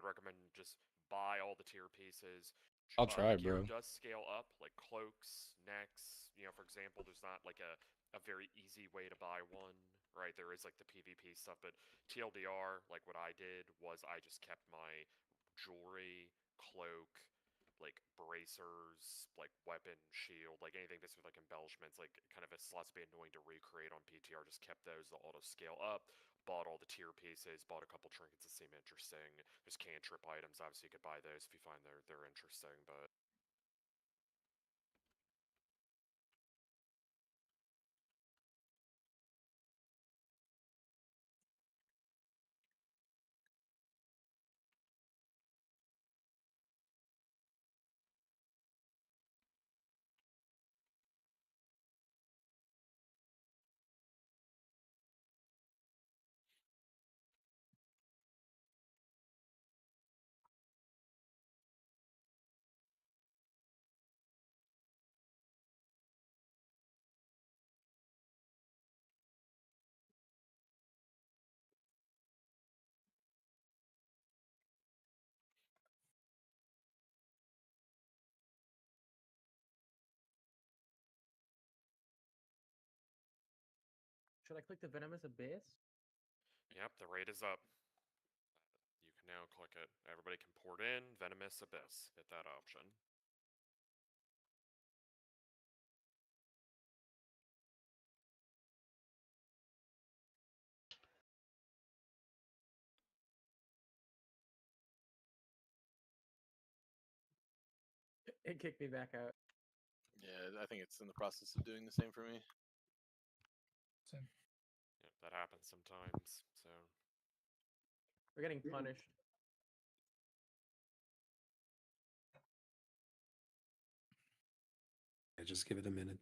I'd recommend just buy all the tier pieces. I'll try, Gear bro. does scale up, like cloaks, necks. You know, for example, there's not like a very easy way to buy one, right? There is like the PvP stuff, but TLDR, like what I did was I just kept my jewelry, cloak, like bracers, like weapon, shield, like anything that's with like embellishments, like kind of a slots be annoying to recreate on PTR, just kept those to auto scale up, bought all the tier pieces, bought a couple trinkets that seem interesting. There's cantrip items, obviously you could buy those if you find they're interesting, but Should I click the Venomous Abyss? yep, the raid is up. You can now click it. Everybody can port in Venomous Abyss. Hit that option. It kicked me back out. Yeah, I think it's in the process of doing the same for me. Same. Yep, that happens sometimes. So We're getting punished. Yeah, just give it a minute.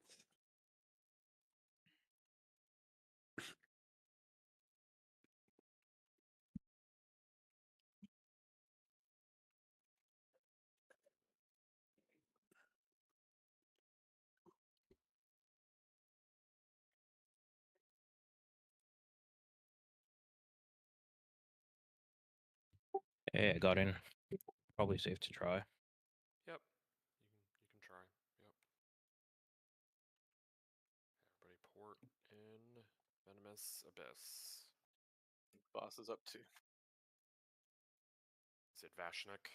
Hey, I got in. Probably safe to try. yep, you can try. Yep. Everybody port in Venomous Abyss. Boss is up too. Is it Vashnik?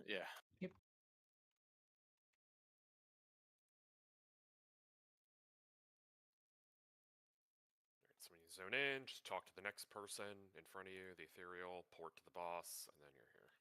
Yeah. Yep. Alright, so when you zone in, just talk to the next person in front of you, the ethereal, port to the boss, and then you're here.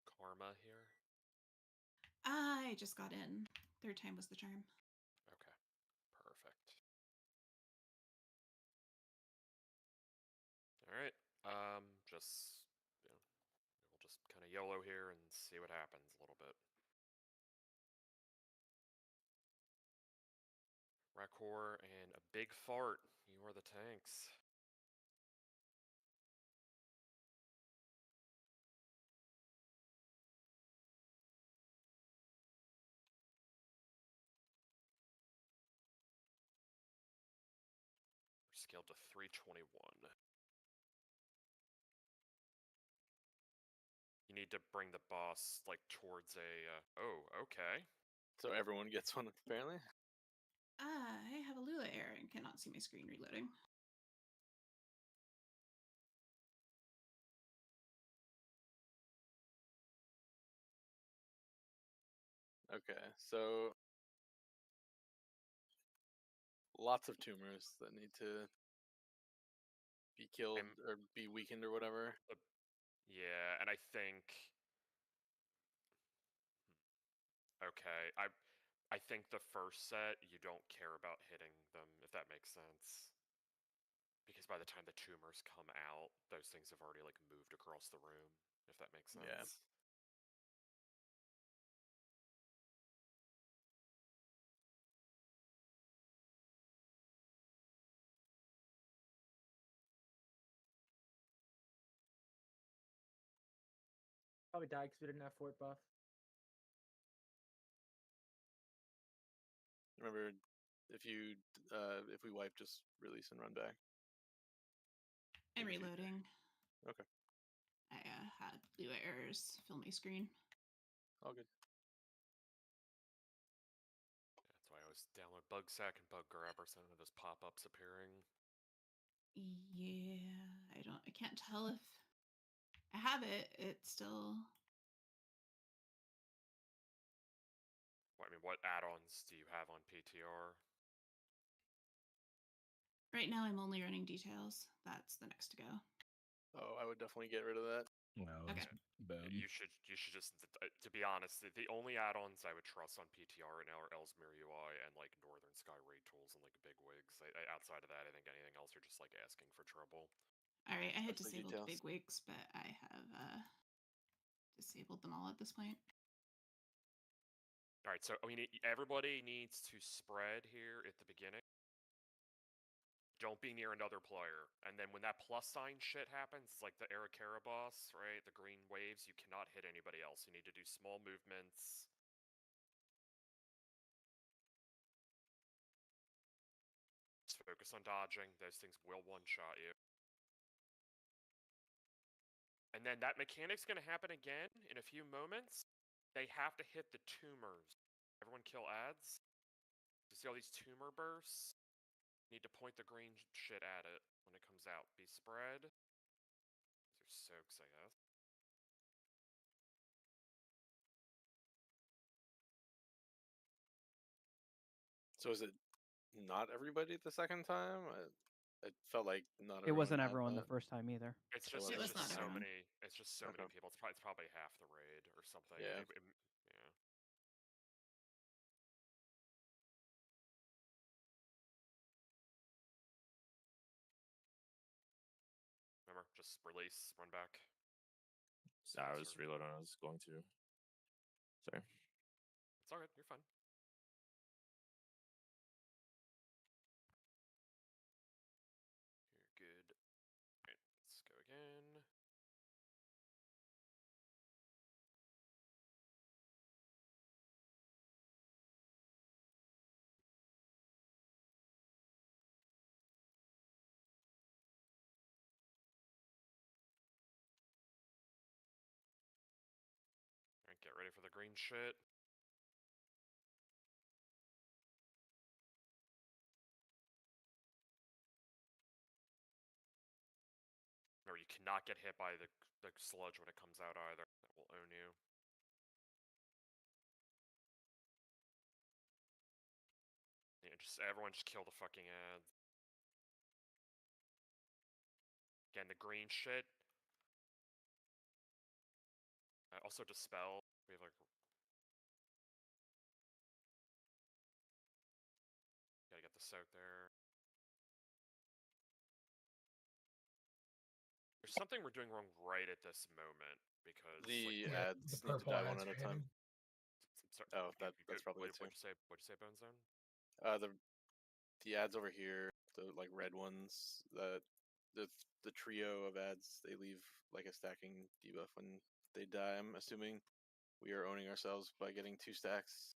Is Karma here? I just got in. Third time was the charm. Okay, perfect. Alright, just, you know, we'll just kind of YOLO here and see what happens a little bit. Rakor and a big fart. You are the tanks. We're scaled to 321. You need to bring the boss like towards a. Oh, okay. So everyone gets one apparently. I have a Lua error and cannot see my screen reloading. Okay, so lots of tumors that need to be killed or be weakened or whatever. Yeah, and I think. Okay, I think the first set you don't care about hitting them, if that makes sense. Because by the time the tumors come out, those things have already like moved across the room, if that makes sense. Yeah. Probably died because we didn't have fort buff. Remember, if we wipe, just release and run back. I'm Maybe do that. reloading. Okay. I had blue errors fill my screen. All good. That's why I always download Bugsack and Bug Grabber so none of those pop-ups appearing. Yeah, I can't tell if I have it. It's still. I mean, what add-ons do you have on PTR? Right now, I'm only running details. That's the next to go. Oh, I would definitely get rid of that. No, Okay. it's bad. You should just to be honest, the only add-ons I would trust on PTR right now are Ellesmere UI and like Northern Sky Raid tools and like big wigs. Outside of that, I think anything else are just like asking for trouble. All right, I had Especially disabled details. big wigs, but I have disabled them all at this point. All right, so I mean, everybody needs to spread here at the beginning. Don't be near another player. And then when that plus sign shit happens, it's like the Arakara boss, right? The green waves, you cannot hit anybody else. You need to do small movements. Just focus on dodging. Those things will one-shot you. And then that mechanic's going to happen again in a few moments. They have to hit the tumors. Everyone kill ads. You see all these tumor bursts? You need to point the green shit at it when it comes out. Be spread. These are soaks, I guess. So is it not everybody the second time? It felt like not. It wasn't had everyone that. the first time either. It's So just, it it's was just not so everyone. many. It's just so many Okay. people. It's probably half the raid or something. Yeah. Yeah. Remember, just release, run back. I was Sorry. reloading. I was going to. Sorry. It's all good. You're fine. You're good. Right, let's go again. Alright, get ready for the green shit. Remember, you cannot get hit by the sludge when it comes out either. That will own you. Yeah, everyone just kill the fucking ads. Again, the green shit. Also dispel. We have like. Gotta get the soak there. There's something we're doing wrong right at this moment because The like, ads the need to purple die one ads at a are time. sorry, Oh, that's probably what'd too. you say? What'd you say, Bone Zone? The ads over here, the like red ones, the trio of ads, they leave like a stacking debuff when they die. I'm assuming we are owning ourselves by getting 2 stacks.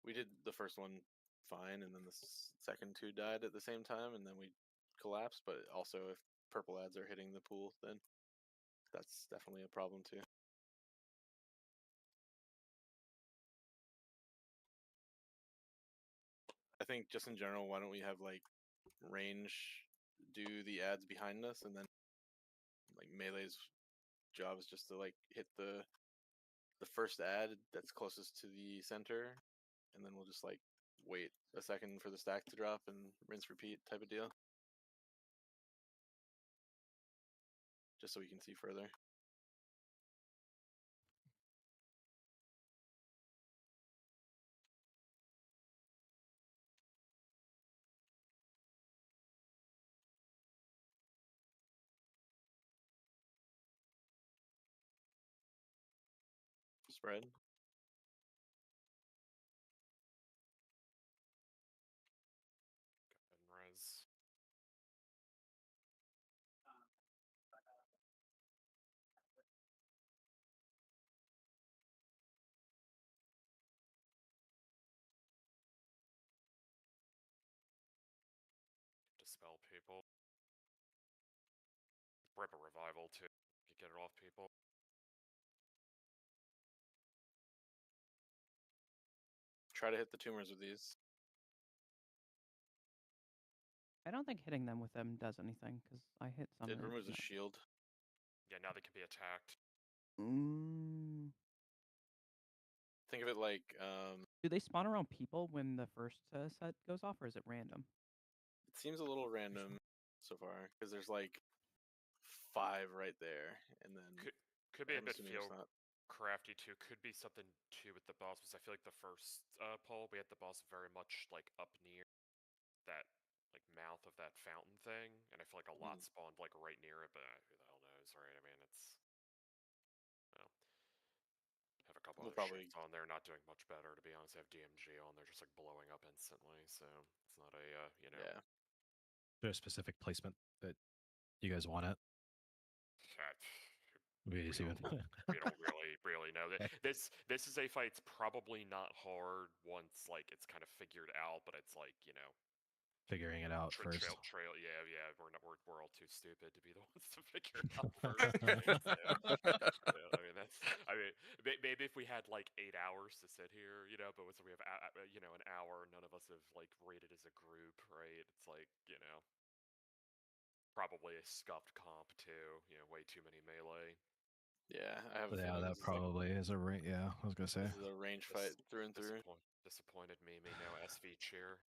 We did the first one fine, and then the second 2 died at the same time, and then we collapsed. But also, if purple ads are hitting the pool, then that's definitely a problem too. I think just in general, why don't we have like range do the ads behind us, and then like melee's job is just to like hit the first ad that's closest to the center, and then we'll just like wait a second for the stack to drop and rinse repeat type of deal. Just so we can see further. Spread. Go ahead and res. spell people. Rip a revival too. You get it off people. Try to hit the tumors with these. I don't think hitting them with them does anything because I hit some. It and removes a no. shield. Yeah, now they can be attacked. Mm. Think of it like Do they spawn around people when the first set goes off, or is it random? it seems a little random so far because there's like 5 right there, and then Could be a I'm bit assuming it's feel not. crafty too. Could be something too with the boss, because I feel like the first pull we had the boss very much like up near that like mouth of that fountain thing, and I feel like a lot spawned like right near it, but who the hell knows, right? I mean, it's well, have a couple We'll other probably shits on there, not doing much better to be honest. I have DMG on there, just like blowing up instantly, so it's not a you know. Yeah. Is there a specific placement that you guys want it? We We don't. don't really know. This is a fight. It's probably not hard once like it's kind of figured out, but it's like, you know, Figuring it out first. trail. Yeah. We're all too stupid to be the ones to figure it out first. I mean maybe if we had like 8 hours to sit here, you know, but once we have you know, an hour, none of us have like rated as a group, right? It's like, you know, probably a scuffed comp too. You know, way too many melee. Yeah, I have a Yeah, feeling that this is like probably is a range. Yeah, I was gonna say. this is a range fight through and through. Disappointed Mimi, no SV cheer.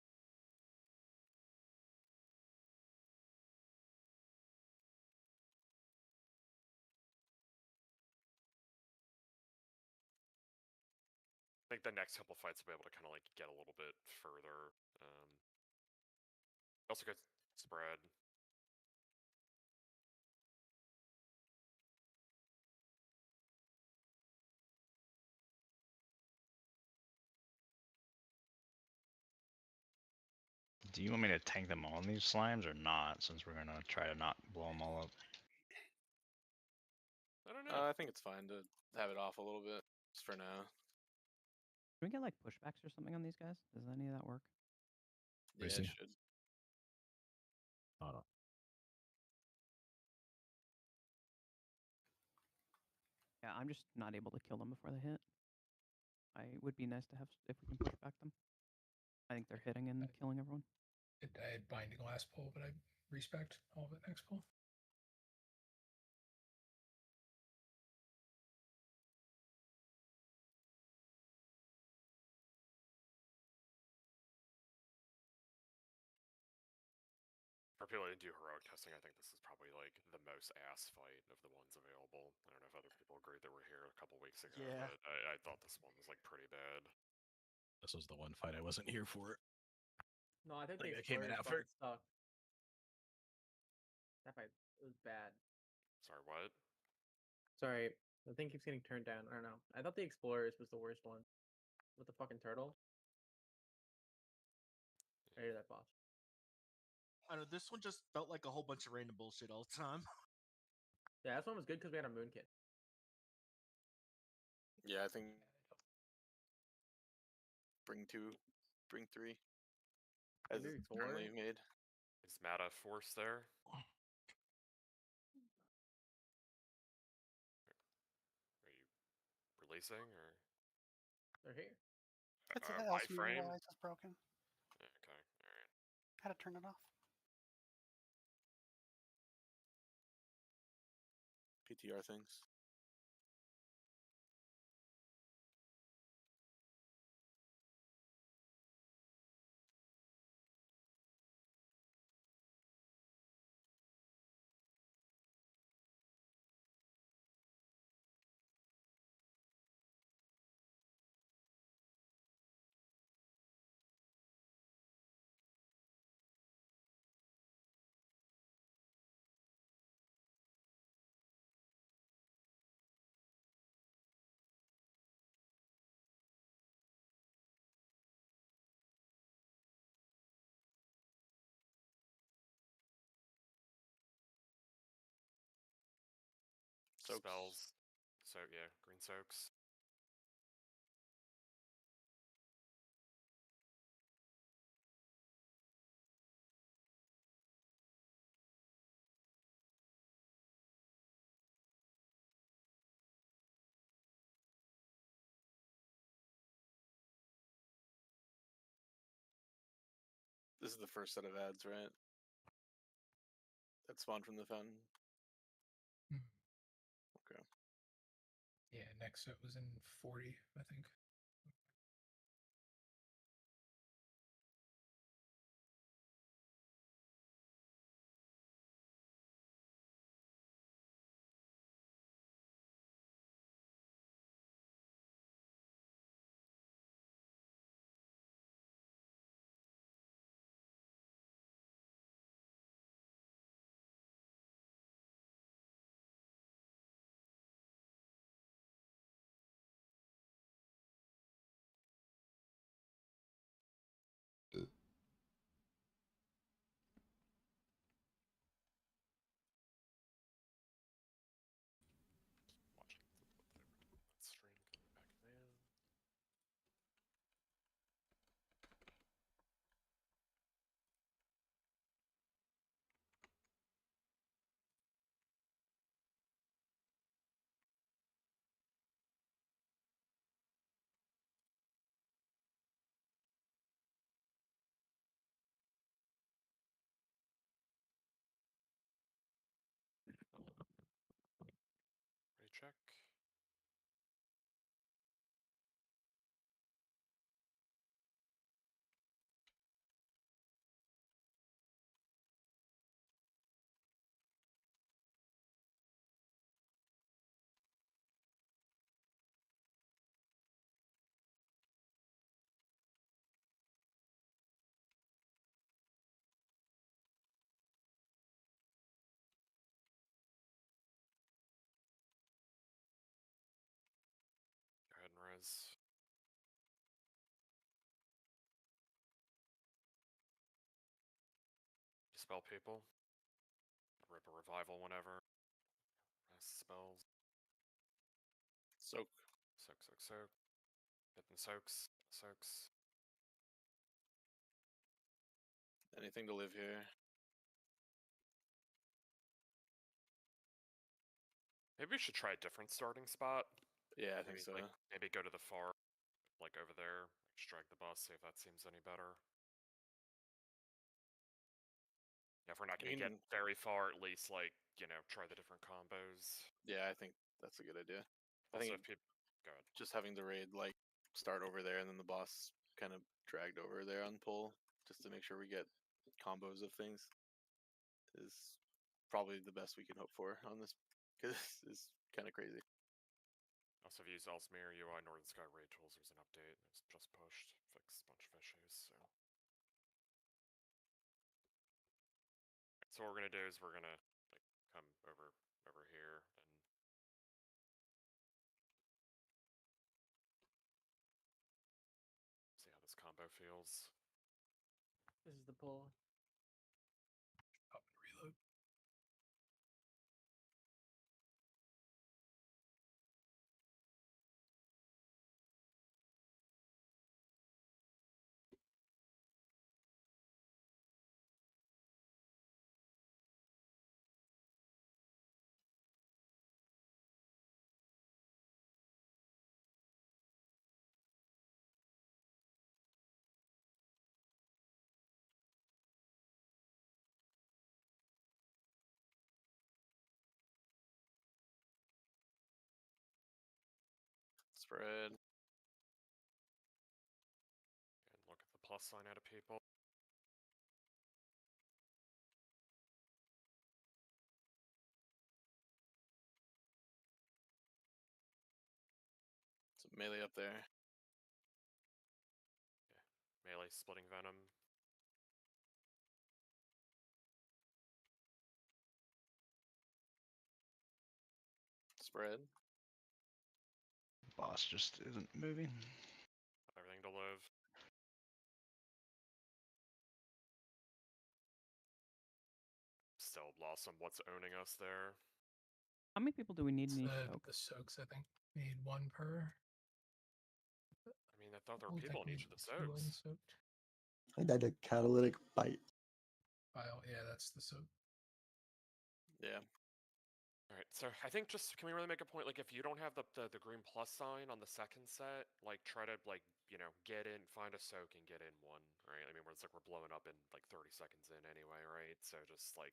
I think the next couple fights will be able to kind of like get a little bit further. Also get spread. Do you want me to tank them all in these slimes or not, since we're gonna try to not blow them all up? I don't know. I think it's fine to have it off a little bit just for now. Can we get like pushbacks or something on these guys? Does any of that work? Yeah, see. it should. Oh, no. Yeah, I'm just not able to kill them before they hit. I would be nice to have if we can push back them. I think they're hitting and killing everyone. I had binding last pull, but I respect all of it next pull. For people that do heroic testing, I think this is probably like the most ass fight of the ones available. I don't know if other people agree that were here a couple weeks ago, Yeah. but I thought this one was like pretty bad. This was the one fight I wasn't here for. No, I think Like, the I came in Explorers after. fucking suck. That fight was bad. Sorry, what? Sorry, the thing keeps getting turned down. I don't know. I thought the Explorers was the worst one. With the fucking turtle. I hated that boss. I don't know, this one just felt like a whole bunch of random bullshit all the time. Yeah, this one was good because we had a moon kit. Yeah, I think bring 2, bring 3. As Maybe it's 4. currently made. Is Mata Force there? Are you releasing or They're here. It's iframe? LCUI is broken. Okay, alright. How to turn it off? PTR things. Soaks. Spells. So yeah, green soaks. This is the first set of ads, right? That spawned from the fountain. Mhm. Okay. Yeah, next set was in 40, I think. Watching what they were doing on that stream coming back then. Ready, check. Go ahead and res. Dispel people. Rip a revival whenever. Rest spells. Soak. Soak, soak, soak. Hit them soaks. Soaks. Anything to live here? Maybe we should try a different starting spot. Yeah, I Maybe, think so. Like, maybe go to the far, like over there. Just drag the bus, see if that seems any better. Yeah, if we're not going to get can- very far, at least, like, you know, try the different combos. Yeah, I think that's a good idea. I Also, think if people... Go ahead. just having the raid like start over there and then the boss kind of dragged over there on pull just to make sure we get combos of things is probably the best we can hope for on this because this is kind of crazy. Also, if you use Elsmere, UI, Northern Sky Raid Tools, there's an update. It was just pushed. Fixed a bunch of issues, so... So what we're gonna do is we're gonna like come over here and see how this combo feels. This is the pull. Up and reload. Spread. And look at the plus sign out of people. So melee up there. Yeah. Melee splitting venom. Spread. Boss just isn't moving. Everything to live. Still lost on what's owning us there. How many people do we need It's in each the, soak? the soaks, I think. Need one per. I mean, I thought there were Looks people like in we each of the need two soaks. unsoaked. I died a catalytic bite. File. Yeah, that's the soak. Yeah. Alright, so I think just, can we really make a point, like, if you don't have the green plus sign on the second set, like, try to, like, you know, get in, find a soak and get in one, right? I mean, we're it's like we're blowing up in like 30 seconds in anyway, right? So just like,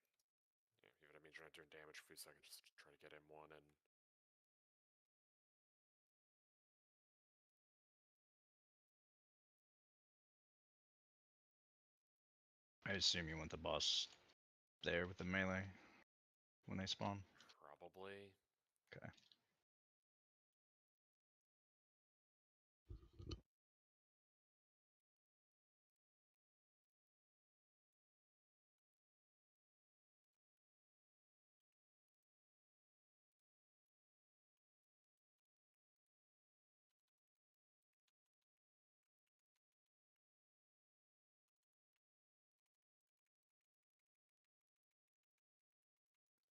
even if it means you're not doing damage for a few seconds, just try to get in one and. I assume you want the boss there with the melee when they spawn. Probably. Okay.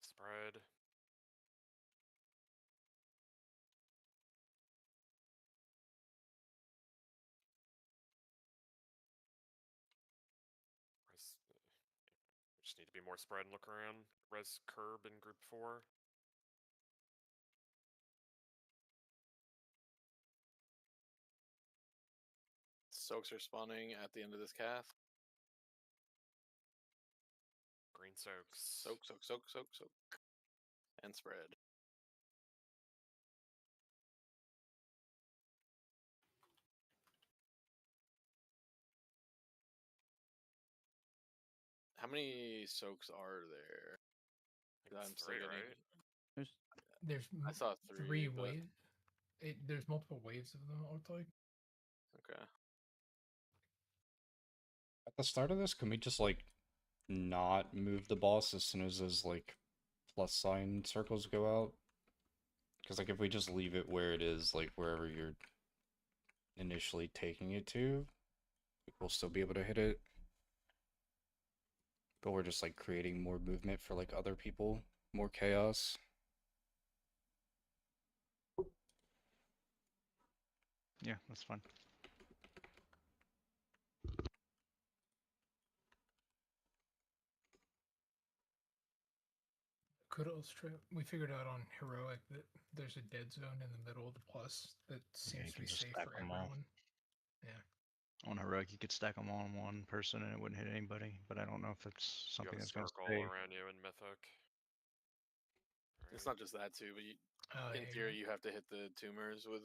Spread. We just need to be more spread and look around. Res curb in group 4. Soaks are spawning at the end of this cast. Green soaks. Soak, soak, soak, soak, soak. And spread. How many soaks are there? I'm still 3, getting. right? There's I saw three, but... waves. There's multiple waves of them. It looked like. Okay. At the start of this, can we just like not move the boss as soon as those like plus sign circles go out? Because like if we just leave it where it is, like wherever you're initially taking it to, we'll still be able to hit it. But we're just like creating more movement for like other people, more chaos. Yeah, that's fine. Kudos trip. We figured out on heroic that there's a dead zone in the middle of the plus that seems you to be can just safe stack for them all. everyone. Yeah. On heroic, you could stack them all on one person and it wouldn't hit anybody. But I don't know if it's You something have a that's going to circle stay. around you in Mythic. It's not just that too, but in theory you have to hit the tumors with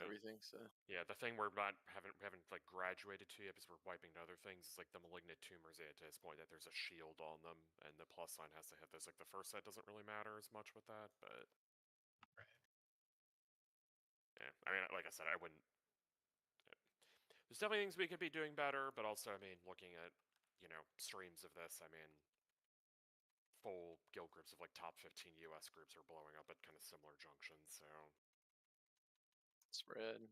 everything. So yeah, the thing we're not haven't like graduated to yet because we're wiping to other things is like the malignant tumors at this point that there's a shield on them and the plus sign has to hit those. Like the first set doesn't really matter as much with that, but yeah, I mean, like I said, I wouldn't. There's definitely things we could be doing better, but also, I mean, looking at streams of this, I mean, full guild groups of like top 15 US groups are blowing up at kind of similar junctions, so spread.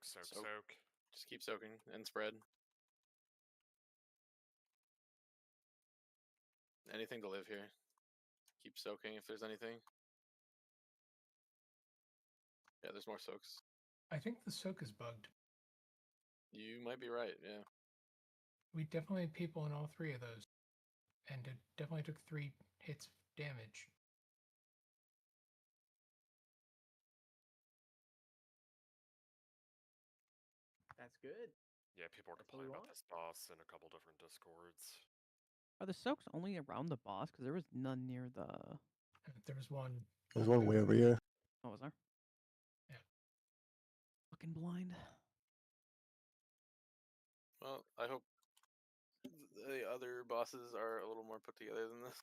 soak. Just keep soaking and spread. Anything to live here. Keep soaking if there's anything. Yeah, there's more soaks. I think the soak is bugged. You might be right, yeah. We definitely had people in all 3 of those. And it definitely took 3 hits of damage. That's good. Yeah, people are complaining about this boss in a couple different discords. Are the soaks only around the boss? Because there was none near the. There was one. There's one way over here. Oh, was there? Yeah. Fucking blind. Well, I hope the other bosses are a little more put together than this.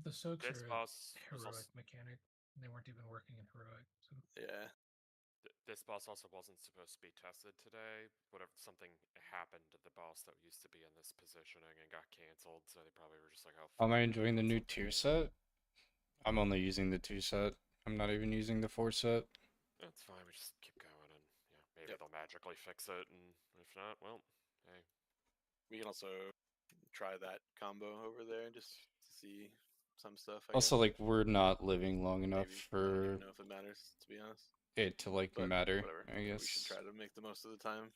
The soaks This are boss a heroic mechanic. They weren't even working in heroic. So. Yeah. This boss also wasn't supposed to be tested today. Something happened to the boss that used to be in this positioning and got canceled, so they probably were just like, "Oh." Am I enjoying the new 2 set? I'm only using the 2 set. I'm not even using the 4 set. That's fine. We just keep going, and maybe they'll magically fix it, and if not, well, hey. We can also try that combo over there just to see some stuff. I Also, guess. like, we're not living long enough Maybe. I don't for even know if it matters, to be honest. it to like But matter. whatever. I guess. We should try to make the most of the time.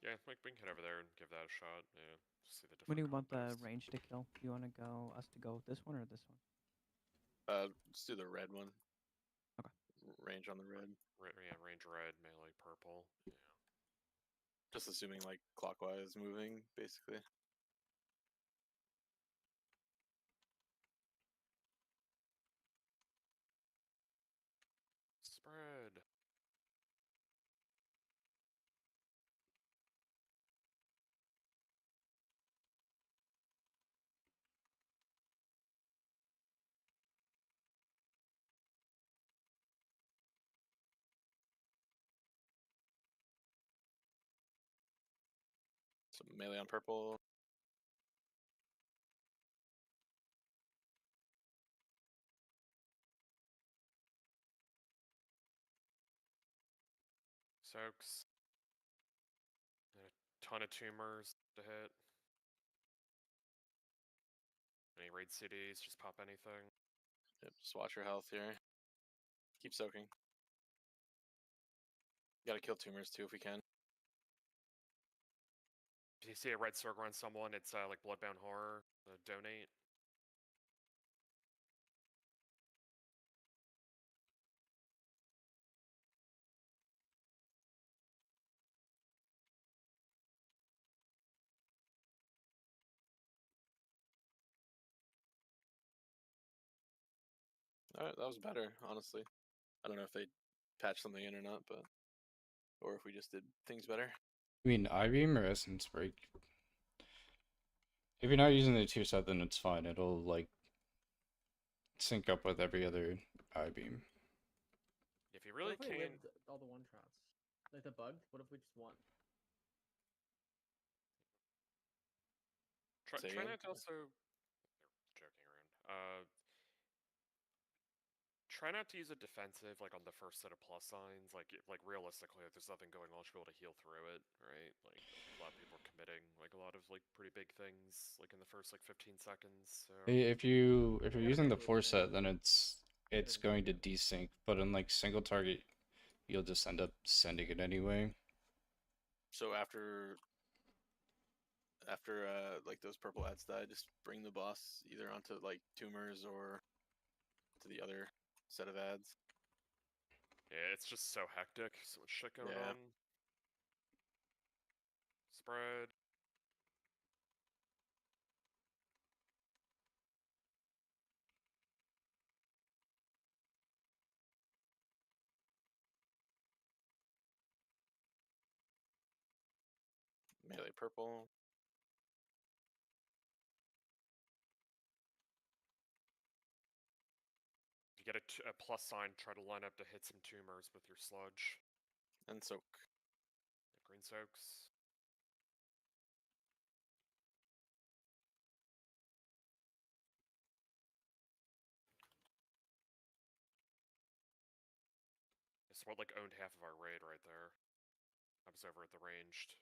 Yeah, like we can head over there and give that a shot. Yeah, see the different. What do you want the combos. range to kill? Do you want to go us to go with this one or this one? Let's do the red one. Okay. Range on the red. Yeah, range red, melee purple. Yeah. Just assuming like clockwise moving, basically. Spread. So melee on purple. Soaks. And a ton of tumors to hit. Any raid CDs, just pop anything. Yep, just watch your health here. Keep soaking. Gotta kill tumors too if we can. If you see a red circle on someone, it's like Bloodbound Horror. Donate. Alright, that was better, honestly. I don't know if they patched something in or not, but or if we just did things better. I mean, I-beam or essence break. If you're not using the 2-set, then it's fine. It'll like sync up with every other I-beam. If you really what if we can't. lived all the one shots? Like the bugged? What if we just won? Try Say again? not to also. Joking around. Try not to use a defensive like on the first set of plus signs. Like realistically, if there's nothing going on, you should be able to heal through it, right? Like a lot of people are committing like a lot of like pretty big things like in the first like 15 seconds. So If you're gotta using the make it 4-set, then it's going to desync. But in like single target, you'll just end up sending it anyway. So after like those purple ads die, just bring the boss either onto like tumors or to the other set of ads. yeah, it's just so hectic. So much shit going Yeah. on. Spread. Melee purple. If you get a plus sign, try to line up to hit some tumors with your sludge. And soak. Green soaks. It's what like owned half of our raid right there. I was over at the ranged.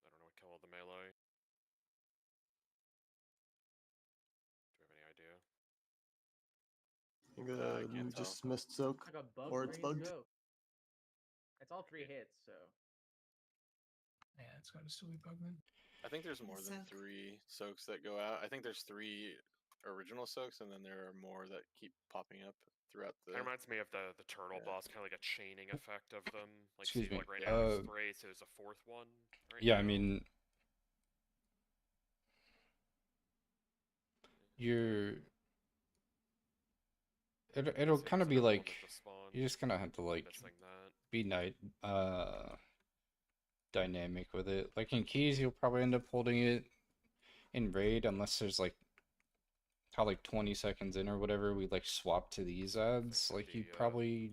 I don't know what kill all the melee. Do we have any idea? I think I can't we tell. just missed soak, Like a bug or it's green bugged. soak. It's all 3 hits, so. Yeah, it's got to still be bugged then. I think there's more than Soak. 3 soaks that go out. I think there's 3 original soaks, and then there are more that keep popping up throughout the. It reminds me of the turtle Yeah. boss, kind of like a chaining effect of them. Like, Excuse see, me, like right now there's 3, so there's a 4th one. Right Yeah, now. I mean, it'll See, kind of there's be another one like that just spawned. you're just gonna have to like Missing that. be dynamic with it. Like in keys, you'll probably end up holding it in raid unless there's like how like 20 seconds in or whatever we like swap to these ads. Like you probably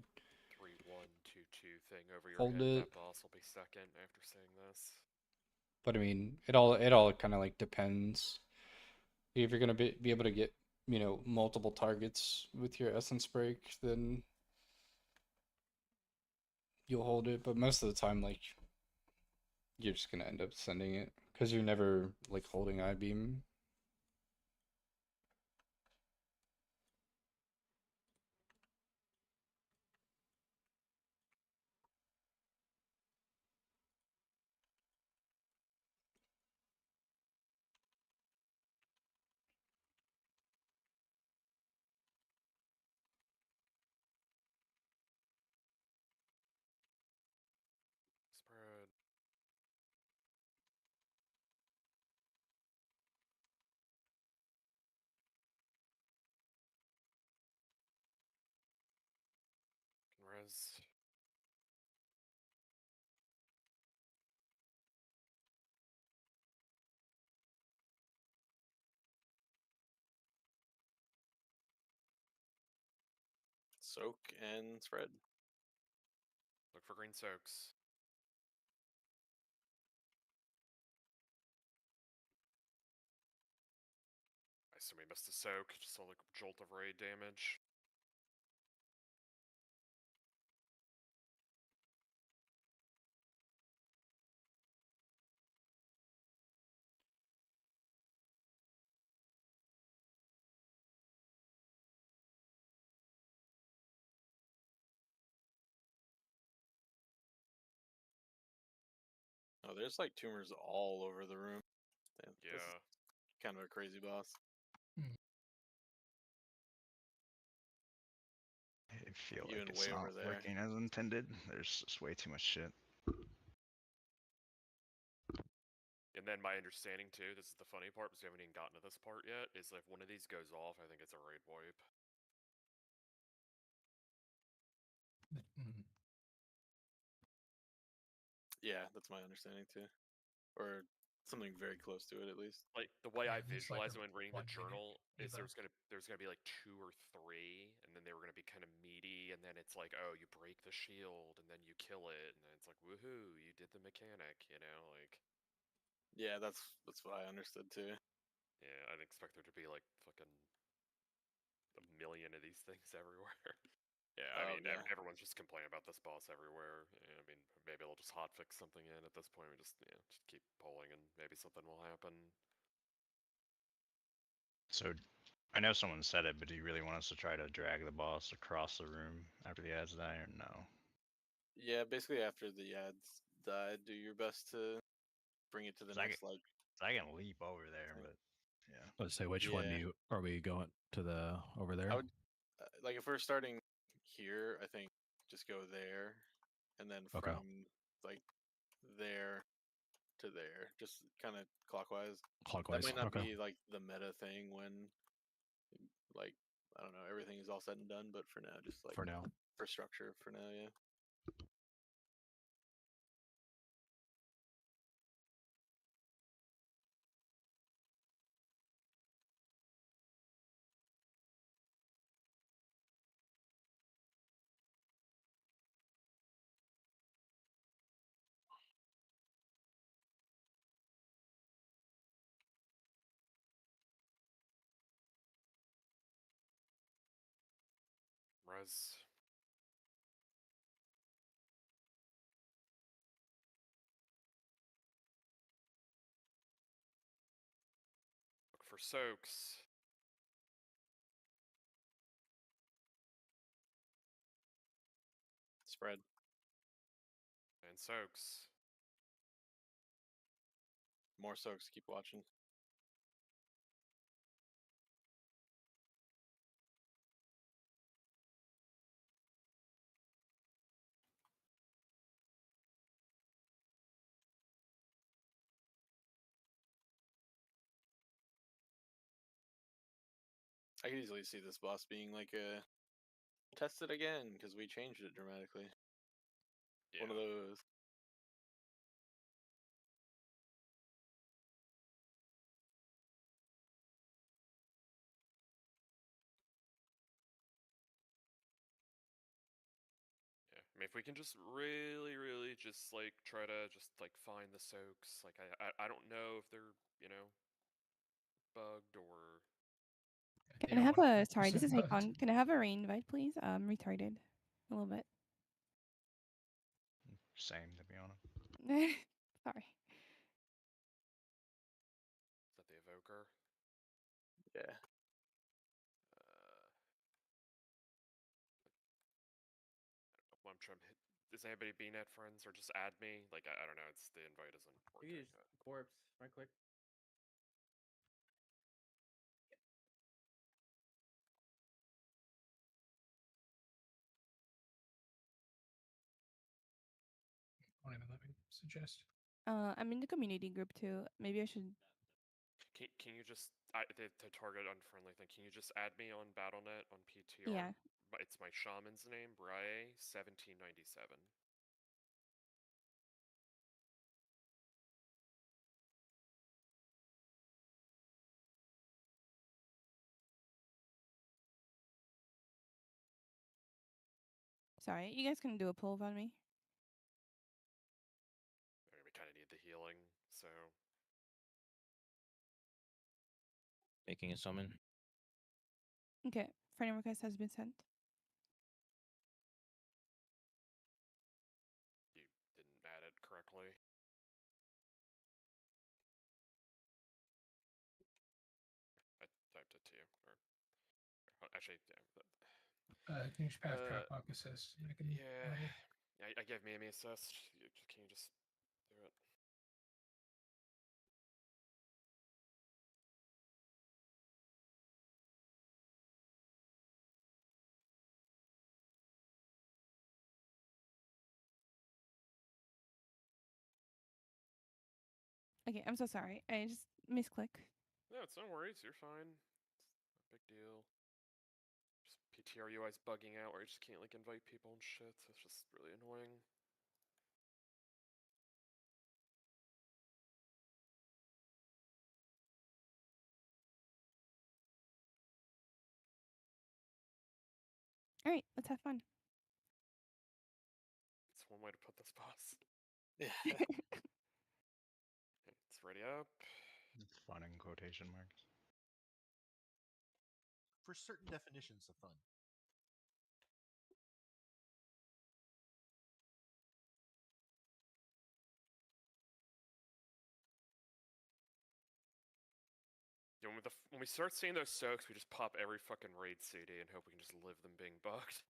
3-1-2-2 thing over your hold head. it. That boss will be second after seeing this. But I mean, it all kind of like depends. If you're gonna be able to get, you know, multiple targets with your essence break, then you'll hold it. But most of the time, like, you're just gonna end up sending it because you're never like holding I-beam. Res. Soak and spread. Look for green soaks. I assume we missed a soak, just saw like jolt of raid damage. Oh, there's like tumors all over the room. Damn, Yeah. This is kind of a crazy boss. I feel Even like it's way not over there. working as intended. There's just way too much shit. And then my understanding too, this is the funny part because we haven't even gotten to this part yet, is if one of these goes off, I think it's a raid wipe. Yeah, that's my understanding too. Or something very close to it at least. Like the way I Yeah, it's like visualize a it when reading the 1 minute journal is debuff. there's gonna be like 2 or 3, and then they were gonna be kind of meaty, and then it's like, oh, you break the shield, and then you kill it, and then it's like, woohoo, you did the mechanic, you know, like. Yeah, that's what I understood too. Yeah, I'd expect there to be like fucking a million of these things everywhere. Yeah, I mean, yeah. everyone's just complaining about this boss everywhere. Yeah, I mean, maybe they'll just hotfix something in at this point. We just, just keep pulling and maybe something will happen. So, I know someone said it, but do you really want us to try to drag the boss across the room after the ads die, or no? Yeah, basically after the ads die, do your best to bring it to the next like. I can leap over there, but yeah. Let's say which one are we going to the over there? I would like if we're starting here, I think just go there, and then Okay. from like there to there, just kind of clockwise. Clockwise. That might not Okay. be like the meta thing when like I don't know everything is all said and done, but for now, just like For now. for structure for now, yeah. Res. Look for soaks. Spread. And soaks. More soaks. Keep watching. I can easily see this boss being like a test it again because we changed it dramatically. Yeah. One of those. Yeah, I mean, if we can just really just like try to just like find the soaks, like I don't know if they're bugged or. They Can I don't have want a sorry? This is 100% bugged. Hakon. Can I have a rain invite, please? I'm retarded a little bit. Same, to be honest. Sorry. Is that the evoker? Yeah. I'm trying to hit. Is anybody BNet friends or just add me? Like I don't know. It's the invite isn't working. You can use corpse right quick. Don't even let me suggest. I'm in the community group too. Maybe I should. Can you just the target unfriendly thing? Can you just add me on BattleNet on PTR? Yeah. it's my shaman's name, Brae 1797. Sorry, you guys can do a pull on me. I mean, we kind of need the healing, so Making a summon. Okay, friend request has been sent. you didn't add it correctly. I typed it to you, or actually, yeah. Can you just pass Traplock assist? I can Yeah, add it. I gave Mamie assist. Can you just do it? Okay, I'm so sorry. I just misclick. No, it's no worries. You're fine. It's no big deal. Just PTR UI's bugging out where I just can't like invite people and shit. So it's just really annoying. All right, let's have fun. It's one way to put this, boss. Yeah. It's ready up. It's fun in quotation marks. For certain definitions of fun. Yeah, when we start seeing those soaks, we just pop every fucking raid CD and hope we can just live them being bugged.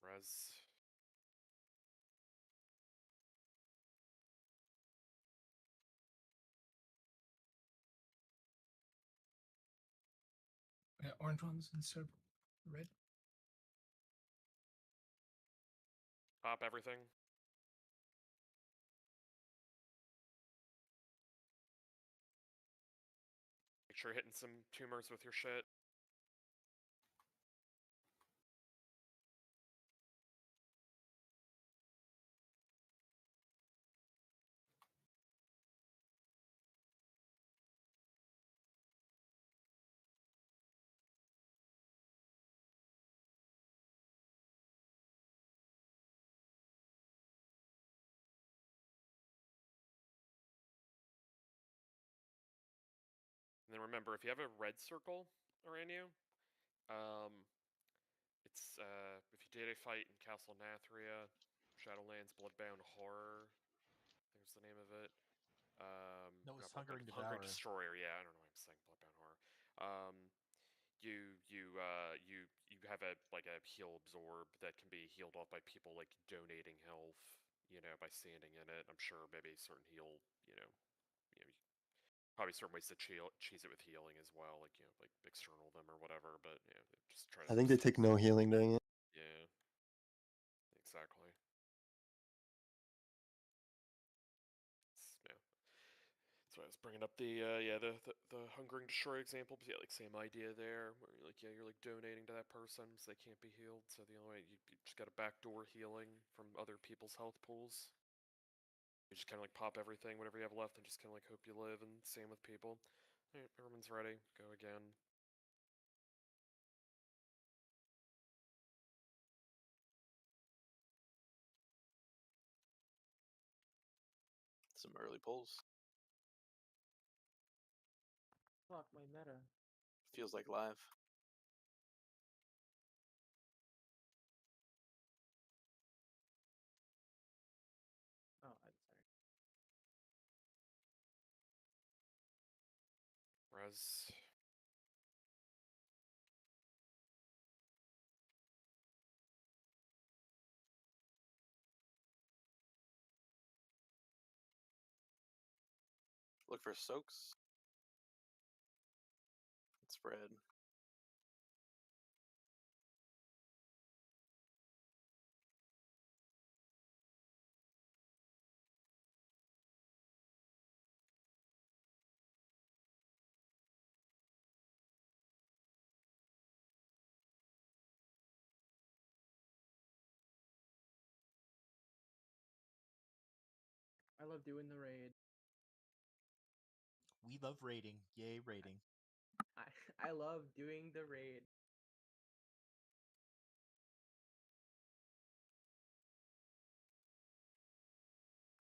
Res. Yeah, orange ones instead of red. Pop everything. Make sure you're hitting some tumors with your shit. And then remember, if you have a red circle around you, it's if you did a fight in Castle Nathria, Shadowlands, Bloodbound Horror, I think was the name of it. No, it's not Hungering Hungering Devourer. Destroyer. Yeah, I don't know why I'm saying Bloodbound Horror. You have a heal absorb that can be healed off by people like donating health, by standing in it. I'm sure maybe certain heal, probably certain ways to cheese it with healing as well, like external them or whatever. But just try to. I think they take no healing during it. Yeah, exactly. Yeah. So I was bringing up the Hungering Destroy example, but yeah, like same idea there, where you're like donating to that person so they can't be healed. So the only way you just got a backdoor healing from other people's health pools. You just kind of like pop everything, whatever you have left, and just kind of like hope you live. And same with people. All right, everyone's ready. Go again. Some early pulls. Fuck my meta. Feels like live. Oh, I'm sorry. Res. Look for soaks. Spread. love doing the raid. We love raiding. Yay, raiding. I love doing the raid.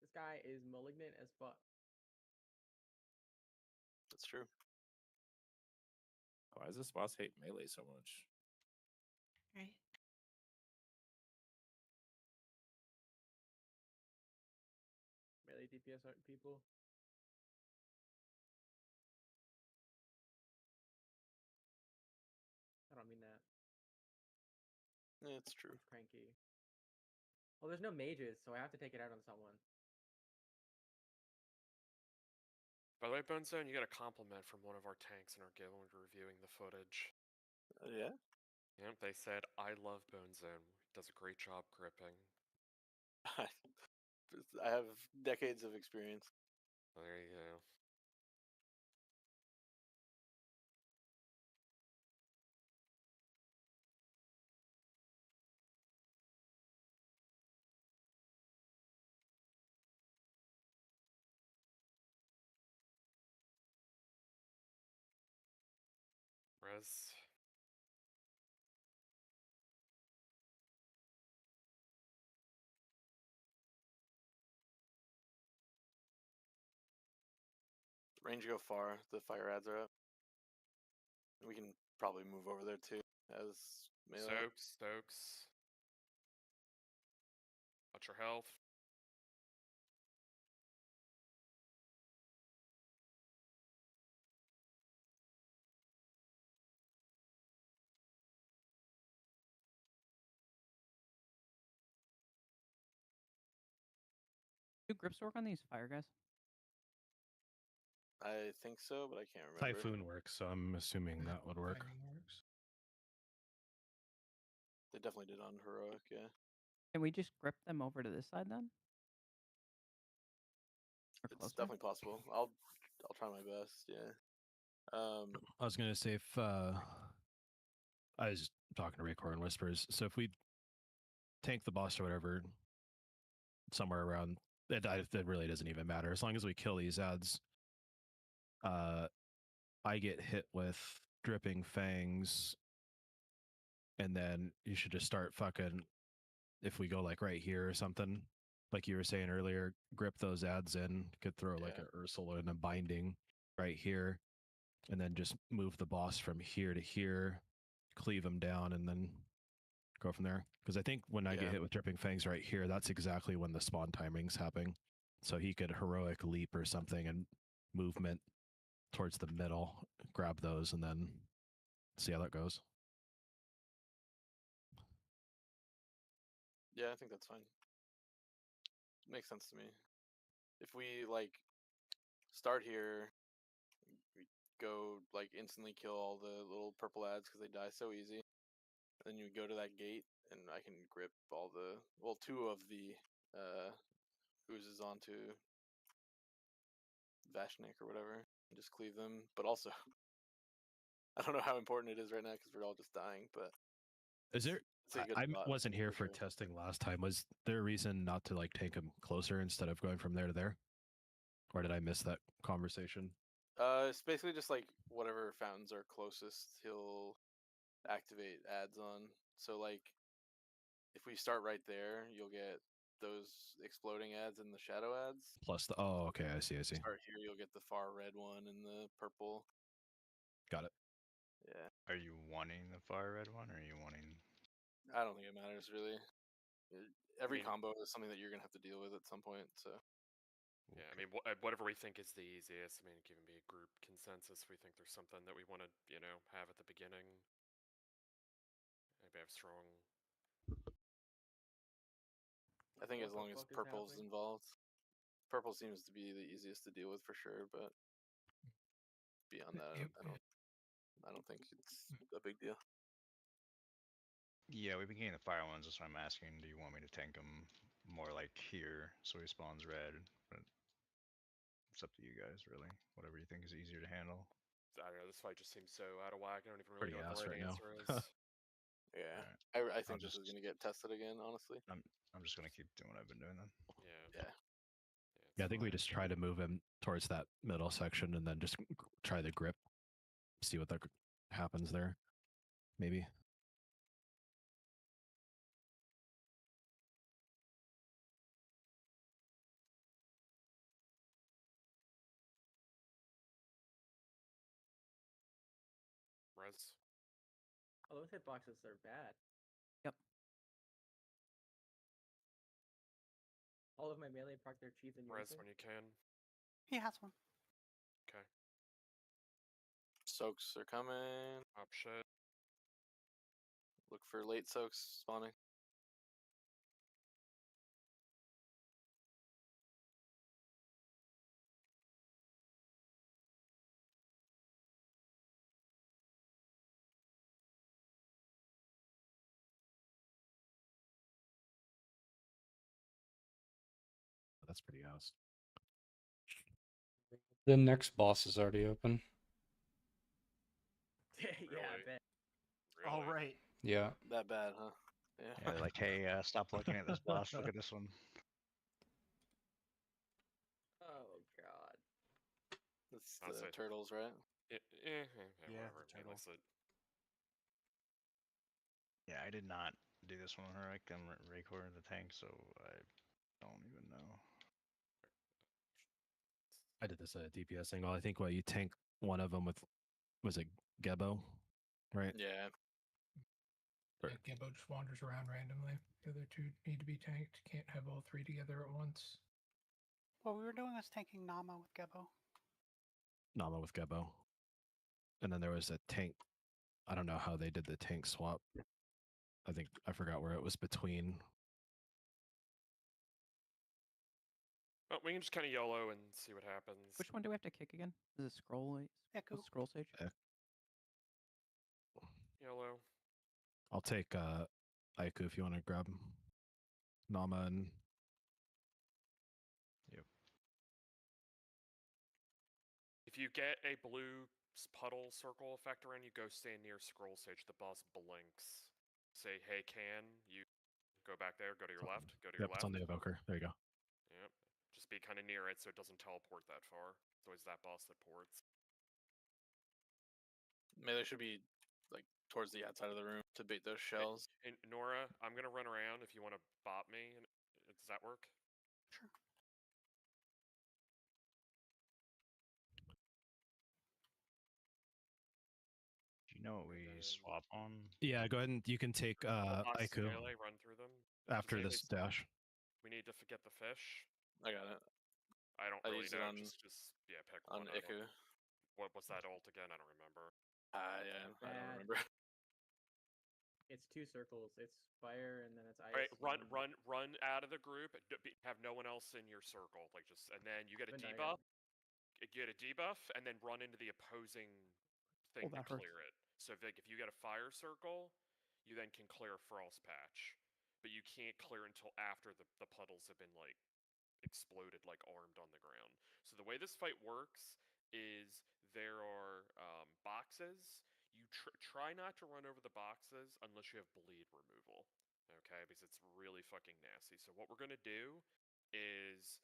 This guy is malignant as fuck. That's true. Why does this boss hate melee so much? Right. Melee DPS aren't people. I don't mean that. Yeah, it's true. It's cranky. Well, there's no mages, so I have to take it out on someone. By the way, Bone Zone, you got a compliment from one of our tanks in our guild when we were reviewing the footage. Yeah? Yep, they said, I love Bone Zone. Does a great job gripping. I have decades of experience. There you go. Res. Range go far. The fire ads are up. We can probably move over there too as melee. Stokes. Watch your health. Do grips work on these fire guys? I think so, but I can't remember. Typhoon works, so I'm assuming that would work. Lightning works. They definitely did on heroic, yeah. Can we just grip them over to this side then? Or It's closer? definitely possible. I'll try my best, yeah. I was gonna say if I was talking to Raycor and Whispers, so if we tank the boss or whatever, somewhere around it really doesn't even matter as long as we kill these ads. I get hit with dripping fangs, and then you should just start fucking. If we go like right here or something, like you were saying earlier, grip those ads in. Could throw like a Ursula and a binding right here, and then just move the boss from here to here, cleave him down, and then go from there. Because I think when I get hit with dripping fangs right here, that's exactly when the spawn timing's happening. So he could heroic leap or something and movement towards the middle, grab those, and then see how that goes. Yeah, I think that's fine. Makes sense to me. If we like start here, we go like instantly kill all the little purple ads because they die so easy. Then you go to that gate, and I can grip all the two of the oozes onto Vashnik or whatever, and just cleave them. But also, I don't know how important it is right now because we're all just dying. But is there? I spot wasn't here for sure. testing last time. Was there a reason not to like tank him closer instead of going from there to there, or did I miss that conversation? It's basically just like whatever fountains are closest, he'll activate ads on. So like, if we start right there, you'll get those exploding ads and the shadow ads. Plus the okay, I see. Start here, you'll get the far red one and the purple. Got it. Yeah. Are you wanting the far red one, or are you wanting? I don't think it matters really. Every combo is something that you're gonna have to deal with at some point. So. Yeah, I mean, whatever we think is the easiest. I mean, given me a group consensus, we think there's something that we want to, have at the beginning. Maybe have strong. I think as long as purple's involved, purple seems to be the easiest to deal with for sure. But beyond that, I don't think it's a big deal. Yeah, we've been getting the fire ones. That's why I'm asking. Do you want me to tank him more like here so he spawns red? But it's up to you guys, really. Whatever you think is easier to handle. I don't know. This fight just seems so out of whack. I don't even really know what the right right answer now. is. Yeah, right. I think this is gonna get tested again. Honestly, I'm just gonna keep doing what I've been doing then. Yeah. Yeah, I think we fine. just try to move him towards that middle section and then just try the grip, see what happens there. Maybe. Res. Oh, those hitboxes are bad. Yep. All of my melee proc their chief and Res yours. when you can. He has one. Okay. Soaks are coming. Pop shit. Look for late soaks spawning. That's pretty house. The next boss is already open. Yeah, Really? I bet. Really? All right. Yeah. That bad, huh? Yeah, they're like, hey, stop looking at this boss. Look at this one. Oh god. That's the Honestly. turtles, right? Yeah, Yeah, whatever. the turtle. Melee it. Yeah, I did not do this one heroic. I'm Raycor in the tank, so I don't even know. I did this at a DPS angle. I think you tank one of them with, was it Gebo? Right? Yeah. Yeah, Gimbo just wanders around randomly. The other two need to be tanked. Can't have all three together at once. What we were doing was tanking Nama with Gebo. Nama with Gebo. And then there was a tank. I don't know how they did the tank swap. I forgot where it was between. Well, we can just kind of YOLO and see what happens. Which one do we have to kick again? Is it Echo. Scroll Sage? YOLO. I'll take Aiku if you want to grab Nama and. Yep. If you get a blue puddle circle effect around you, go stand near Scroll Sage. The boss blinks. Say, hey, you go back there, go to your left, go to your Yep, left. it's on the evoker. There you go. Yep. Just be kind of near it so it doesn't teleport that far. It's always that boss that ports. Melee should be like towards the outside of the room to bait those shells. And Nora, I'm gonna run around if you want to bop me. Does that work? Sure. Do you know what we swap on? Yeah, go ahead and you can take Aiku Melee, run through them. after this dash. We need to forget the fish. I got it. I don't I really used it know. on- Just yeah, pick On one. I Iku. don't- What was that ult again? I don't remember. Yeah, I Bad. don't remember. It's two circles. It's fire and then it's ice. All right, and run out of the group. Have no one else in your circle. Like just, and then you get a But no, I debuff. got You get a debuff, and then run into the opposing thing to that hurts. clear it. So if you get a fire circle, you then can clear a frost patch, but you can't clear until after the puddles have been like exploded, like armed on the ground. So the way this fight works is there are boxes. You try not to run over the boxes unless you have bleed removal, okay? Because it's really fucking nasty. So what we're gonna do is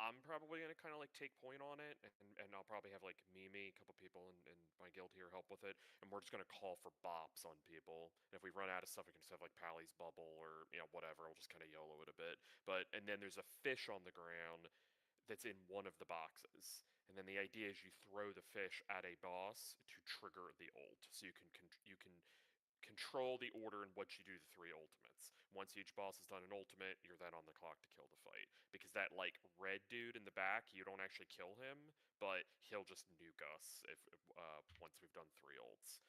I'm probably gonna kind of like take point on it, and I'll probably have like Mimi, a couple people in my guild here help with it, and we're just gonna call for bops on people. And if we run out of stuff, we can just have like Pally's bubble or whatever. We'll just kind of YOLO it a bit. And then there's a fish on the ground that's in one of the boxes. And then the idea is you throw the fish at a boss to trigger the ult, so you can control the order in what you do the three ultimates. Once each boss has done an ultimate, you're then on the clock to kill the fight. Because that like red dude in the back, you don't actually kill him, but he'll just nuke us if once we've done three ults.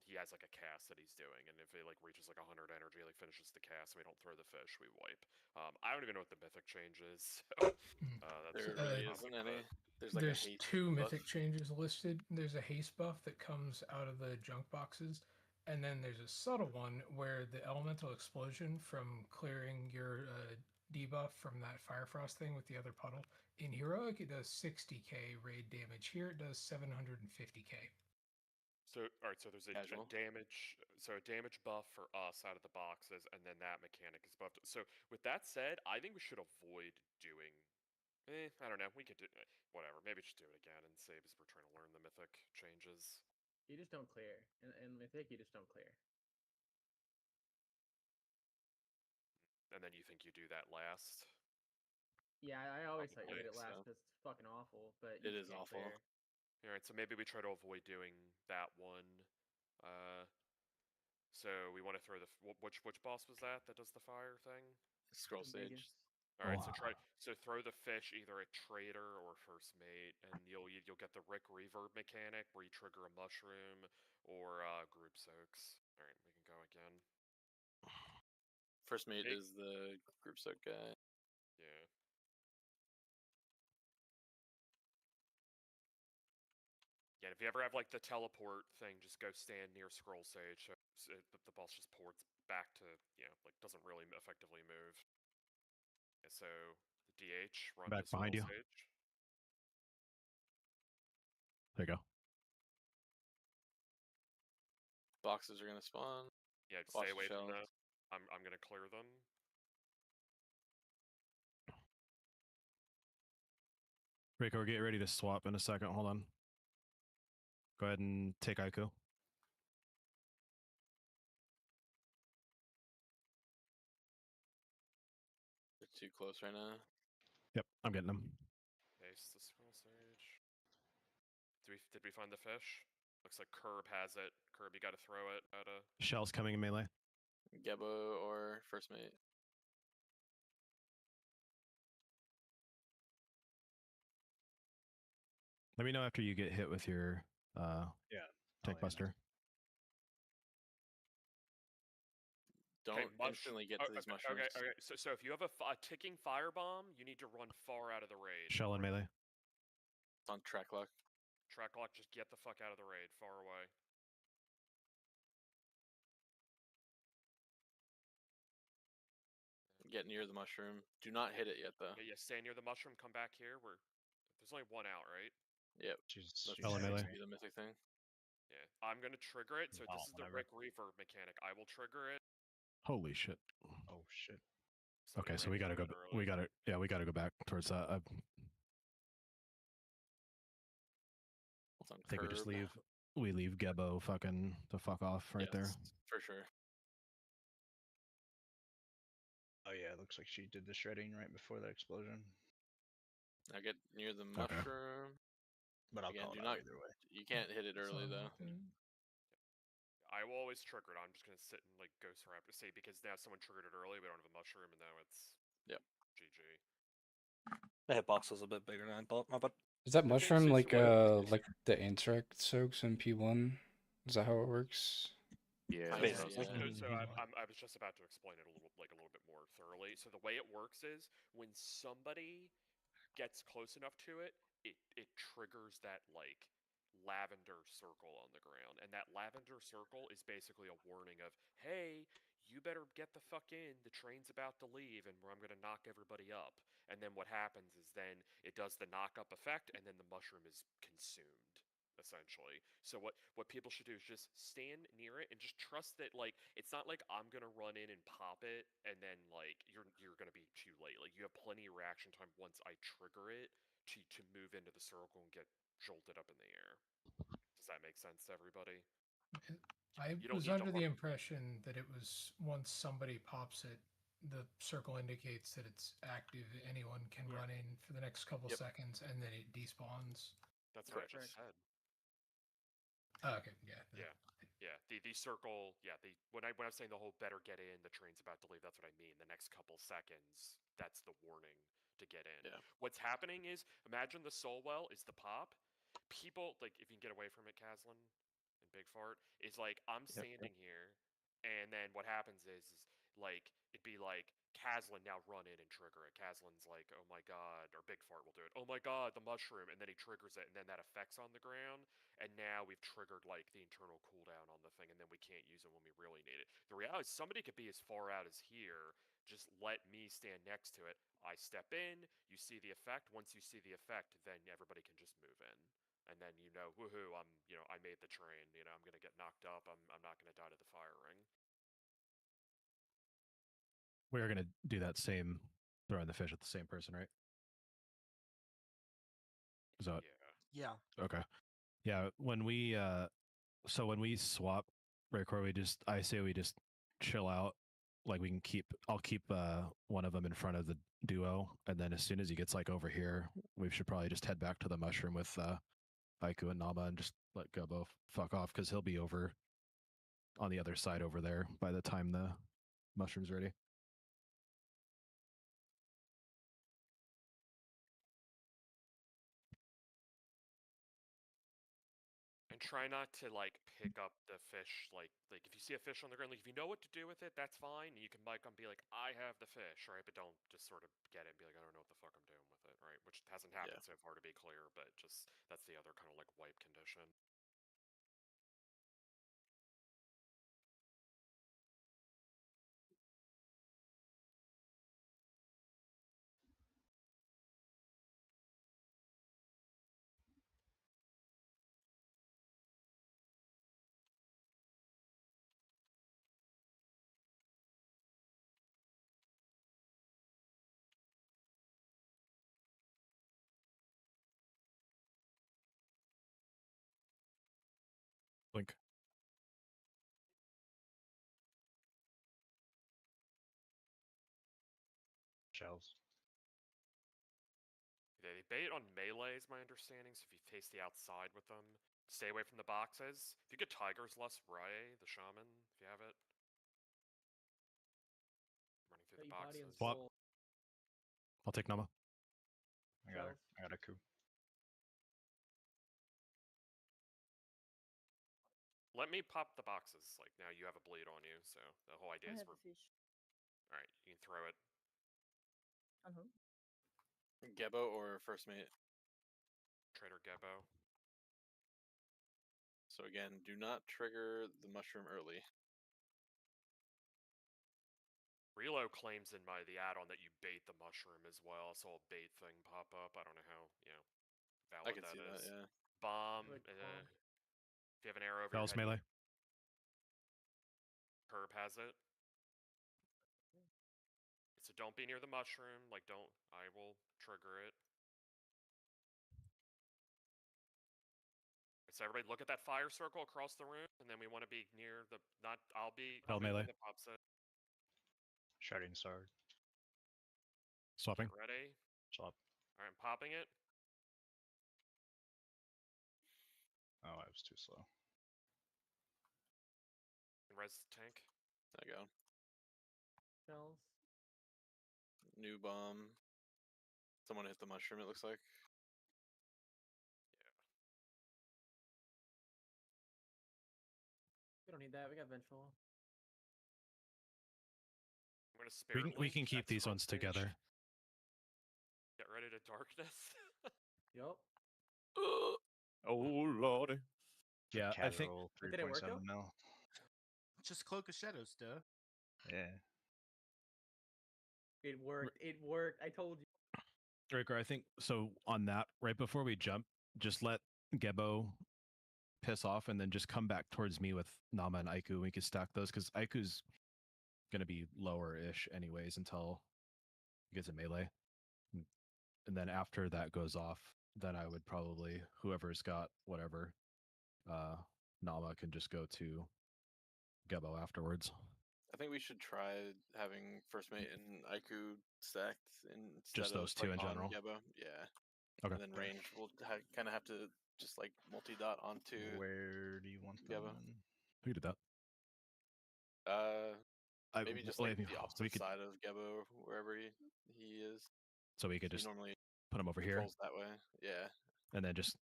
He has like a cast that he's doing, and if it like reaches like 100 energy, like finishes the cast, and we don't throw the fish, we wipe. I don't even know what the mythic change is. So, that's There really isn't any. There's like There's a haste two buff. mythic changes listed. There's a haste buff that comes out of the junk boxes, and then there's a subtle one where the elemental explosion from clearing your debuff from that fire frost thing with the other puddle. In heroic, it does 60k raid damage. Here, it does 750k. So, all right. So there's a damage. So a damage buff for us out of the boxes, and then that mechanic is buffed. So with that said, I think we should avoid doing I don't know. We could do whatever. Maybe just do it again and save as we're trying to learn the mythic changes. You just don't clear. In Mythic, you just don't clear. And then you think you do that last? Yeah, I always thought you Probably, did it last so. because it's fucking awful, but you It just is can't awful. clear. All right, so maybe we try to avoid doing that one. So we want to throw the which boss was that does the fire thing? Scroll stage. Vegas. All right, Oh. so throw the fish either at trader or first mate, and you'll get the Rick reverb mechanic where you trigger a mushroom or group soaks. All right, we can go again. First mate Big- is the group soak guy. Yeah. Yeah, if you ever have like the teleport thing, just go stand near scroll sage. So the boss just ports back to like doesn't really effectively move. Yeah, so the DH run Back to scroll behind you. sage. There you go. Boxes are gonna spawn. Yeah, Watch stay the away from shelves. that. I'm gonna clear them. Rico, we're getting ready to swap in a second. Hold on. Go ahead and take Aiku. They're too close right now. Yep, I'm getting them. Paste the scroll sage. Did we find the fish? Looks like Curb has it. Curb, you gotta throw it at a. Shell's coming in melee. Gebo or first mate. Let me know after you get hit with your Yeah. tank buster. Don't instantly get to these mushrooms. Okay. So if you have a ticking firebomb, you need to run far out of the raid. Shell in melee. It's on track lock. Track lock, just get the fuck out of the raid, far away. Get near the mushroom. Do not hit it yet, though. Yeah, stay near the mushroom. Come back here. There's only one out, right? Yep. She's Shell in melee. Be the mythic thing. Yeah, I'm gonna trigger it. So Oh, this is the whatever. Rick reverb mechanic. I will trigger it. Holy shit. Oh shit. Somebody Okay, so ran we gotta through go. it early. We gotta go back towards that. I think we just leave. We leave Gebo fucking the fuck off right there. For sure. Oh yeah, it looks like she did the shredding right before that explosion. Now get near the mushroom. But I'll Again, call do it not. out either way. You can't hit it early though. I will always trigger it. I'm just gonna sit and like Ghost Raptor see because now someone triggered it early. We don't have a mushroom, and now it's GG. The hitbox was a bit bigger than I thought. My bad. Is that mushroom like the interact soaks in P1? Is that how it works? Yeah, So I was just about to explain it a little bit more thoroughly. So the way it works is when somebody gets close enough to it, it triggers that like lavender circle on the ground, and that lavender circle is basically a warning of, hey, you better get the fuck in. The train's about to leave, and I'm gonna knock everybody up. And then what happens is then it does the knock up effect, and then the mushroom is consumed. Essentially, so what people should do is just stand near it and just trust that like it's not like I'm gonna run in and pop it and then like you're gonna be too late. Like you have plenty of reaction time once I trigger it to move into the circle and get jolted up in the air. Does that make sense to everybody? I was under the impression that it was once somebody pops it, the circle indicates that it's active. Anyone can run in for the next couple seconds, and then it despawns. That's what I just said. Oh, okay, yeah. The circle, when I was saying the whole better get in, the train's about to leave, that's what I mean. The next couple seconds, that's the warning to get in. Yeah. What's happening is, imagine the soul well is the pop. People, like, if you can get away from it, Caslin and Big Fart, is like, I'm standing here, and then what happens is like, it'd be like, Caslin now run in and trigger it. Caslin's like, oh my god, or Big Fart will do it. Oh my god, the mushroom, and then he triggers it, and then that effect's on the ground, and now we've triggered like the internal cooldown on the thing, and then we can't use it when we really need it. The reality is somebody could be as far out as here, just let me stand next to it. I step in, you see the effect. Once you see the effect, then everybody can just move in. And then woohoo, I made the train. I'm gonna get knocked up. I'm not gonna die to the fire ring. We are gonna do that same throwing the fish at the same person, right? that Yeah. okay? Yeah, when we swap record, I say we just chill out. Like we can I'll keep one of them in front of the duo, and then as soon as he gets like over here, we should probably just head back to the mushroom with Aiku and Nama and just let Gubbo fuck off because he'll be over on the other side over there by the time the mushroom's ready. And try not to like pick up the fish. Like if you see a fish on the ground, like if you know what to do with it, that's fine. You can like be like, I have the fish, right? But don't just sort of get it and be like, I don't know what the fuck I'm doing with it, right? Which hasn't happened so far, to be clear. But just that's the other kind of like wipe condition. Blink. Shells. They bait on melee, is my understanding. So if you face the outside with them, stay away from the boxes. If you get Tiger's Lust Ray, the Shaman, if you have it, running through the boxes. Swap. I'll take Nama. I got a coup. Let me pop the boxes. Like now you have a bleed on you, so the whole idea is we're. All right, you can throw it. Gebo or first mate? Trader Gebo. So again, do not trigger the mushroom early. Relo claims in the add-on that you bait the mushroom as well, so a bait thing pop up. I don't know how valid I can see is. that, yeah. Bomb. If you have an arrow over Bells your head, melee. Herb has it. So don't be near the mushroom. Like don't. I will trigger it. So everybody look at that fire circle across the room, and then we want to be near the. Not. I'll be melee. that pops it. Shouting sword. Swapping. Get ready. Swap. All right, I'm popping it. Oh, I was too slow. And res the tank. There you go. Shells. New bomb. Someone hit the mushroom, it looks like. We don't need that. We got vengeful. I'm gonna spare. We can keep these ones together. Get ready to darkness. Yup. Oh lordy. Yeah, I think. Casual Did it work 3.7 though? mil. Just Cloak of Shadows, duh. Yeah. It worked. It worked. I told you. Riker, I think so. On that, right before we jump, just let Gebo piss off, and then just come back towards me with Nama and Aiku. We can stack those because Aiku's gonna be lower-ish anyways until he gets a melee, and then after that goes off, then I would probably whoever's got whatever, Nama can just go to Gebo afterwards. I think we should try having first mate and Aiku stacked instead Just those of two like in on general? Gebo. Yeah. Okay. And then range, we'll kind of have to just like multi-dot onto Where do you want them? Gebo. Who did that? Maybe just like the opposite side of Gebo, wherever he is. So we could He just normally put him over here, controls that way. Yeah. and then just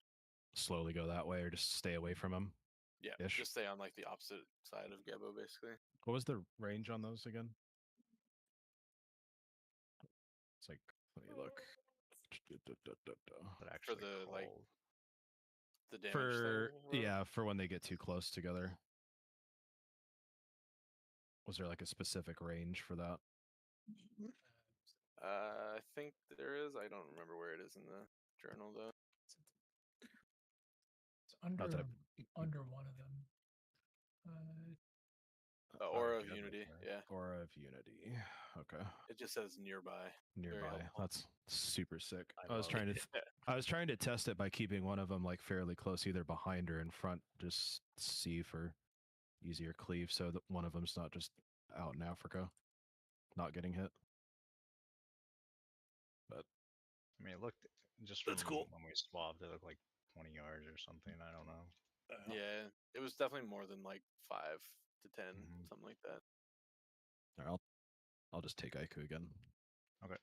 slowly go that way, or just stay away from him. Yeah. Ish. Just stay on like the opposite side of Gebo, basically. What was the range on those again? It's like, let me look. That actually For the like called. the damage For thing. yeah, for when they get too close together. Was there like a specific range for that? I think there is. I don't remember where it is in the journal though. It's under Not that under one of them. Aura of Together, Unity. okay. Yeah, Aura of Unity. Okay. it just says nearby. Very Nearby. helpful. That's super sick. I I was love trying to it. I was trying to test it by keeping one of them like fairly close, either behind or in front, just see for easier cleave, so that one of them's not just out in Africa, not getting hit. But I mean, it looked just from That's cool. when we swapped, it looked like 20 yards or something. I don't know. Yeah, it was definitely more than like 5 to 10, Mhm. something like that. all right, I'll just take Aiku again. Okay.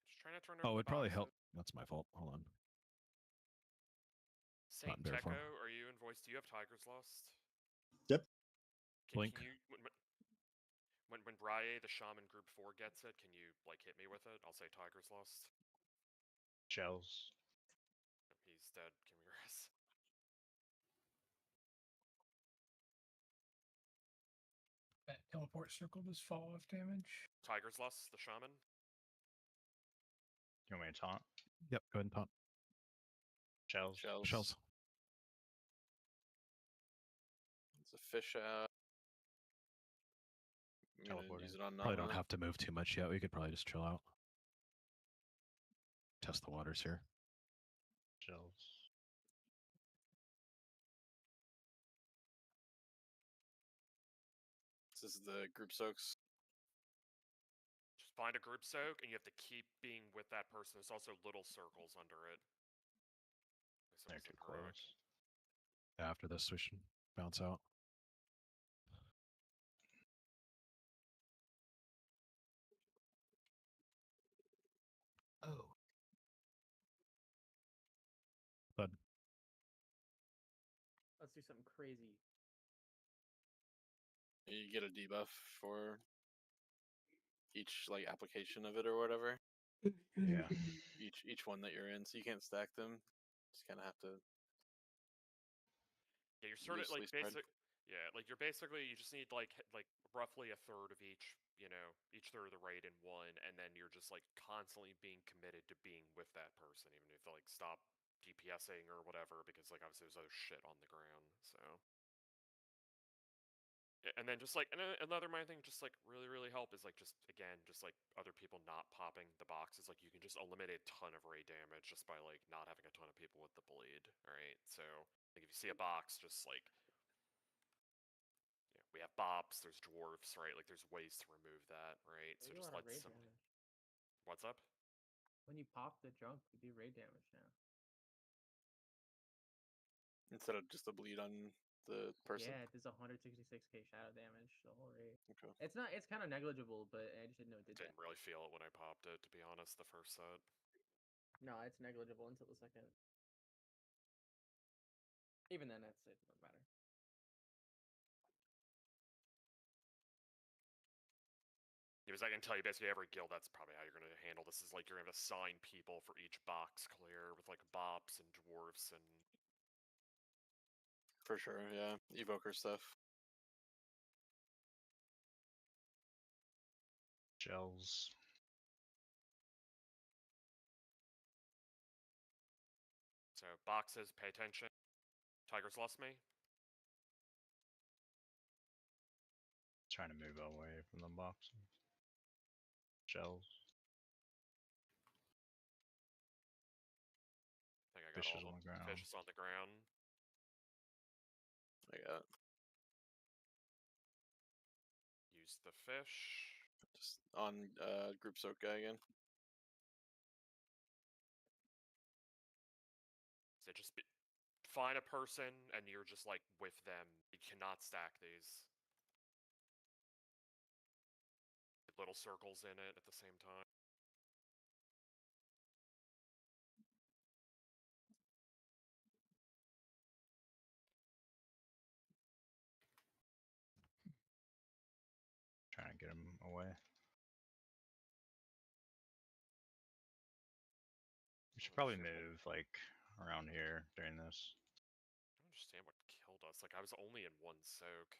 Just trying to turn over Oh, the it'd probably help. boxes. That's my fault. Hold on. Saint in bear form. Techo, are you in voice? Do you have Tiger's Lust? Yep. Blink. Can you when Braille, the shaman group 4 gets it, can you like hit me with it? I'll say Tiger's Lust. Shells. He's dead. Give me yours. That teleport circle does fall off damage. Tiger's Lust, the shaman. You want me to taunt? Yep, go ahead and taunt. Shells. Shells. It's a fish out. I'm gonna Teleporting. use it on Probably Nama. don't have to move too much yet. We could probably just chill out. Test the waters here. Shells. This is the group soaks. Just find a group soak, and you have to keep being with that person. There's also little circles under it. They're too close. After this, we should bounce out. Oh. But Let's do something crazy. You get a debuff for each like application of it or whatever. Yeah. Each one that you're in, so you can't stack them. Just kind of have to. Yeah, you're sort of loosely like spread. you're basically you just need like roughly a third of each, each third of the raid in one, and then you're just like constantly being committed to being with that person, even if they like stop DPSing or whatever, because like obviously there's other shit on the ground. So. And then just like another minor thing, just like really help is like just like other people not popping the boxes. Like you can just eliminate a ton of raid damage just by like not having a ton of people with the bleed. All right, so like if you see a box, just like we have bobs, there's dwarfs, right? Like there's ways to remove that, right? So You do a just lot of let raid somebody. damage. What's up? When you pop the junk, you do raid damage now. Instead of just a bleed on the person. Yeah, it does 166k shadow damage the whole raid. Okay. It's not. It's kind of negligible, but I just didn't know it did Didn't that. really feel it when I popped it, to be honest. The first set. No, it's negligible until the second. Even then, it doesn't matter. Because I can tell you basically every guild, that's probably how you're going to handle this. Is like you're going to assign people for each box clear with like bops and dwarfs and. For sure, yeah. Evoker stuff. Shells. So boxes, pay attention. Tigers lost me. Trying to move away from the boxes. Shells. I think I got Fishes all on the the ground. fishes on the ground. I got it. Use the fish. Just on group soak guy again. So just find a person and you're just like with them. You cannot stack these. Little circles in it at the same time. Trying to get him away. We should probably move like around here during this. I don't understand what killed us. Like I was only in one soak.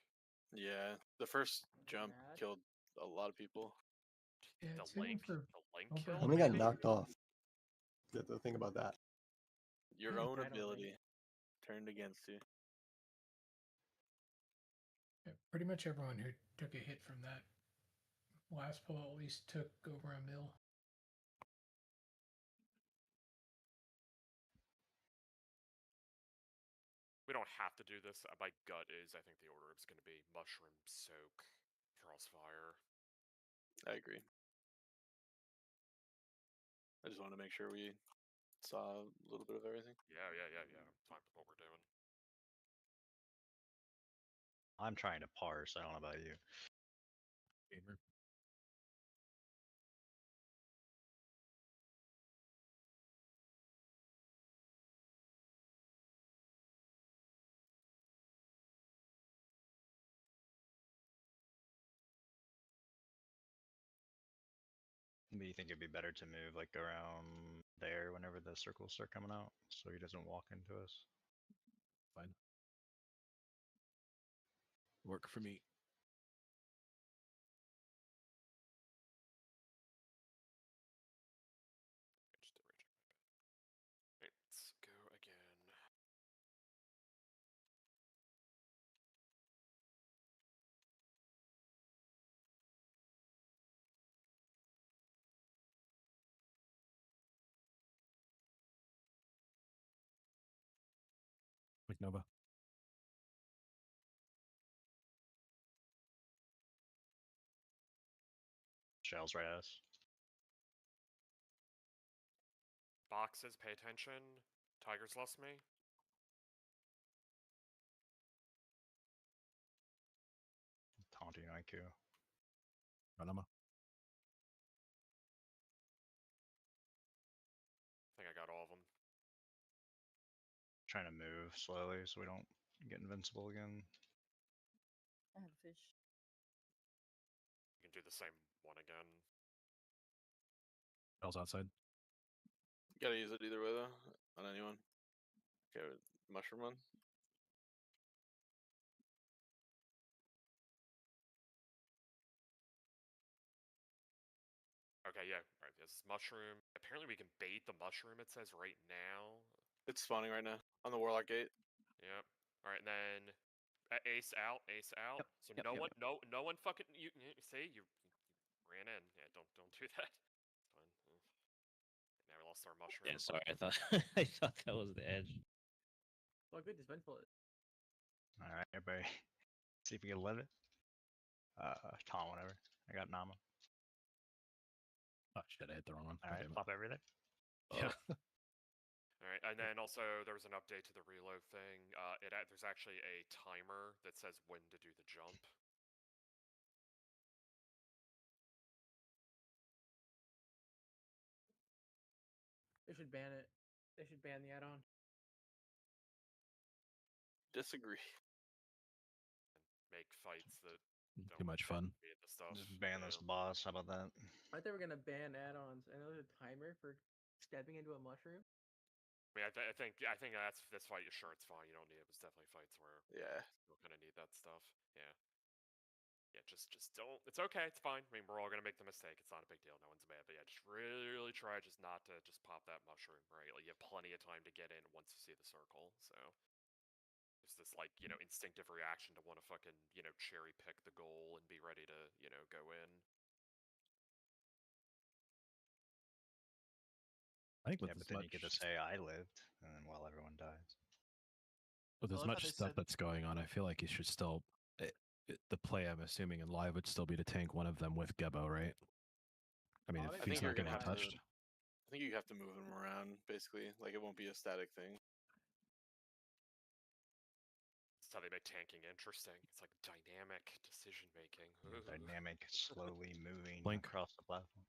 Yeah, the first jump bad. killed a lot of people. Yeah, The it's hitting link, for the link over kill. How many got maybe? knocked off? You have to think about that. Your Yeah, own I don't think- ability turned against you. Pretty much everyone who took a hit from that last pull at least took over a mil. We don't have to do this. My gut is I think the order is going to be Mushroom, Soak, Crossfire. I agree. I just wanted to make sure we saw a little bit of everything. Yeah. I'm fine with what we're doing. I'm trying to parse. I don't know about you. Gamer. But you think it'd be better to move like around there whenever the circles start coming out, so he doesn't walk into us? Fine. Work for me. Let's go again. McNova. Shells right at us. Boxes, pay attention. Tigers lost me. Taunting IQ. Ranama. I think I got all of them. Trying to move slowly so we don't get invincible again. I have a fish. You can do the same one again. Bell's outside. Gotta use it either way though, on anyone. Okay, mushroom one. Okay, yeah. Alright, this is mushroom. Apparently we can bait the mushroom, it says right now. It's spawning right now on the warlock gate. Yep. Alright, and then ace out. Yep, So yep, no yep. one no one fucking you see you ran in. Yeah, don't do that. It's fine. Now we lost our mushroom. Yeah, sorry, I thought I thought that was the edge. Well, good dispenseful is. Alright, everybody. See if we can live it. Tom, whatever. I got Nama. Oh shit, I hit the wrong one. Alright, Damn it. pop everything. Yeah. Alright, and then also there was an update to the reload thing. There's actually a timer that says when to do the jump. They should ban it. They should ban the add-on. Disagree. Make fights that don't Too much fun. be the stuff. Just ban this boss. How about that? I thought they were gonna ban add-ons. I know there's a timer for stepping into a mushroom. I mean, I think that's this fight. Sure, it's fine. You don't need it. It's definitely fights where Yeah. you'll kind of need that stuff. Yeah. Yeah, just don't. It's okay. It's fine. I mean, we're all gonna make the mistake. It's not a big deal. No one's mad. But yeah, just really try just not to just pop that mushroom. Right? Like you have plenty of time to get in once you see the circle. So there's this like instinctive reaction to want to fucking cherry pick the goal and be ready to go in. I think with Yeah, but as then much, you get to say I lived, and then while everyone dies. with as I love how much they stuff said- that's going on, I feel like you should still. The play, I'm assuming, in live would still be to tank one of them with Gebo, right? I mean, Oh, if I he's think not you're getting gonna have touched. I think you have to move them around basically. Like it won't be a static thing. That's how they make tanking interesting. It's like dynamic decision making. Dynamic, slowly moving Blink. across the platform.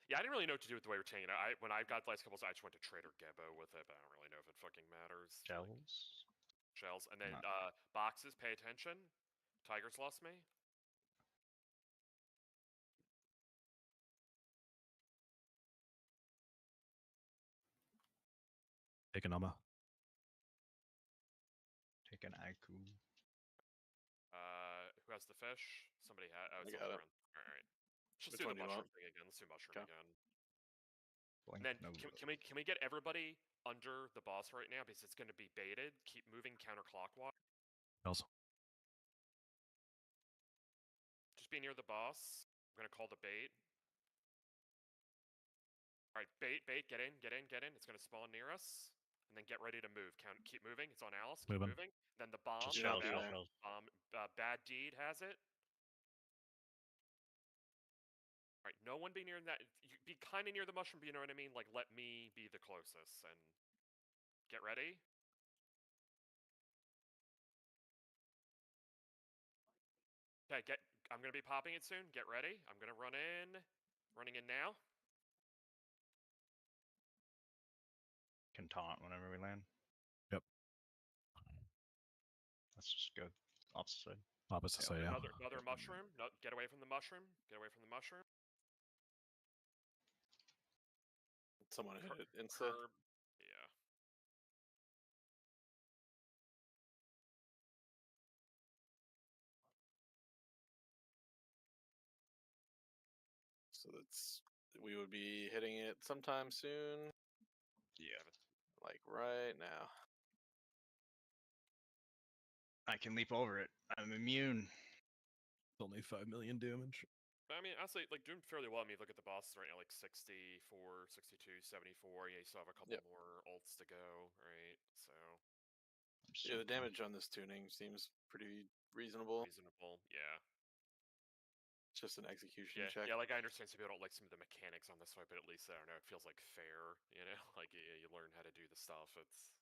Yeah, I didn't really know what to do with the way we're tanking. When I got the last couple, I just went to Trader Gebo with it, but I don't really know if it fucking matters. Shells, and then boxes. Pay attention. Tigers lost me. Take an Nama. Take an Aiku. Who has the fish? Somebody had. Oh, it's I got it. All right. Let's Which do one the do you mushroom want? thing again. Let's do mushroom Okay. again. Blink And then Nova. can we get everybody under the boss right now because it's going to be baited? Keep moving counterclockwise. Bells. Just be near the boss. I'm gonna call the bait. Alright, bait, get in. It's gonna spawn near us. And then get ready to move. Keep moving. It's on Alice. Keep Moving. moving. Then the bomb. Just shells, Bad, yeah. Bad Deed has it. Alright, no one be near that. You be kind of near the mushroom, but you know what I mean? Like, let me be the closest. And get ready. Okay, I'm gonna be popping it soon. Get ready. I'm gonna run in. Running in now. Can taunt whenever we land. Yep. Let's just go opposite side. Opposite Okay, side, yeah. another mushroom. No, get away from the mushroom. Get away from the mushroom. Someone hit it insta. Curb. Yeah. So we would be hitting it sometime soon. Yeah. Like right now. I can leap over it. I'm immune. It's only 5 million damage. But I mean, honestly, like, doing fairly well. I mean, look at the bosses right now, like 64, 62, 74. Yeah, you still have a couple more ults to go, right? So. Yeah, the damage on this tuning seems pretty reasonable. Yeah. It's just an execution check. Yeah, like, I understand some people don't like some of the mechanics on this one, but at least, I don't know, it feels like fair, you know? Like, you learn how to do the stuff. It's.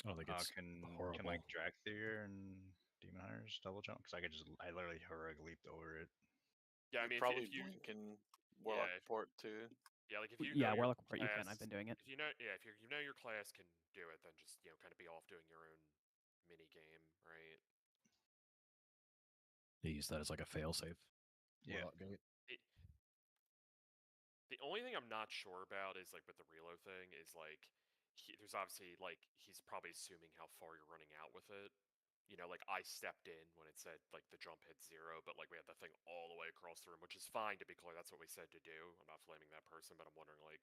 I don't think it's horrible. Can like drag through and Demon Hunters double jump? Because I literally heroic leaped over it. Yeah, I mean, probably if you blink and Warlock report too. Yeah, like, if you Yeah, know your Warlock report you can. I've class- been doing it. If you know, if you know your class can do it, then just, kind of be off doing your own mini game, right? You use that as like a failsafe. Yeah. Warlock gate. The only thing I'm not sure about is, like, with the reload thing is, like, there's obviously, like, he's probably assuming how far you're running out with it. You know, like, I stepped in when it said, like, the jump hit 0, but, like, we had the thing all the way across the room, which is fine, to be clear. That's what we said to do. I'm not blaming that person, but I'm wondering, like,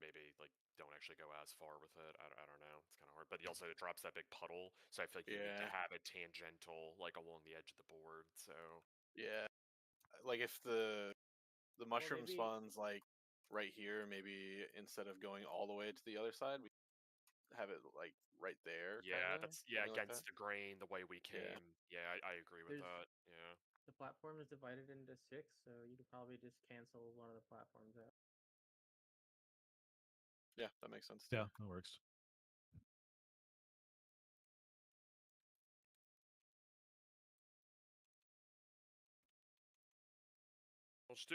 maybe, like, don't actually go as far with it. I don't know. It's kind of hard. But he also drops that big puddle, so I feel like you need to have it tangential, like, along the edge of the board, so. Yeah. Like, if the mushroom maybe- spawns, like, right here, maybe instead of going all the way to the other side, we have it, like, right there. Yeah, kinda, that's something like against that. the grain, the way we came. Yeah. Yeah, I agree with There's- that. Yeah. The platform is divided into 6, so you could probably just cancel one of the platforms out. Yeah, that makes sense. Yeah, that works.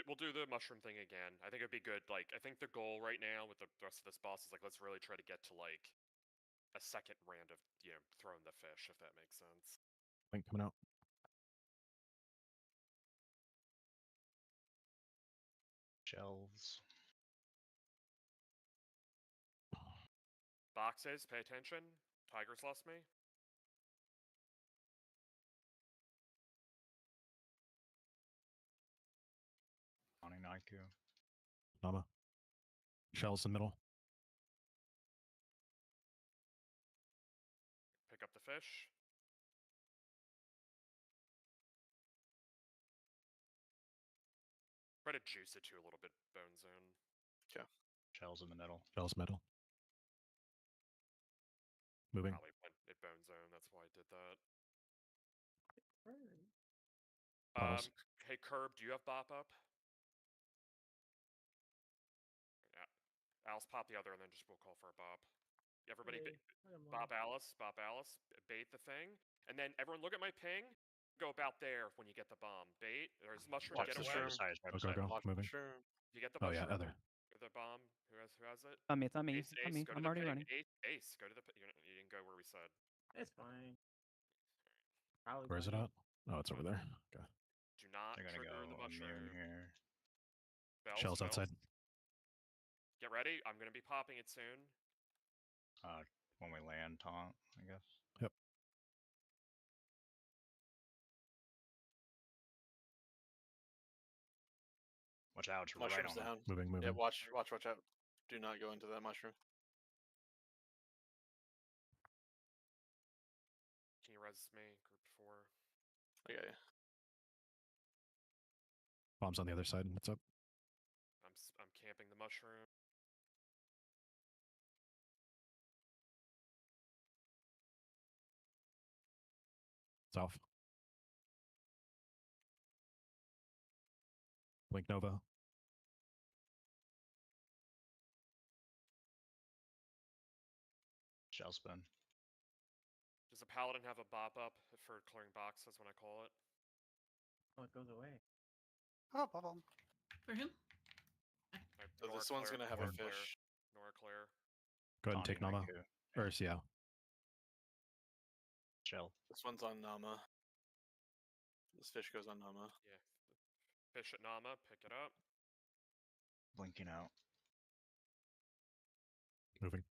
We'll do the mushroom thing again. I think it'd be good. Like, I think the goal right now with the rest of this boss is, like, let's really try to get to, like, a second round of, throwing the fish, if that makes sense. Link coming out. Shells. Boxes, pay attention. Tigers lost me. Oni Naiku. Nama. Shells in the middle. Pick up the fish. Try to juice it to a little bit, Bone Zone. Okay. Shells in the middle. Shells middle. Moving. Probably went at Bone Zone, that's why I did that. Puddles. Hey, Curb, do you have Bop up? Yeah. Alice, pop the other, and then we'll call for a Bop. Everybody, Bop Alice, bait the thing. And then everyone look at my ping. Go about there when you get the bomb. Bait. There's mushroom. Watch Get the away. Go. Watch Moving. mushroom. You get the Oh, mushroom. yeah, other. The bomb. Who has it? It's on me. Ace, It's on me. go to I'm the already ping. running. Ace, go to the ping. You didn't go where we said. It's fine. Probably Where is it fine. at? Oh, it's over there. Okay. Do not They're gonna trigger the go immune mushroom. here. Shells outside. Get ready. I'm going to be popping it soon. When we land taunt, I guess. Yep. Watch out, it's right Mushroom's on down. Moving. Yeah, watch out. Do not go into that mushroom. Can you res me, group 4? Okay. Bomb's on the other side. What's up? I'm camping the mushroom. It's off. Blink Nova. Shell spin. Does a paladin have a bop up for clearing boxes when I call it? Oh, it goes away. Oh, bubble. For who? So this one's gonna have a Nora Claire. fish. Nora Claire. Go ahead and Taunting take Nama. Haiku. Or yeah. Shell. This one's on Nama. This fish goes on Nama. Yeah. Fish at Nama, pick it up. Blinking out. Moving.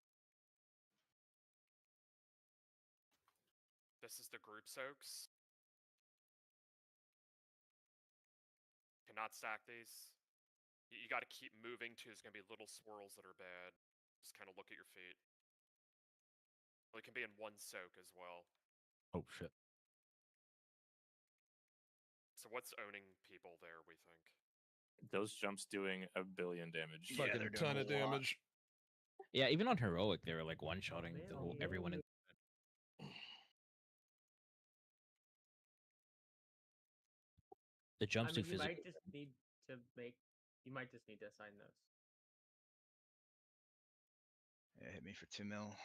This is the group soaks. Cannot stack these. You got to keep moving too. There's going to be little swirls that are bad. Just kind of look at your feet. Well, it can be in one soak as well. Oh shit. So what's owning people there, we think? Those jumps doing a billion damage. Yeah, they're doing a lot. Yeah, even on heroic, they were like one-shotting the whole everyone in. The jumps do you physical. might just need to make. You might just need to assign those. Yeah, hit me for 2 mil.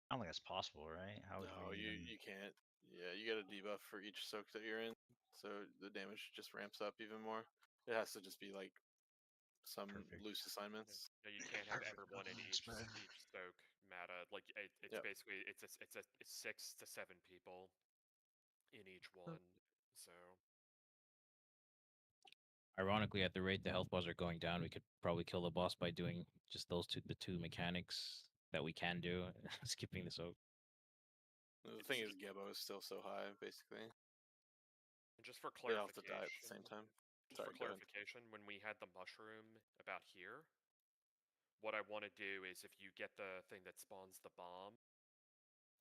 I don't think that's possible, right? How would No, we even... you can't. Yeah, you get a debuff for each soak that you're in, so the damage just ramps up even more. It has to just be like some loose assignments. Yeah, you can't have everyone in each soak meta. Like it's basically it's 6 to 7 people in each one. So Ironically, at the rate the health bars are going down, we could probably kill the boss by doing just the two mechanics that we can do, skipping the soak. The thing is, Gebo is still so high, basically. And just for They all have clarification, to die at the same time. Just Sorry, for go ahead. clarification, when we had the mushroom about here, what I want to do is if you get the thing that spawns the bomb,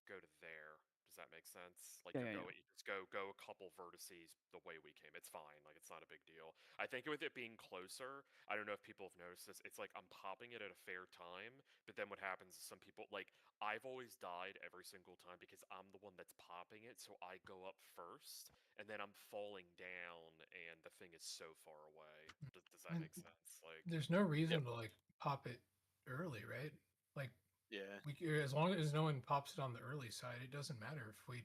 go to there. Does that make sense? Like Yeah, you yeah, just go a couple vertices the way we came. It's fine. Like it's not a big deal. I think with it being closer, I don't know if people have noticed this. It's like I'm popping it at a fair time, but then what happens is some people like I've always died every single time because I'm the one that's popping it, so I go up first, and then I'm falling down, and the thing is so far away. Does that make sense? Like There's no reason to like pop it early, right? Like yeah, as long as no one pops it on the early side, it doesn't matter if we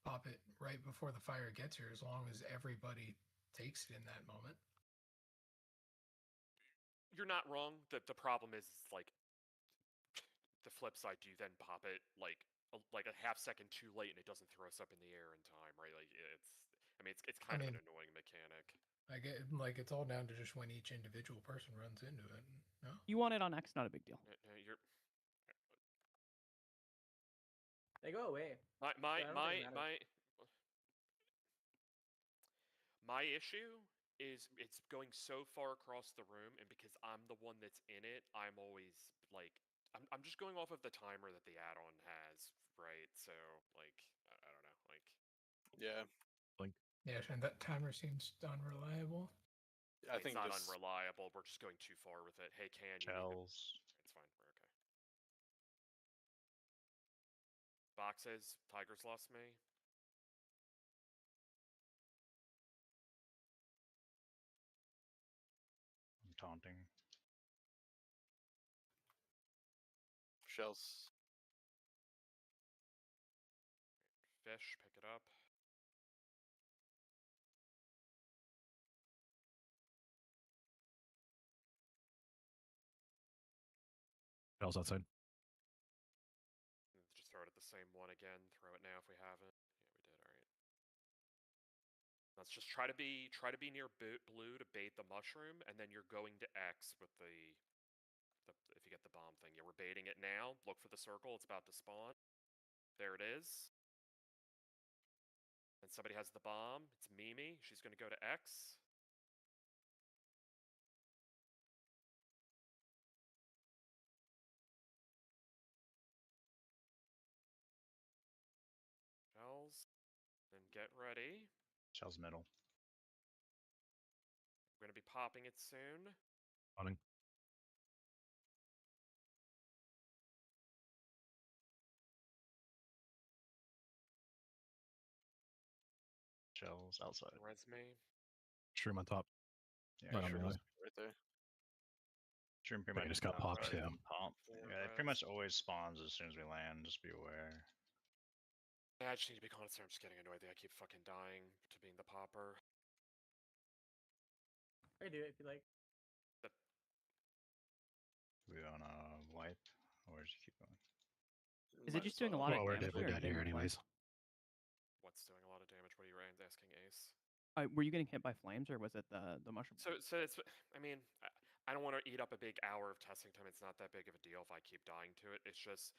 pop it right before the fire gets here, as long as everybody takes it in that moment. you're not wrong. The problem is like the flip side. Do you then pop it like a half second too late and it doesn't throw us up in the air in time, right? Like it's kind of an annoying mechanic. I get like it's all down to just when each individual person runs into it. No, You want it on X, not a big deal. You're They go away. My issue is it's going so far across the room, and because I'm the one that's in it, I'm always like I'm just going off of the timer that the add-on has, right? So like I don't know, like yeah, Blink. Yeah, and that timer seems unreliable. I it's think not just... unreliable. We're just going too far with it. Hey, can you? Shells. It's fine. We're okay. Boxes. Tigers lost me. I'm taunting. Shells. Fish. Pick it up. Shells outside. Just throw it at the same one again. Throw it now if we haven't. Yeah, we did. All right. Let's just try to be near blue to bait the mushroom, and then you're going to X with the if you get the bomb thing. Yeah, we're baiting it now. Look for the circle. It's about to spawn. There it is. And somebody has the bomb. It's Mimi. She's going to go to X. get ready. Shell's middle. We're gonna be popping it soon. Spawning. Shell's outside. Resume. Shroom on top. Yeah, Right on Shroom's melee. right there. Shroom pretty Wait, much just got popped right too. on pop. Yeah, it pretty much always spawns as soon as we land. Just be aware. I just need to be honest. I'm just getting annoyed that I keep fucking dying to being the popper. I do it if you like. We wanna wipe, or just keep going? Is it just doing a lot of Well, we're damage? dead or are you here getting anyways. What's doing a lot of damage? What are you asking, Ace? Were you getting hit by flames, or was it the mushroom? So it's. I mean, I don't want to eat up a big hour of testing time. It's not that big of a deal if I keep dying to it. It's just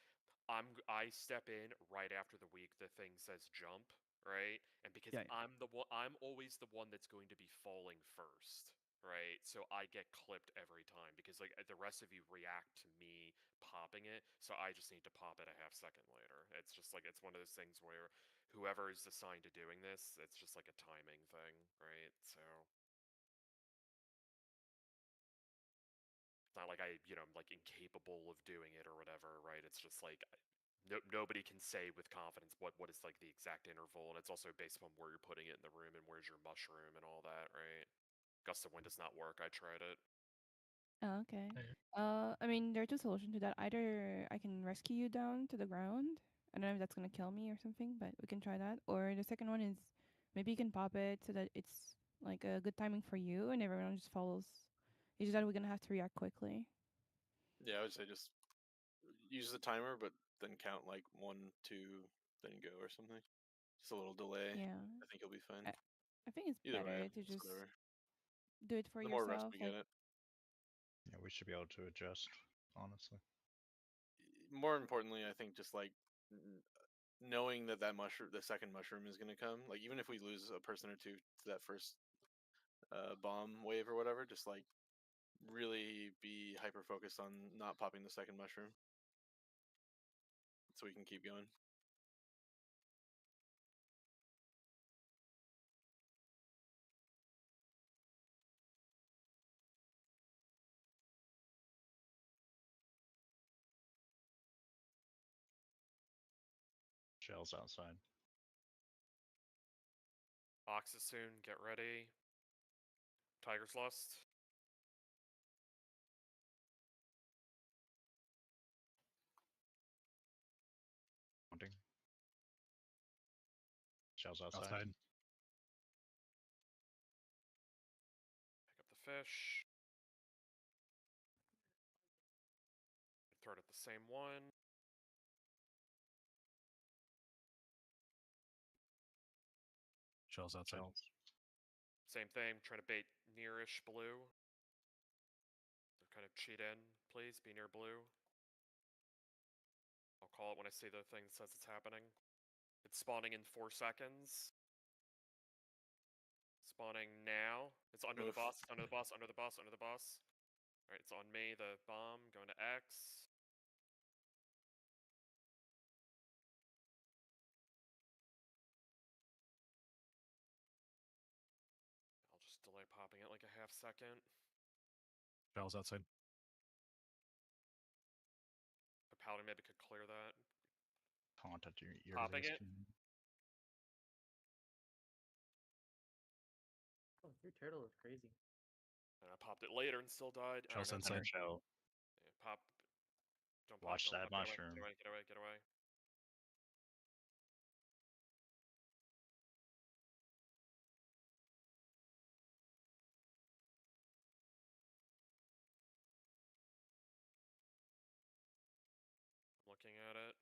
I step in right after the week the thing says jump, right? And because Yeah, yeah. I'm always the one that's going to be falling first, right? So I get clipped every time because like the rest of you react to me popping it, so I just need to pop it a half second later. It's just like it's one of those things where whoever is assigned to doing this, it's just like a timing thing, right? So it's not like I'm like incapable of doing it or whatever, right? It's just like nobody can say with confidence what is like the exact interval, and it's also based on where you're putting it in the room and where's your mushroom and all that, right? Gust of wind does not work. I tried it. Oh, okay. I mean, there are two solutions to that. Either I can rescue you down to the ground. I don't know if that's gonna kill me or something, but we can try that. Or the second one is maybe you can pop it so that it's like a good timing for you and everyone just follows. It's just that we're gonna have to react quickly. Yeah, I would say just use the timer, but then count like 1, 2, then go or something. Just a little delay. Yeah. I think you'll be fine. I think it's Either way, better to it's just whatever. do it for The more rest yourself. we Like, get it. Yeah, we should be able to adjust, honestly. More importantly, I think just like knowing that mushroom, the second mushroom is gonna come. Like even if we lose a person or two to that first bomb wave or whatever, just like really be hyper focused on not popping the second mushroom, so we can keep going. Shell's outside. Ox is soon. Get ready. Tiger's Lust. Hunting. Shell's outside. Outside. Pick up the fish. Throw it at the same one. Shell's outside. Same thing. Trying to bait nearish blue. So kind of cheat in, please. Be near blue. I'll call it when I see the thing that says it's happening. It's spawning in 4 seconds. Spawning now. It's under the boss. It's under the boss. Under the boss. Under the boss. All right, it's on me. The bomb going to X. I'll just delay popping it like a half second. Shell's outside. A paladin maybe could clear that. Taunt at your ear. Popping it. Oh, your turtle is crazy. And I popped it later and still died. Shell's Oh, no, inside. Shell. Yeah, pop. Don't pop. Watch Don't that pop. mushroom. Get away. Get away. Get away. Get away. I'm looking at it.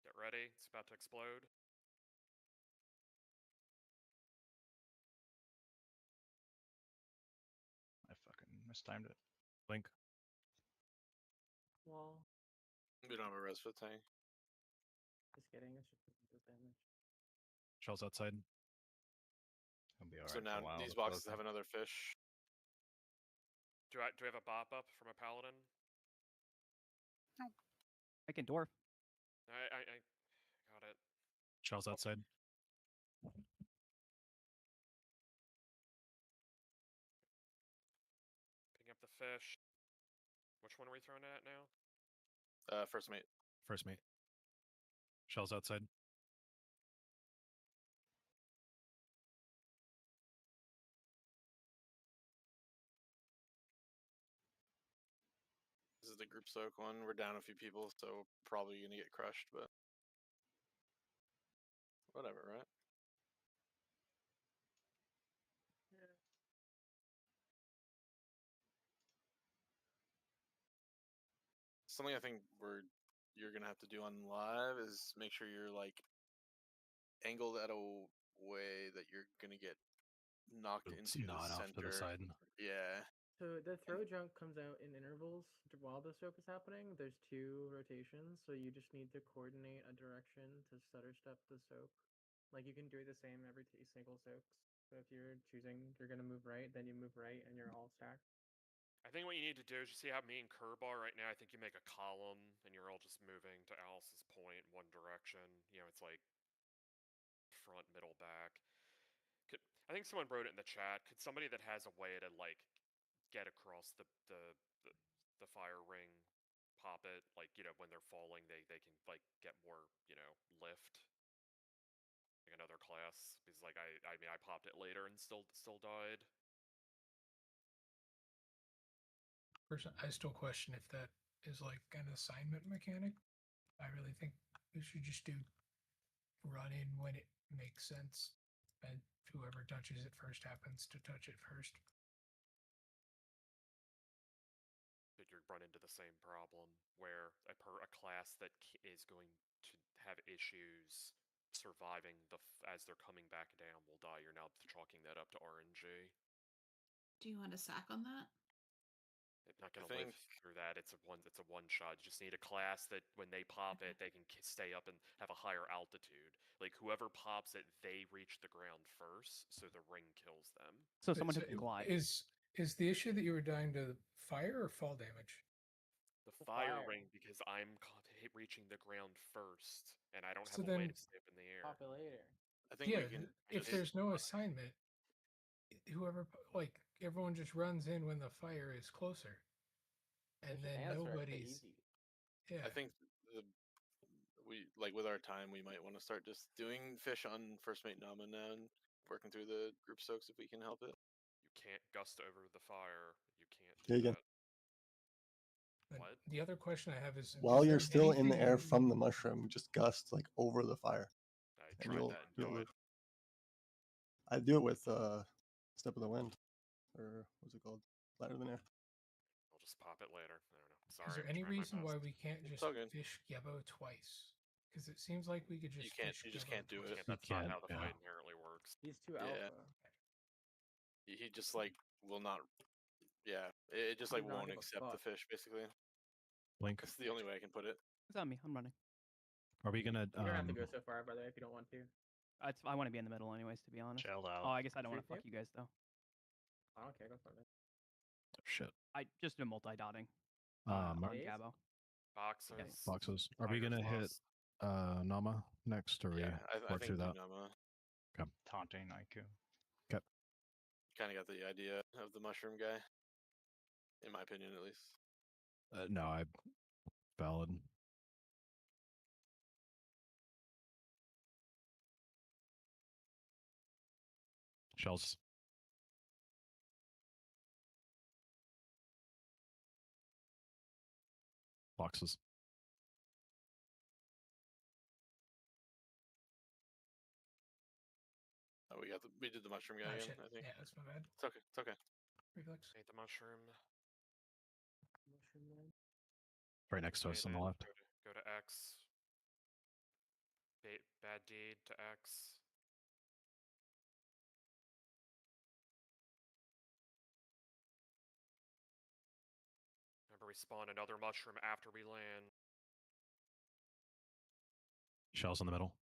Get ready. It's about to explode. I fucking mistimed it. Blink. Wall. We don't have a res for the tank. Just kidding. It's just this damage. Shell's outside. It'll be alright So now for a while. these to boxes float have another fish. Do I have a bop up from a paladin? I can dwarf. I got it. Shell's outside. fish. Which one are we throwing at now? First mate. First mate. Shells outside. This is the group soak one. We're down a few people, so probably gonna get crushed, but whatever, right? Something I think you're gonna have to do on live is make sure you're like angled at a way that you're gonna get knocked It's into the not center. off to the side. Yeah. So the throw junk comes out in intervals while the soak is happening. There's 2 rotations, so you just need to coordinate a direction to stutter step the soak. Like you can do the same every single soaks. So if you're choosing you're gonna move right, then you move right and you're all stacked. I think what you need to do is you see how me and Kerb are right now. I think you make a column and you're all just moving to Alice's point, one direction. You know, it's like front, middle, back. I think someone wrote it in the chat. Could somebody that has a way to like get across the fire ring, pop it, like, you know, when they're falling, they can like get more, you know, lift. Like another class, because like I mean I popped it later and still died. Personally, I still question if that is like an assignment mechanic. I really think we should just do run in when it makes sense, and whoever touches it first happens to touch it first. But you run into the same problem where a class that is going to have issues surviving as they're coming back down will die. You're now chalking that up to RNG. Do you want a sack on that? It's not going to live through that. It's a one shot. You just need a class that when they pop it, they can stay up and have a higher altitude. Like whoever pops it, they reach the ground first, so the ring kills them. So someone who can glide. Is the issue that you were dying to fire or fall damage? The fire ring, because I'm reaching the ground first, and I don't So have a way then- to stay up in the air. Pop it later. I think Yeah, we can. if there's no assignment, whoever like everyone just runs in when the fire is closer, and Just then answer it, nobody's. easy. Yeah, I think we like with our time, we might want to start just doing fish on first mate Nama now and working through the group soaks if we can help it. You can't gust over the fire. You can't There do you go. that. but What? the other question I have is While is you're there still in the anything- air from the mushroom, just gust like over the fire. I and tried you'll, that and you'll died. live. I do it with Step of the Wind, or what's it called? Lighter Than Air. I'll just pop it later. I don't know. Sorry. Is there I'm any trying my reason why best. we can't just all good. fish Gebo twice? Because it seems like we could just You can't. fish You just Gebo can't do twice. it. That's not can't, how the yeah. fight inherently works. He's too Yeah. alpha. He just like will not. Yeah, it just like Does not won't give a accept the fuck. fish. Basically, Blink. that's the only way I can put it. It's on me. I'm running. Are we gonna? You don't have to go so far, brother, if you don't want to. I want to be in the middle, anyways. To be honest. Chilled out. Oh, I guess I don't want Truth to fuck you? you guys though. I don't care. Go for it. Shit. I just do multi-dotting. Are- On Days? Gabo. Boxes. boxes. Are we Tiger's gonna hit Lust. Nama next, or Yeah, we I work think through that? Nama Taunting IQ. kind of got the idea of the mushroom guy, in my opinion, at least. No, I valid. Shells. Boxes. Oh, we did the mushroom guy Oh, again. shit. I think Yeah, that's my bad. it's okay. It's okay. Reflex. Ate the mushroom. Mushroom man. Right next to us on the left. Go to X. Bad deed to X. Remember, we spawn another mushroom after we land. Shells in the middle.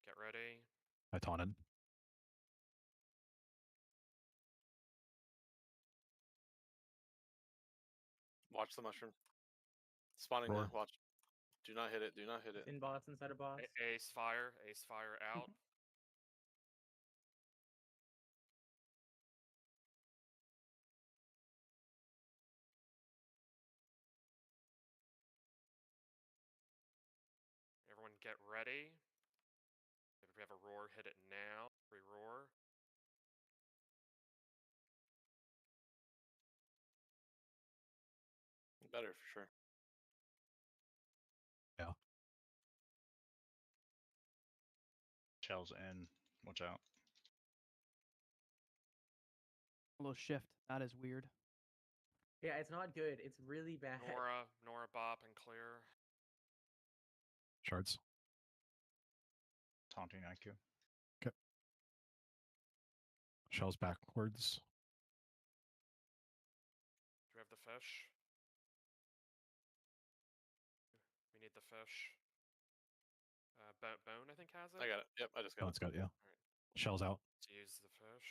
Get ready. I taunted. Watch the mushroom. Spawning Roar. now. Watch. Do not hit it. Do not hit it. In boss, inside a boss. Ace fire out. get ready. If we have a roar, hit it now. Re-roar. Better for sure. Yeah. Shells in. Watch out. A little shift. That is weird. Yeah, it's not good. It's really bad. Nora, bop, and clear. Shards. Taunting IQ. Okay. Shells backwards. Do we have the fish? We need the fish. Bone, I think, has it. I got it. Yep, I just got Oh, it. it's got it, yeah. All right. Shells out. Let's use the fish.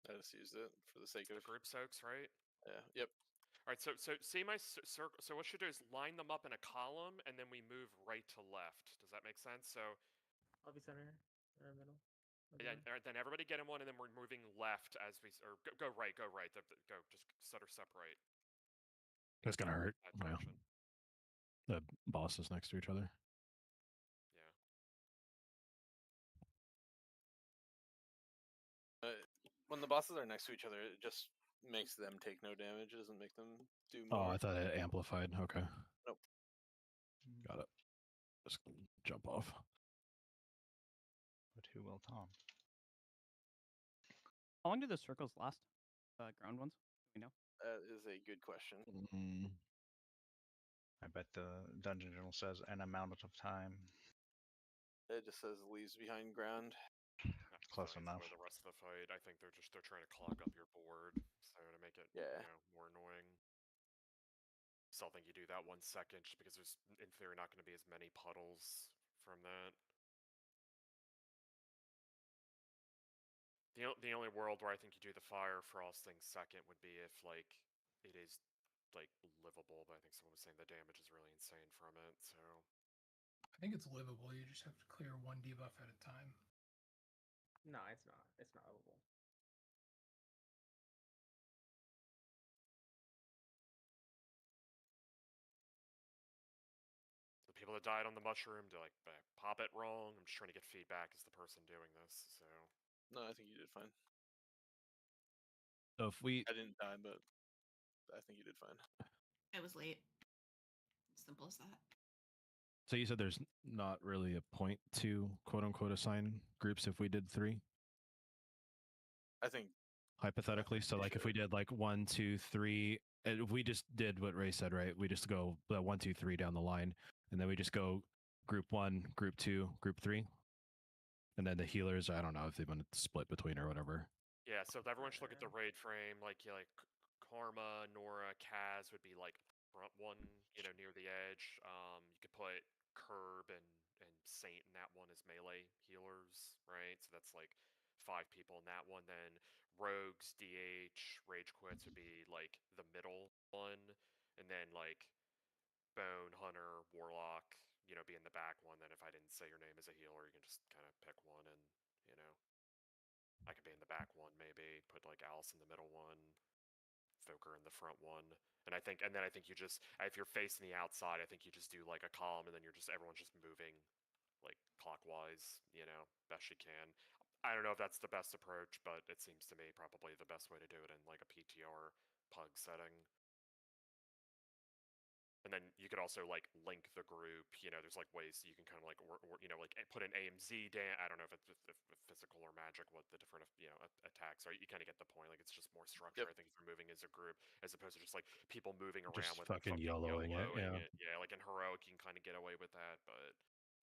I just used it for the sake of The group soaks, right? Yeah. Yep. All right. So see my circle. So what you do is line them up in a column, and then we move right to left. Does that make sense? So I'll be center or middle. yeah. All right, then everybody get in one, and then we're moving left as we or go right. Go right. Go just stutter separate. That's gonna hurt. That Well, direction. the bosses next to each other. When the bosses are next to each other, it just makes them take no damage. It doesn't make them do Oh, more. I thought it amplified. Okay. Nope. Got it. Just jump off. But who will Tom? How long do the circles last? Ground ones? Do we know? That is a good question. I bet the dungeon journal says an amount of time. It just says leaves behind ground. Close Fine, enough. For the rest of the fight, I think they're trying to clog up your board, so to make it more annoying. Still think you do that 1 second, just because there's in theory not going to be as many puddles from that. The only world where I think you do the fire frosting second would be if like it is like livable, but I think someone was saying the damage is really insane from it. So I think it's livable. You just have to clear one debuff at a time. No, it's not. It's not livable. the people that died on the mushroom, do like pop it wrong? I'm just trying to get feedback as the person doing this. So No, I think you did fine. So if we, I didn't die, but I think you did fine. I was late. Simple as that. so you said there's not really a point to quote unquote assign groups if we did 3 I think hypothetically. So like if we did like 1, 2, 3, and if we just did what Ray said, right? We just go 1, 2, 3 down the line, and then we just go group 1, group 2, group 3, and then the healers. I don't know if they want to split between or whatever. yeah, so everyone should look at the raid frame. Like Karma, Nora, Kaz would be like front one, near the edge. You could put Curb and Saint in that one as melee healers, right? So that's like 5 people in that one. Then Rogues, DH, Rage Quits would be like the middle one, and then like Bone, Hunter, Warlock, be in the back one. Then if I didn't say your name as a healer, you can just kind of pick one, and I could be in the back one maybe. Put like Alice in the middle one, Foker in the front one. And then I think you just, if you're facing the outside, I think you just do like a column, and then everyone's just moving like clockwise, best you can. I don't know if that's the best approach, but it seems to me probably the best way to do it in like a PTR pug setting. And then you could also like link the group. There's like ways you can kind of like like put an AMZ down. I don't know if it's if physical or magic, what the different attacks are. You kind of get the point. Like it's just more structure. I think if you're moving as a group, as opposed to just like people moving around Just with fucking YOLOing it, yeah. Yeah, like in heroic, you can kind of get away with that, but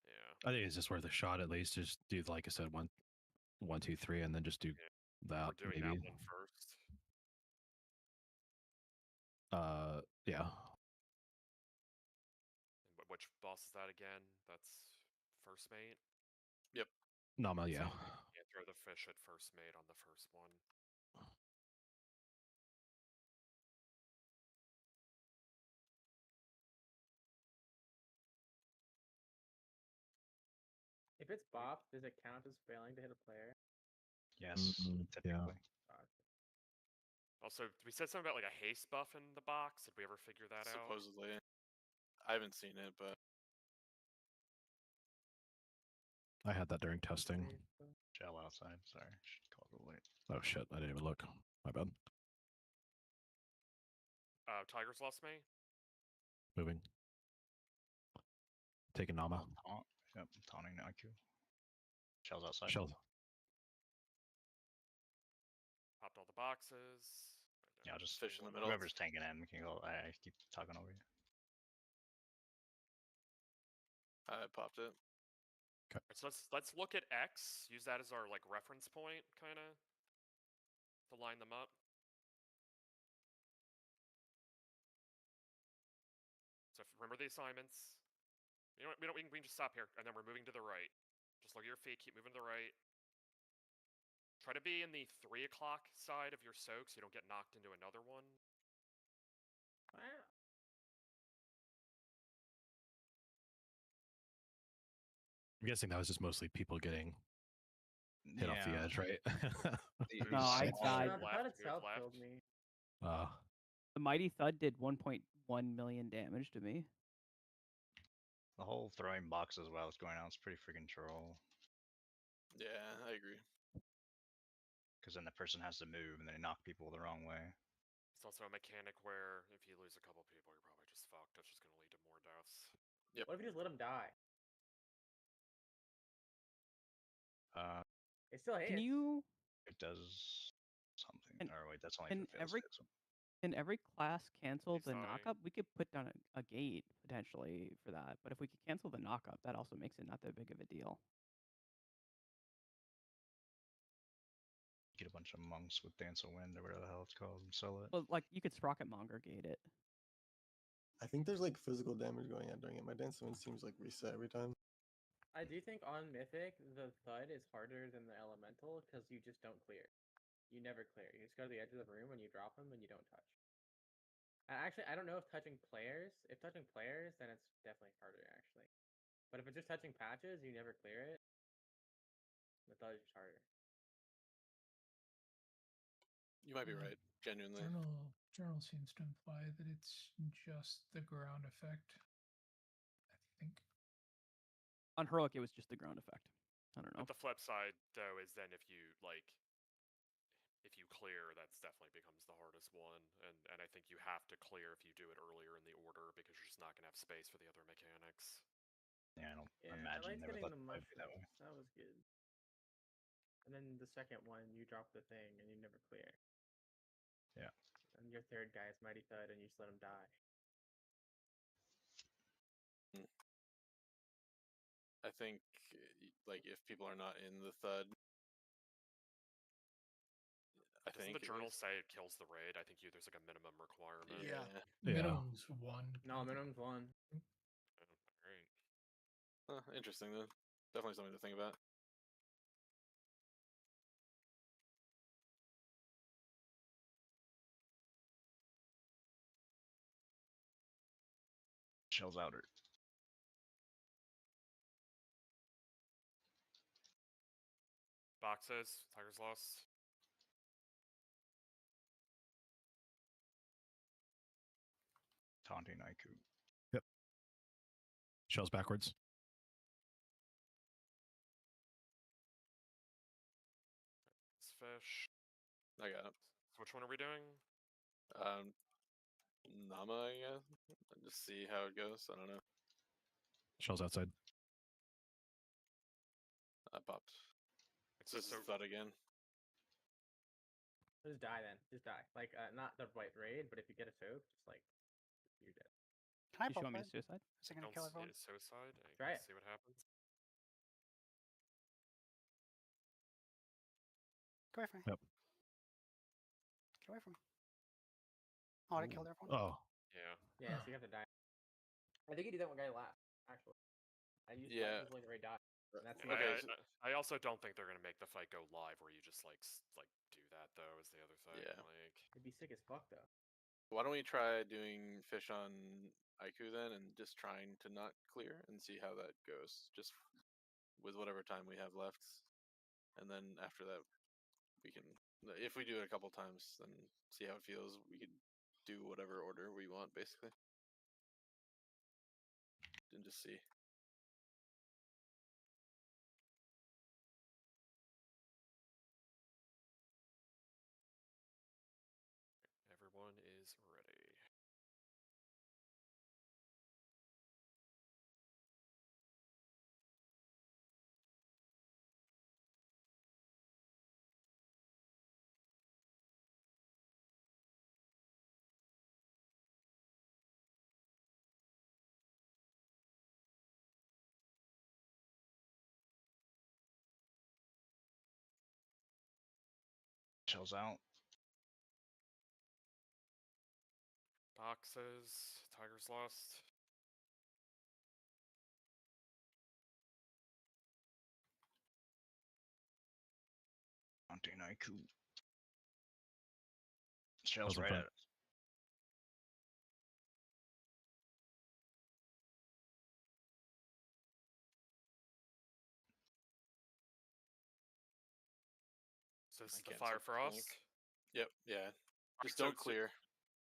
yeah. I think it's just worth a shot at least. Just do like I said, 1, 2, 3, and then just do that. We're doing maybe. that one first. Yeah. Which boss is that again? That's first mate? Yep. Nama, yeah. Yeah, throw the fish at first mate on the first one. If it's bop, does it count as failing to hit a player? Yes, typically. Also, we said something about like a haste buff in the box. Did we ever figure that out? Supposedly. I haven't seen it, but I had that during testing. Shell outside. Sorry, should call it late. Oh shit, I didn't even look. My bad. Tigers lost me. Moving. Taking Nama. Taunt. Yep, taunting IQ. Shell's outside. Shells. Popped all the boxes. Yeah, I'll just fish in the middle. Whoever's tanking in can go. I keep talking over you. I popped it. Okay. So let's look at X. Use that as our like reference point, kind of, to line them up. So remember the assignments. You know what? We can just stop here, and then we're moving to the right. Just look at your feet. Keep moving to the right. Try to be in the 3 o'clock side of your soak so you don't get knocked into another one. I'm guessing that was just mostly people getting hit off the edge, right? No, I died. The thud itself killed me. The Mighty Thud did 1.1 million damage to me. The whole throwing boxes while it's going out is pretty freaking troll. Yeah, I agree. Because then the person has to move and then they knock people the wrong way. It's also a mechanic where if you lose a couple people, you're probably just fucked. That's just going to lead to more deaths. Yep. What if you just let them die? It still hits. Can you? It does something. And, Or wait, that's only if it fails to hit someone. Can every class cancel the Sorry. knockup? We could put down a gate potentially for that, but if we could cancel the knockup, that also makes it not that big of a deal. Get a bunch of monks with Dance of Wind or whatever the hell it's called and sell it. Well, like you could Sprocket Monger gate it. I think there's like physical damage going on during it. My dance wind seems like reset every time. I do think on Mythic, the thud is harder than the elemental because you just don't clear. You never clear. You just go to the edge of the room and you drop them and you don't touch. Actually, I don't know if touching players. If touching players, then it's definitely harder, actually. But if it's just touching patches, you never clear it. The thud is just harder. You might be right, genuinely. Journal seems to imply that it's just the ground effect. I think. On Heroic, it was just the ground effect. I don't know. But the flip side, though, is then if you clear, that's definitely becomes the hardest one, and I think you have to clear if you do it earlier in the order because you're just not gonna have space for the other mechanics. Yeah, I don't Yeah, imagine I they liked would getting let the it be that way. mushrooms. That was good. And then the second one, you drop the thing and you never clear. Yeah. And your third guy is Mighty Thud and you just let him die. I think, like, if people are not in the thud, Doesn't the journal say it kills the raid? I think there's like a minimum requirement. Yeah. Minimum's 1. No, minimum's 1. Great. Interesting though. Definitely something to think about. Shell's outer. Boxes. Tigers lost. Taunting Aiku. Yep. Shells backwards. It's fish. I got it. So which one are we doing? Nama, I guess. Just see how it goes. I don't know. Shells outside. I popped. So this is thud again. Just die then. Just die. Like, not the right raid, but if you get a soak, just like, you're dead. Can I You poke want me to it? suicide? Is it gonna kill everyone? Suicide. Try it. See what happens. Get away from me. Yep. Get away from me. Oh, I killed everyone. Oh. Yeah. Yeah, so you have to die. I think you do that one guy last, actually. I used Yeah. like the raid die. And that's Yeah, Okay, I also don't think they're gonna make the fight go live where you just like do that though. Is the other thing. Yeah. Like It'd be sick as fuck though. Why don't we try doing fish on Aiku then, and just trying to not clear and see how that goes, just with whatever time we have left, and then after that, we can, if we do it a couple times, then see how it feels. We could do whatever order we want, basically, and just see. is ready. Chills out. Boxes. Tiger's lost. Taunting Haiku. Shells in right front. at us. So this I is the can't fire set for the us. tank. Yep. Yeah. Just so- don't clear.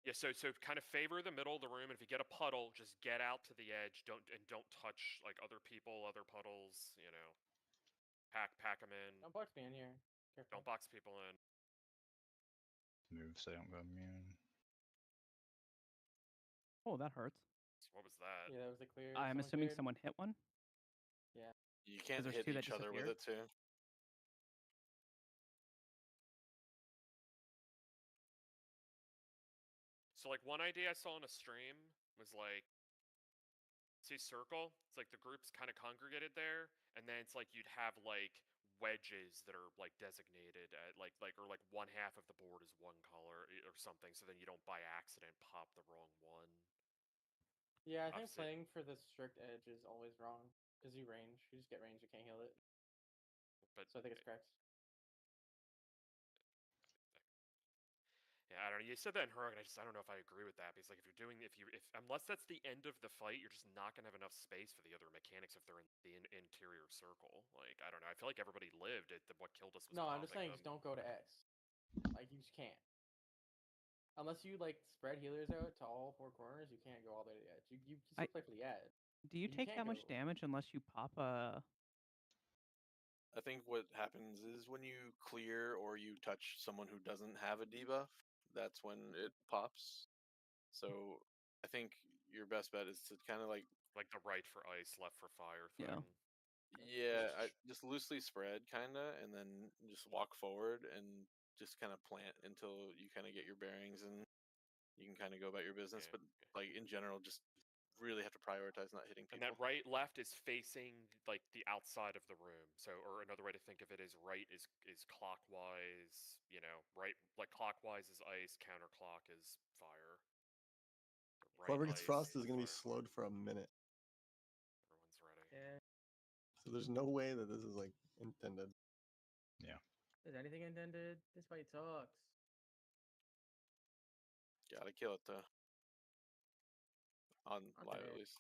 Yeah, so kind of favor the middle of the room, and if you get a puddle, just get out to the edge. Don't touch like other people, other puddles. You know, pack them in. Don't box me in here. Careful. Don't box people in. Move so they don't go immune. Oh, that hurts. So what was that? Yeah, that was the clear. I'm assuming someone hit one. Yeah. You can't there's hit two that each other with it disappeared. too. So like one idea I saw on a stream was like, see circle? It's like the group's kind of congregated there, and then it's like you'd have like wedges that are like designated at like or like one half of the board is one color or something, so then you don't by accident pop the wrong one. Yeah, I think Obviously- playing for the strict edge is always wrong because you range. You just get range. You can't heal it. But So I think it's correct. yeah, I don't know. You said that in Heroic, and I don't know if I agree with that because like if you're doing if unless that's the end of the fight, you're just not gonna have enough space for the other mechanics if they're in the interior circle. Like I don't know. I feel like everybody lived. What killed us was No, I'm just saying popping just them. don't go to X. Like you just can't. Unless you like spread healers out to all four corners, you can't go all the way to the edge. You can still play for the edge. Do you but take can't that much go- damage unless you pop a? I think what happens is when you clear or you touch someone who doesn't have a debuff, that's when it pops. So I think your best bet is to kind of like the right for ice, left for fire thing. Yeah, I just loosely spread kind of, and then just walk forward and just kind of plant until you kind of get your bearings and you can kind of go about your business. But like in general, just really have to prioritize not hitting And people. that right left is facing like the outside of the room. So or another way to think of it is right is clockwise, you know, right like clockwise is ice, counterclock is fire. Right Whoever gets ice, frost is going to be fire. slowed for a minute. Everyone's ready. Yeah. So there's no way that this is like intended. Yeah. Is anything intended? This fight sucks. Gotta kill it though. On Not live today. at least.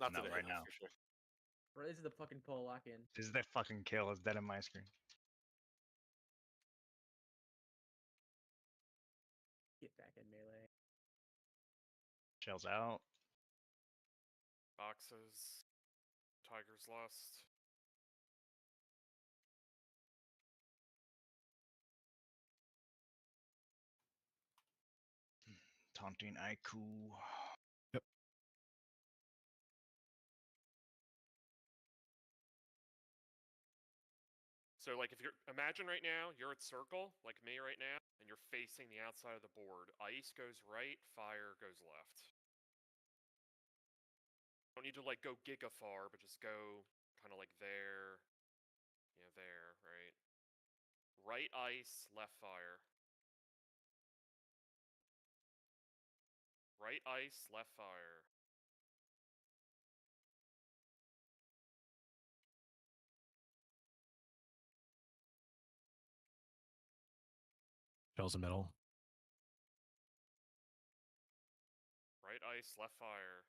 Not No, today, right that's now. for sure. Bro, this is the fucking pull lock in. This is that fucking kill. It's dead in my screen. Get back in melee. Shells out. Boxes. Tiger's lost. Taunting Haiku. Yep. So like if you're imagine right now you're at circle like me right now and you're facing the outside of the board. Ice goes right, fire goes left. Don't need to like go giga far, but just go kind of like there, you know, there, right? Right ice, left fire. Right ice, left fire. Shells in middle. Right ice, left fire.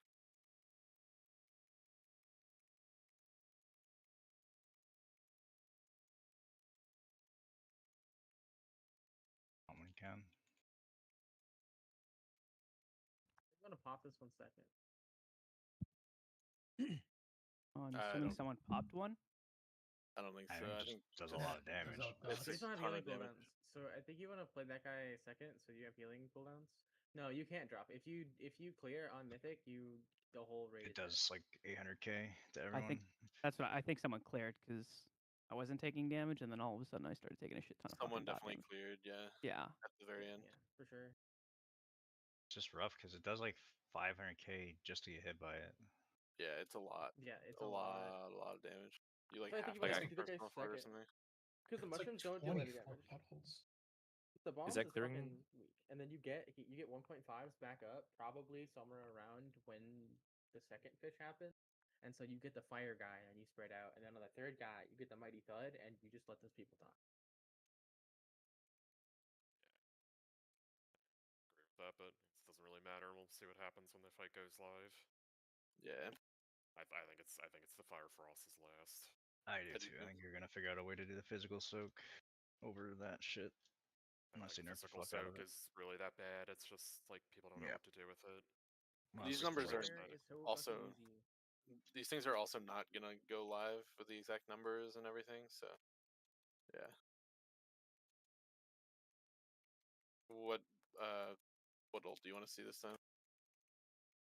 When you can. I'm gonna pop this 1 second. Oh, I'm I assuming don't- someone popped one. I don't think I so. think it I just think does a lot of damage. You It's just don't a have ton healing of damage. cooldowns. So I think you want to play that guy second, so you have healing cooldowns. No, you can't drop. If you clear on Mythic, the whole raid. It does like 800k to everyone. I think that's what I think. Someone cleared because I wasn't taking damage, and then all of a sudden I started taking a shit ton of Someone fucking dot definitely damage. cleared, yeah. Yeah. At the very end. Yeah, for sure. It's just rough because it does like 500k just to get hit by it. Yeah, it's a lot. Yeah, it's a lot of damage. You like I have think to about get it, first or something. because the It's like mushrooms don't do any 24 damage. petals. The bombs that is clearing? fucking weak, and then you get 1.5s back up probably somewhere around when the second fish happens, and so you get the fire guy and you spread out, and then on the third guy you get the mighty thud, and you just let those people die. Agree with that, but it doesn't really matter. We'll see what happens when the fight goes live. Yeah. I think it's the Fire Frost is last. I do too. I think you're gonna figure out a way to do the physical soak over that shit. Unless you nerf the Physical fuck out of soak it. is really that bad. It's just like people don't know what to do with it. These numbers are so also these things are also not gonna go live with the exact numbers and everything, so yeah. What ult do you want to see this time?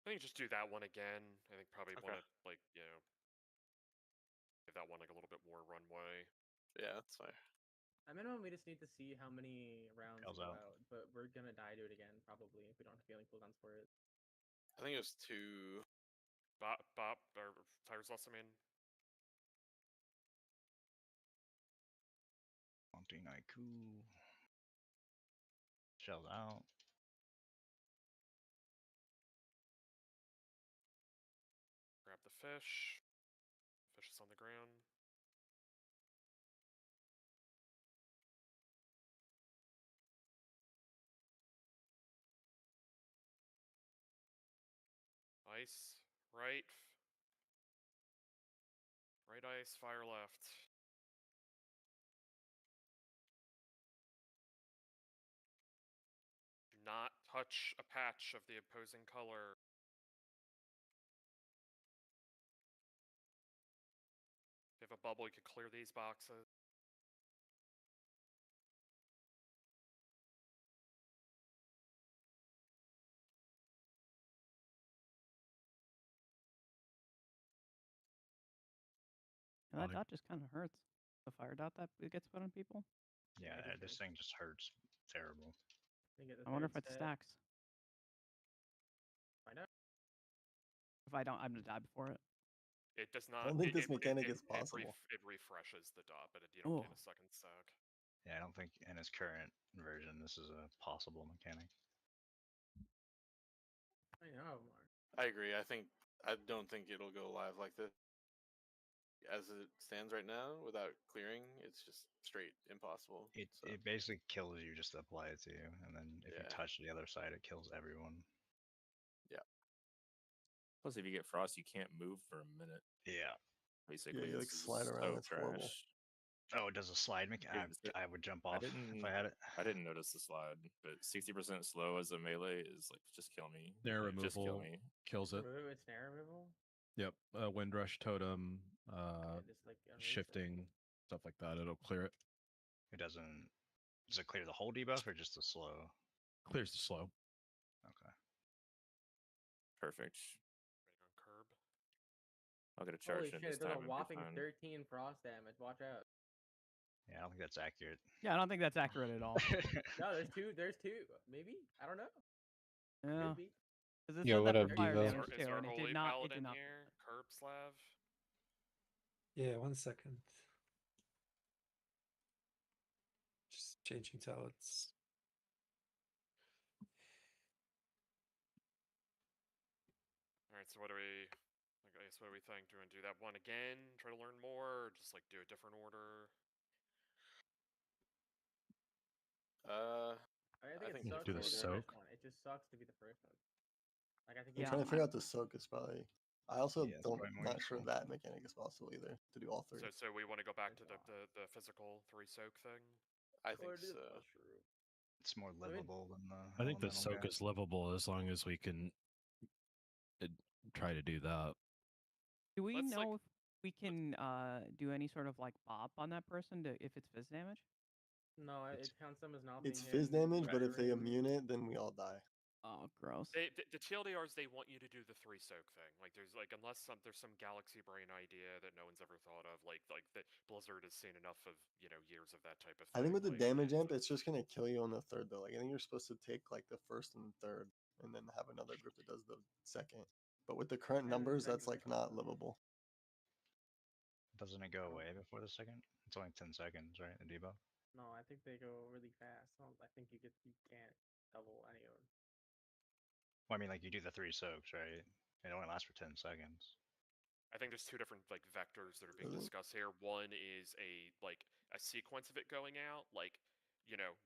I think just do that one again. I think probably Okay. want to give that one like a little bit more runway. Yeah, that's fine. At minimum, we just need to see how many rounds Calls go out. out, but we're gonna die to it again probably if we don't have healing cooldowns for it. I think it was 2. Bop or Tiger's Lost Man. Haunting Haiku. Shells out. Grab the fish. Fish is on the ground. Ice, right. Right ice, fire left. Do not touch a patch of the opposing color. If you have a bubble, you can clear these boxes. And that dot just kind of hurts. The fire dot that it gets put on people. Yeah, this thing just hurts terrible. I wonder if it stacks. Find out. If I don't, I'm gonna die before it. It does not. I don't think this mechanic is possible. It refreshes the dot, but you don't get a second stack. Yeah, I don't think in its current version this is a possible mechanic. I know, Mark. I agree. I don't think it'll go live like this. As it stands right now, without clearing, it's just straight impossible. It basically kills you just to apply it to you, and then if you Yeah. touch the other side, it kills everyone. Yeah. Plus, if you get frost, you can't move for a minute. Yeah. Basically, you like slide around. It's horrible. Oh, it does a slide mechanic. I would jump off if I had it. I didn't notice the slide, but 60% slow as a melee is like just kill me. Snare Like, just kill removal me. kills it. Remove its snare removal. Yep. Windrush totem, just like shifting, stuff like that. It'll clear it. It doesn't. Does it clear the whole debuff or just the slow? Clears the slow. Okay. Perfect. Waiting on curb. I'll get a charge Holy in shit! this It does time. a whopping 13 frost damage. Watch out. Yeah, I don't think that's accurate. Yeah, I don't think that's accurate at all. No, there's two. There's two. Maybe. I don't know. Yeah. Could be. Because it Yeah, said what that up, for fire Devo? damage Is too, our and it holy did not. It paladin did not. here? Curb Slav. Yeah, 1 second. Just changing talents. All right. So what do we? I guess what do we think? Do we want to do that one again? Try to learn more, or just like do a different order? I think it sucks do to the be the soak. first one. It just sucks to be the first one. Like I think. I'm trying to figure out the soak is probably. I also Yeah, it's don't probably more not sure useful. that mechanic is possible either to do all three. So we want to go back to the physical 3 soak thing. I think so. It's more livable than the. I think the elemental soak guy. is livable as long as we can try to do that. Do we Let's, know if we can do any sort of like bop on that person to if it's fizz damage? No, it counts them as not It's being fizz hit. damage, but if they immune it, then we all die. Oh, gross. The TLDRs, they want you to do the 3 soak thing. Like there's like unless there's some galaxy brain idea that no one's ever thought of. Like the Blizzard has seen enough of years of that type of thing. I think with the like, damage amp, it's just gonna kill you on the third though. Like I think you're supposed to take like the first and third, and then have another group that does the second. But with the current And numbers, then that's like not livable. Doesn't it go away before the second? It's only 10 seconds, right? The debuff. No, I think they go really fast. I think you can't double any of them. Well, I mean, like you do the 3 soaks, right? It only lasts for 10 seconds. I think there's 2 different like vectors that are being Does it? discussed here. One is a sequence of it going out. Like,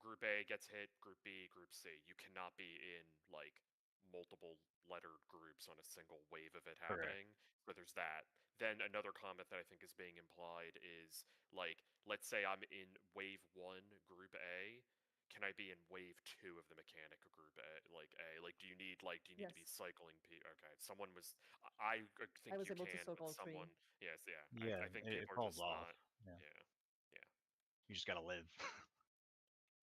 Group A gets hit, Group B, Group C. You cannot be in like multiple lettered groups on a single wave of it Correct. happening. So there's that. Then another comment that I think is being implied is like, let's say I'm in wave 1, Group A. Can I be in wave 2 of the mechanic of Group A? Like, do you need to be Yes. cycling Okay, someone was. I think I was you able to can, soak but all three. someone. Yes, yeah. Yeah, I think it people are falls just off. not. Yeah. Yeah. You just gotta live.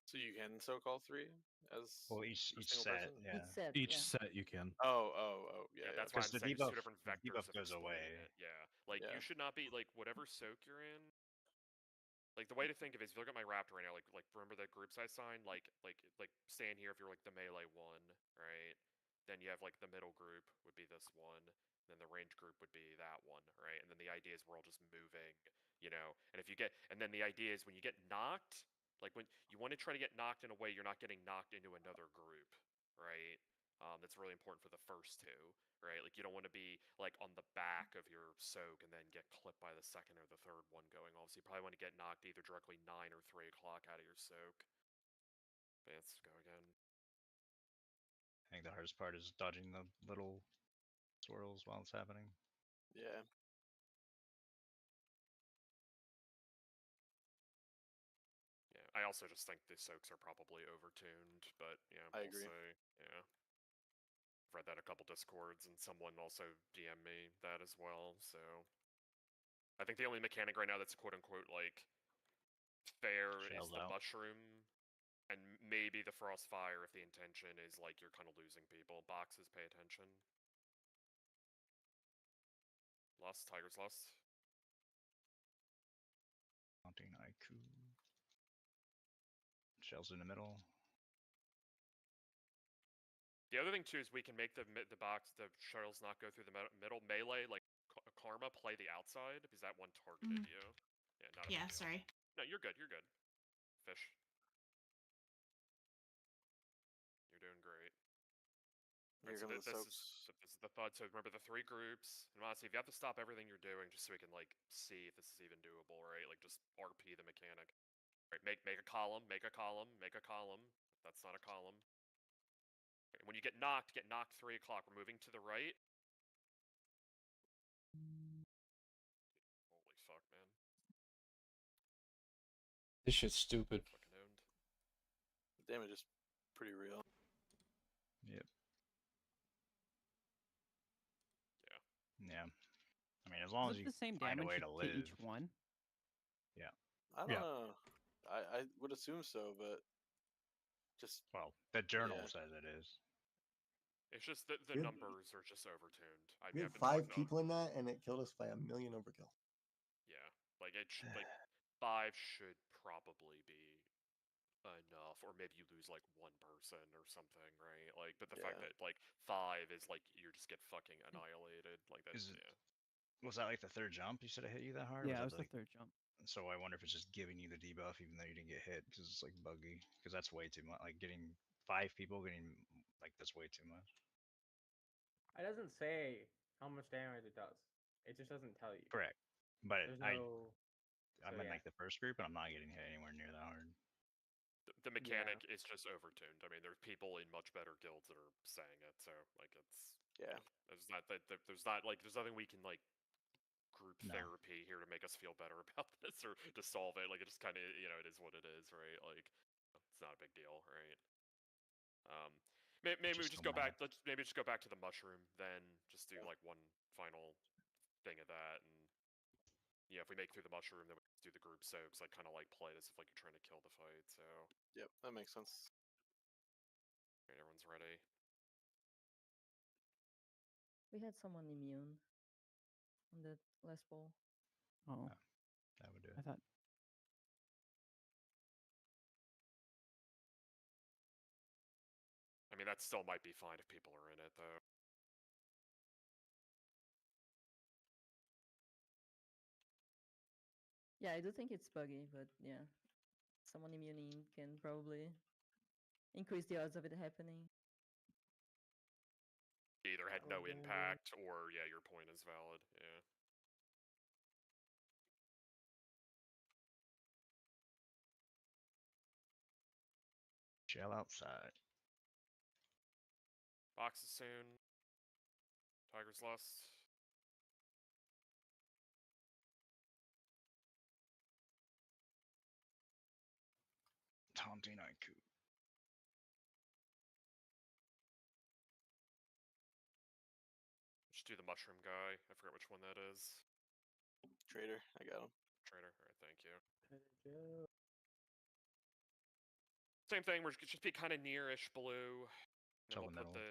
So you can soak all 3 as Well, each a single set, person? yeah. Each set you can. Oh, Yeah, yeah. that's why I'm the saying there's 2 debuff, different the vectors debuff of goes explaining away. it. Yeah, like Yeah. you should not be like whatever soak you're in. Like the way to think of it is, if you look at my Raptor right now, like remember the groups I signed, like stand here if you're like the melee one, right? Then you have like the middle group would be this one, then the range group would be that one, right? And then the idea is we're all just moving, And if you get, and then the idea is when you get knocked, like when you want to try to get knocked in a way you're not getting knocked into another group, right? That's really important for the first 2, right? Like you don't want to be like on the back of your soak and then get clipped by the second or the third one going off. So you probably want to get knocked either directly 9 or 3 o'clock out of your soak. But let's go again. I think the hardest part is dodging the little swirls while it's happening. Yeah. Yeah, I also just think the soaks are probably overtuned, but yeah, I we'll agree. see. Yeah. I've read that a couple discords, and someone also DM'd me that as well, so I think the only mechanic right now that's quote unquote like fair is Shells the out. mushroom, and maybe the frostfire if the intention is like you're kind of losing people. Boxes, pay attention. Lost, Tigers lost. Haunting Haiku. Shells in the middle. The other thing too is we can make the shells not go through the middle. Melee, like Karma, play the outside because that one targeted you. Yeah, not a big deal. Sorry. No, you're good. You're good. Fish. You're doing great. Here So come the this soaks. is the thought. So remember the 3 groups. And honestly, if you have to stop everything you're doing just so we can like see if this is even doable, right? Like just RP the mechanic. Right, make a column, make a column, make a column. That's not a column. Okay, when you get knocked 3 o'clock. We're moving to the right. Holy fuck, man. This shit's stupid. Fucking owned. The damage is pretty real. Yep. Yeah. Yeah. I mean, as long as Is you it the same find a damage way to to live. each one? Yeah. I don't know. I would assume so, but just Well, the journal yeah. says it is. It's just that the Good. numbers are just overtuned. I We mean, had I've been 5 talking people in that, and it killed us by 1,000,000 overkill. Yeah, like it like 5 should probably be enough, or maybe you lose like 1 person or something, right? Like, but the fact Yeah. that like 5 is like you just get fucking annihilated, like that. Is it? Yeah. Was that like the third jump? You said it hit you that hard? Yeah, it was was that the third jump. So I wonder if it's just giving you the debuff even though you didn't get hit because it's like buggy. Because that's way too much. Like getting 5 people getting like that's way too much. It doesn't say how much damage it does. It just doesn't tell you. Correct. But There's no. I'm in like the first group and I'm not getting hit anywhere near that hard. The mechanic is just overtuned. I mean, there's people in much better guilds that are saying it, so like it's yeah. There's nothing we can like group therapy here to make us feel better about this or to solve it. Like it just kind of it is what it is, right? Like it's not a big deal, right? Maybe we just go back. Maybe just go back to the mushroom. Then just do like one final thing of that, and if we make through the mushroom, then we do the group soaks. Like kind of like play it as if like you're trying to kill the fight. So yep, that makes sense. Right, everyone's ready. We had someone immune on that last ball. Oh, That would do I it. thought. I mean, that still might be fine if people are in it, though. Yeah, I do think it's buggy, but yeah, someone immuning can probably increase the odds of it happening. Either had no impact, or yeah, your point is valid. Yeah. Shell outside. Boxes soon. Tiger's Lust. Taunting Aiku. Just do the mushroom guy. I forget which one that is. Trader, I got him. Trader. All right, thank you. Joe. Same thing. We're just be kind of near-ish blue. And then Till we'll the put middle. the.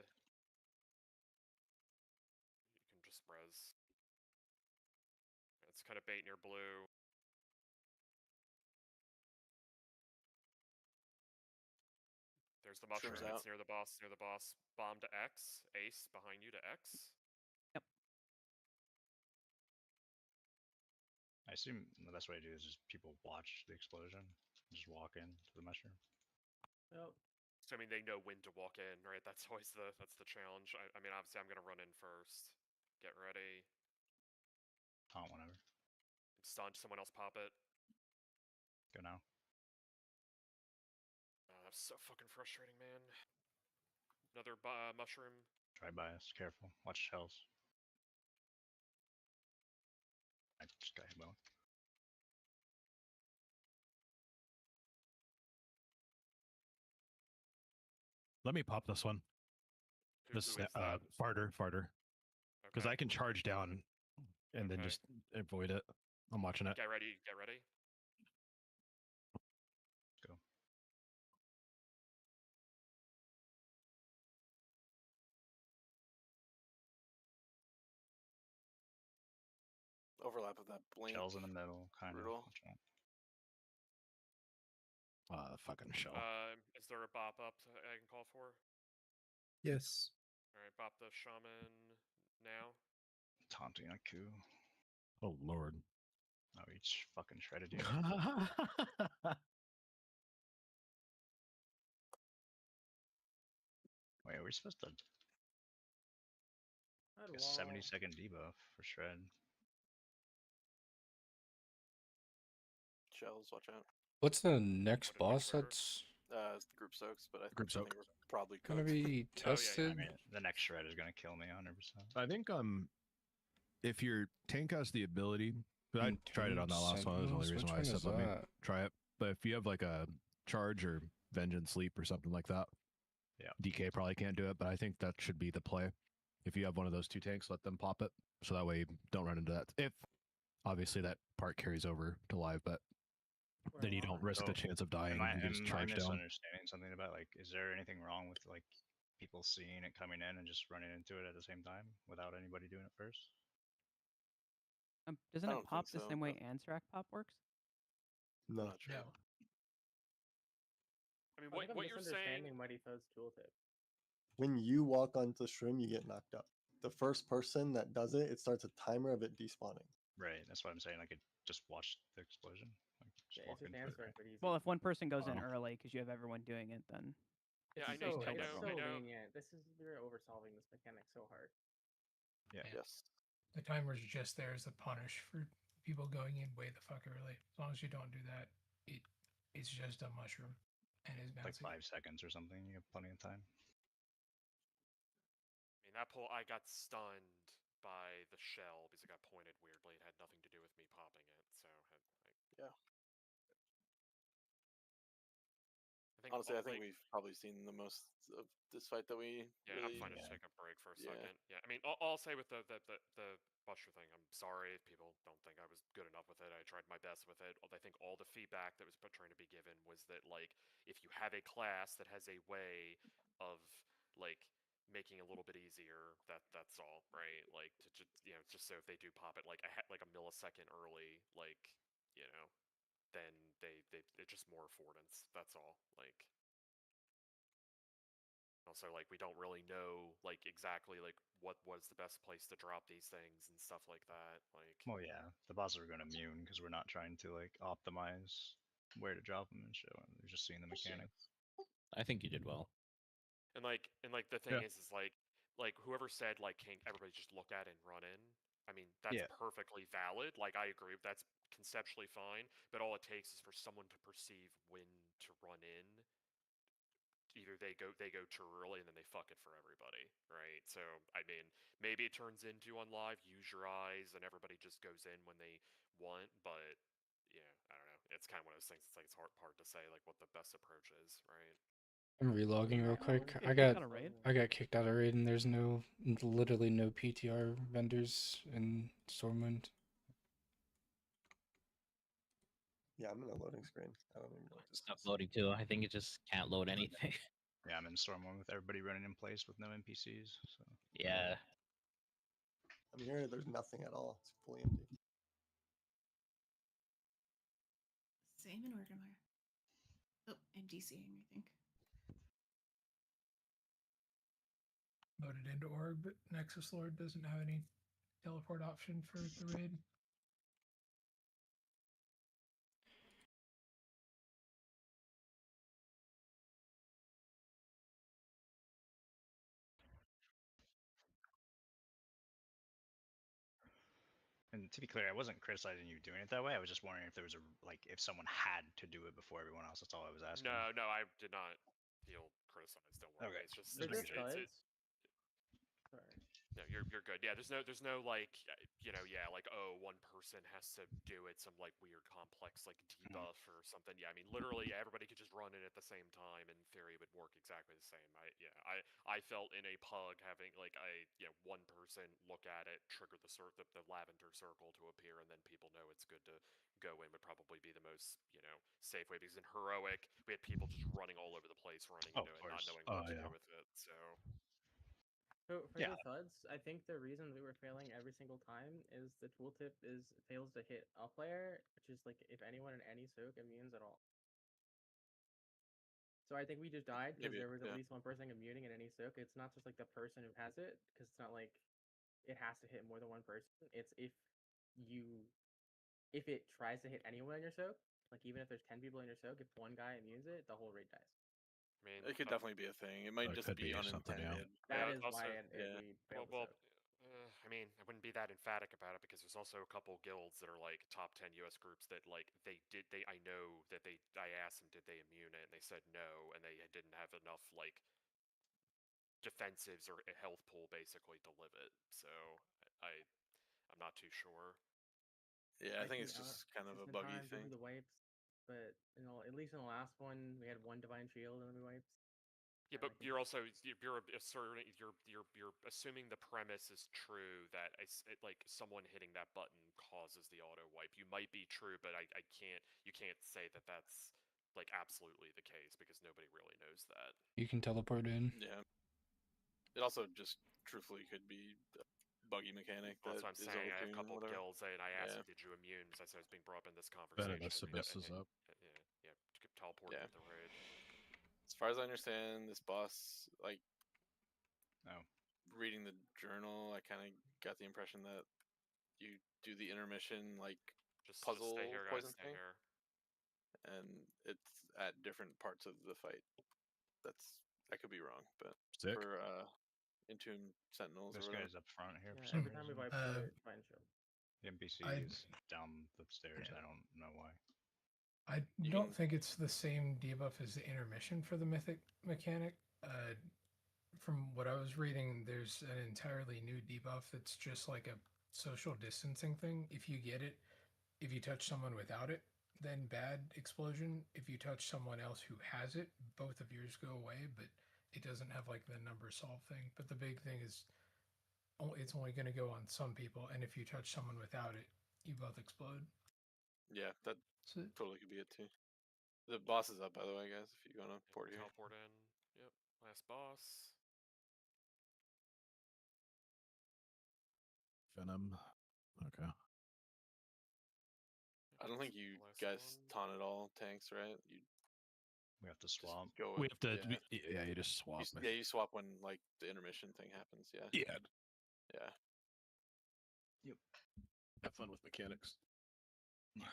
You can just res. It's kind of bait near blue. There's the mushroom. Shrooms out. It's near the boss. Near the boss. Bomb to X. Ace behind you to X. I assume the best way to do is just people watch the explosion, just walk in to the mushroom. Yep. So I mean, they know when to walk in, right? That's always the challenge. I mean, obviously, I'm gonna run in first. Get ready. Taunt whenever. I'm stunned. Someone else pop it. Go now. That's so fucking frustrating, man. Another mushroom. Try bias. Careful. Watch shells. I just got hit by one. Let me pop this one. Who is that? Farter. Because Okay. I can charge down and then Okay. just avoid it. I'm watching it. Get ready. Get ready. Go. Overlap of that blink. Shells in the middle, kind Brutal. of. Watch out. Fucking shell. Is there a bop up I can call for? Yes. All right, bop the shaman now. Taunting Aiku. Oh lord. Oh, he fucking shredded you. Wait, are we supposed to? I'd A wall. 70-second debuff for shred. Shells, watch out. What's the next What did we boss trigger? that's It's the group soaks, but I Group think soak. we're probably gonna cooked. be Oh, yeah, tested? I mean, the next shred is gonna kill me 100%. I think if your tank has the ability, I tried it on that last one. That was the only Sentinels? reason Which why I one said is let me that? try it. But if you have like a charge or vengeance leap or something like that, Yeah. DK probably can't do it, but I think that should be the play. If you have one of those two tanks, let them pop it, so that way you don't run into that. If obviously that part carries over to live, but then you don't risk the chance of dying. Am You just I charge down. misunderstanding something about, like, is there anything wrong with like people seeing it coming in and just running into it at the same time without anybody doing it first? Doesn't I it don't pop think the so, same way but- Ansrac pop works? No. Not sure. I mean, I think I'm what you're saying? misunderstanding Mighty Foe's tooltip. When you walk onto stream, you get knocked up. The first person that does it, it starts a timer of it despawning. Right. That's what I'm saying. I could just watch the explosion. Like, just Yeah, walk it's just into it. Ansrac, Right? but easy. Well, if one person goes in Oh. early because you have everyone doing it, then Yeah, I It's know. so, I killed it's know. so I know. lenient. This is you're oversolving this mechanic so hard. Yeah. Yes. The timer's just there as a punish for people going in way the fuck early. As long as you don't do that, it's just a mushroom and is Like bouncy. 5 seconds or something. You have plenty of time. I mean, that pull, I got stunned by the shell because it got pointed weirdly. It had nothing to do with me popping it. So, Yeah. Honestly, I think we've probably seen the most of this fight that we Yeah, really. I'm fine to just take a break for a Yeah. second. Yeah, I mean, I'll say with the Buster thing, I'm sorry if people don't think I was good enough with it. I tried my best with it. I think all the feedback that was trying to be given was that, like, if you have a class that has a way of, like, making it a little bit easier. That's all, right? Like to just just so if they do pop it like a millisecond early, like then it's just more affordance. That's all. Like also like we don't really know like exactly like what was the best place to drop these things and stuff like that. Like Well, yeah, the bosses are going to immune because we're not trying to like optimize where to drop them and shit. We're just seeing the mechanics. I think you did well. and like the thing is like whoever said like can't everybody just look at it and run in. I mean that's Yeah. perfectly valid. Like I agree, that's conceptually fine. But all it takes is for someone to perceive when to run in. Either they go too early and then they fuck it for everybody, right? So I mean, maybe it turns into on live, use your eyes, and everybody just goes in when they want. But yeah, I don't know. It's kind of one of those things. It's like it's hard to say like what the best approach is, right? I'm relogging real quick. Get kicked out of raid? I got kicked out of raid, and there's literally no PTR vendors in Stormwind. Yeah, I'm in a loading screen. I don't even know what this Stop is. loading too. I think it just can't load anything. Yeah, I'm in Stormwind with everybody running in place with no NPCs. So Yeah. I'm here. There's nothing at all. It's fully empty. Same in Orgrimmar. Oh, and DCing, I think. Loaded into orb, but Nexus Lord doesn't have any teleport option for the raid. And to be clear, I wasn't criticizing you doing it that way. I was just wondering if there was if someone had to do it before everyone else. That's all I was asking. No, I did not feel criticized. Don't worry. Okay. It's just Just making sure. Sorry. No, you're good. Yeah, there's no like yeah like oh one person has to do it some like weird complex like debuff or something. Yeah, I mean literally everybody could just run it at the same time. In theory, it would work exactly the same. I felt in a pug having like one person look at it, trigger the lavender circle to appear, and then people know it's good to go in would probably be the most safe way. Because in heroic we had people just running all over the place, running into it, not knowing what to do with it. So. So for the thuds, I think the reason we were failing every single time is the tooltip fails to hit a player, which is like if anyone in any soak immunes at all. So I think we just died because there was at least one person immuning in any soak. It's not just like the person who has it, because it's not like it has to hit more than one person. It's if it tries to hit anyone in your soak, like even if there's 10 people in your soak, if one guy immunes it, the whole raid dies. I mean, it could definitely be a thing. It might just be unintended. That is also, why we failed the soak. I mean, I wouldn't be that emphatic about it because there's also a couple guilds that are like top 10 US groups that like I know that I asked them did they immune it and they said no and they didn't have enough like defensives or a health pool basically to live it. So I'm not too sure. Yeah, I think it's just kind of a buggy thing. The wipes, but at least in the last one we had one divine shield and then we wiped. Yeah, but you're also you're assuming the premise is true that like someone hitting that button causes the auto wipe. You might be true, but you can't say that that's like absolutely the case because nobody really knows that. You can teleport in. Yeah. It also just truthfully could be a buggy mechanic. Well, that's what I'm saying. I have a couple of guilds and I asked them, did you immune? Because I was being brought up in this conversation. Abyss is up. Yeah, teleport with the raid. As far as I understand, this boss, like, reading the journal, I kind of got the impression that you do the intermission like puzzle stay here, poison guys, stay thing, here. and it's at different parts of the fight. I could be wrong, but Sick. for Entombed Sentinels, this guy's up front here. Yeah, every time we wipe the divine shield. The NPC is down the stairs. I don't know why. I don't think it's the same debuff as the intermission for the Mythic mechanic. From what I was reading, there's an entirely new debuff that's just like a social distancing thing. If you get it, if you touch someone without it, then bad explosion. If you touch someone else who has it, both of yours go away, but it doesn't have like the number solve thing. But the big thing is it's only going to go on some people, and if you touch someone without it, you both explode. Yeah, that totally could be it too. The boss is up, by the way, guys. If you want to port here, teleport in. Yep, last boss. Venom. Okay. I don't think you guys taunt at all tanks, right? You We have to swap. go. We have to. Yeah. Yeah, you just swap. You swap when like the intermission thing happens. Yeah. Yeah. Yeah. Yep. Have fun with mechanics. I'll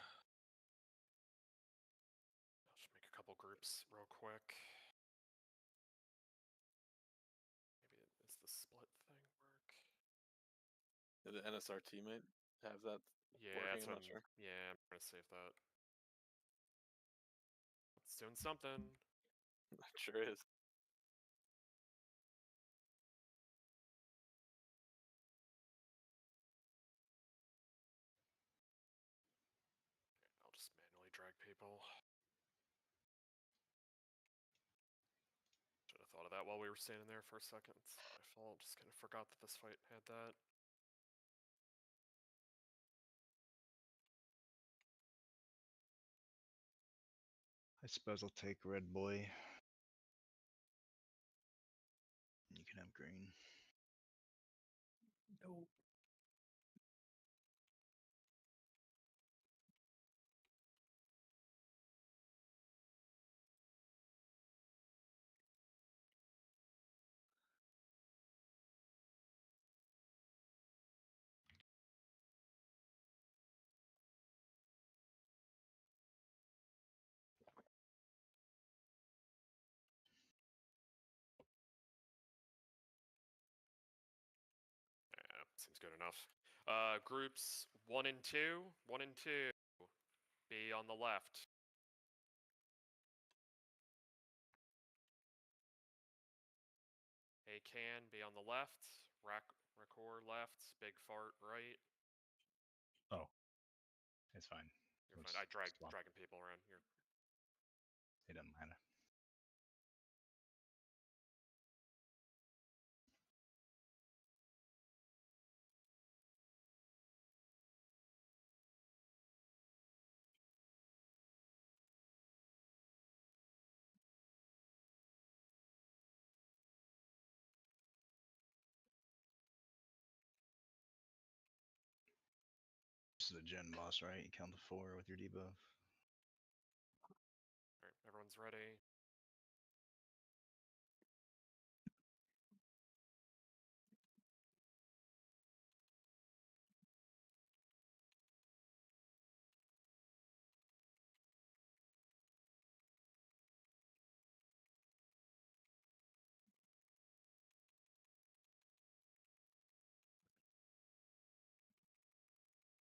just make a couple groups real quick. Maybe it's the split thing work. Did the NSRT might have that Yeah, working. that's I'm not sure. Yeah, I'm gonna save that. It's doing something. It sure is. I'll just manually drag people. Should have thought of that while we were standing there for a second. It's my fault. Just kind of forgot that this fight had that. I suppose I'll take red boy. You can have green. No. Yeah, seems good enough. Groups 1 and 2. 1 and 2. Be on the left. A can be on the left. Record left. Big fart right. Oh, it's fine. You're fine. I dragging people around here. It doesn't matter. This is a gen boss, right? You count to 4 with your debuff. Alright, everyone's ready.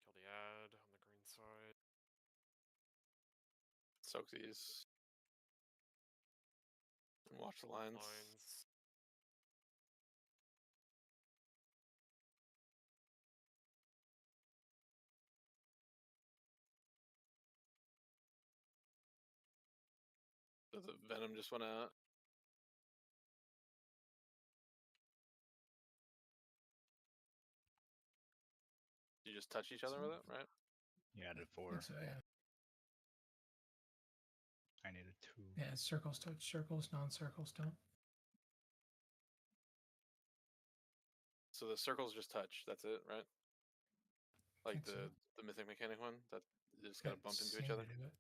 Kill the ad on the green side. Soak these. And watch the lines. So the venom just went out. You just touch each other with it, right? You added I 4. think so, yeah. I needed 2. Yeah, circles touch circles, non-circles don't. So the circles just touch. That's it, right? Like think so. the mythic mechanic one that they just gotta bump into each Seem other. to do it.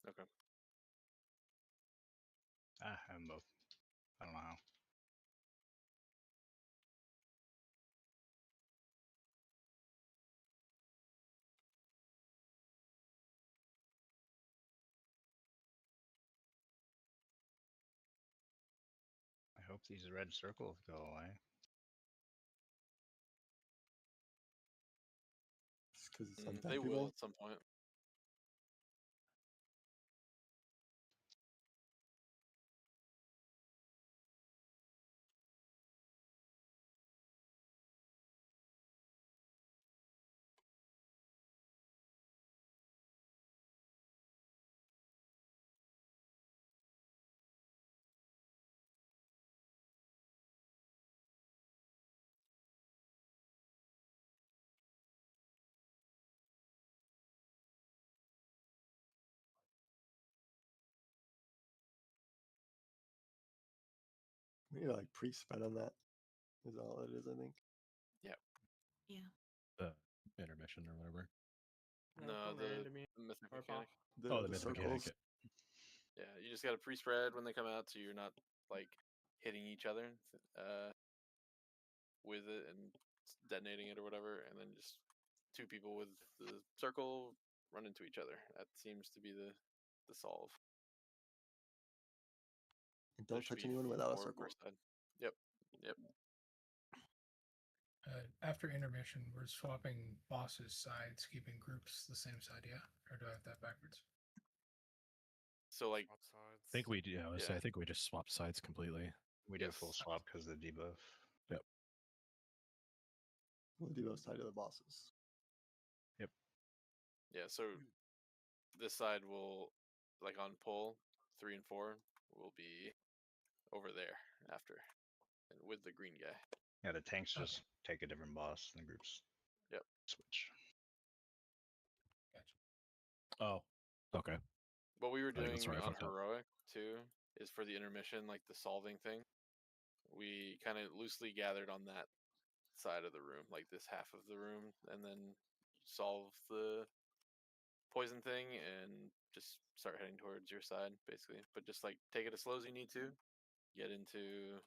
Okay. I have both. I don't know how. I hope these red circles go away. It's because it's They will untappable. at some point. We need to like pre-spend on that. Is all it is, I think. Yeah. Yeah. intermission or whatever. No, from the random mythic or mechanic. Oh, the the mythic mechanic. circles. Yeah, you just got to pre-spread when they come out, so you're not like hitting each other with it and detonating it or whatever, and then just two people with the circle run into each other. That seems to be the solve. And don't touch anyone without a circle. Yep. Yep. After intermission, we're swapping bosses' sides, keeping groups the same side, yeah? Or do I have that backwards? So like, I think we do. Yeah, I think we just swapped sides completely. We do a full swap because of the debuff. Yep. We'll do both side of the bosses. Yep. Yeah. So this side will, like on pull 3 and 4, will be over there after, and with the green guy. Yeah, the tanks just take a different boss, and the groups Yep. switch. Oh, okay. What we were I think doing that's where I on fucked up. heroic too is for the intermission, like the solving thing. We kind of loosely gathered on that side of the room, like this half of the room, and then solve the poison thing and just start heading towards your side, basically. But just like take it as slow as you need to, get into,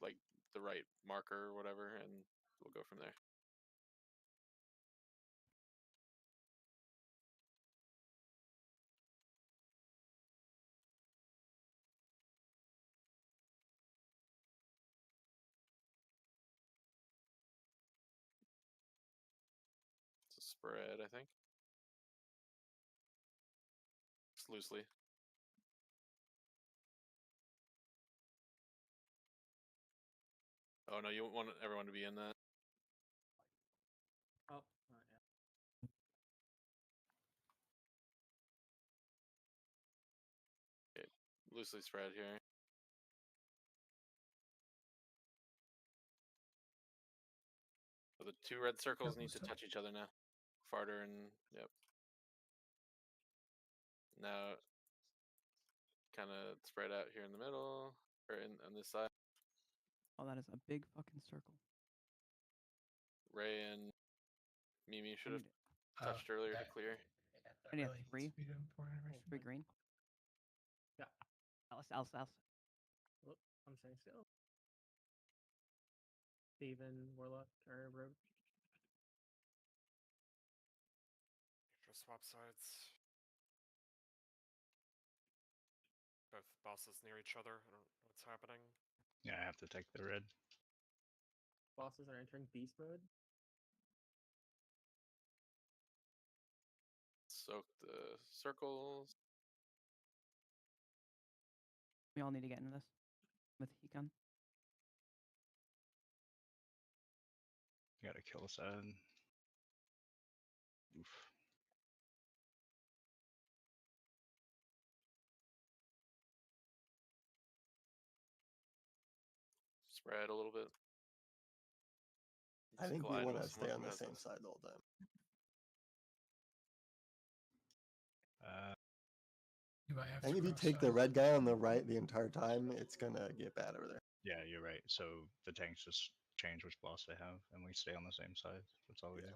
like the right marker or whatever, and we'll go from there. It's a spread, I think. Just loosely. Oh no, you want everyone to be in that. Oh, Okay, loosely spread here. So the two red circles need to touch each other now. Farter and yep. Now, kind of spread out here in the middle, or on this side. Oh, that is a big fucking circle. Ray and Mimi should have touched earlier to clear. I need 3. 3 green. Yeah. Alice. Whoop, I'm saying still. Steven, Warlock, or Rogue. Just swap sides. Both bosses near each other. I don't know what's happening. Yeah, I have to take the red. Bosses are entering beast mode. Soak the circles. We all need to get into this with Hikon. You gotta kill a side. Oof. Spread a little bit. I think we glide want with to someone stay who on the has same this. side the whole time. You might have I think to if you cross take the sides. red guy on the right the entire time, it's gonna get bad over there. Yeah, you're right. So the tanks just change which boss they have, and we stay on the same side. That's all we do.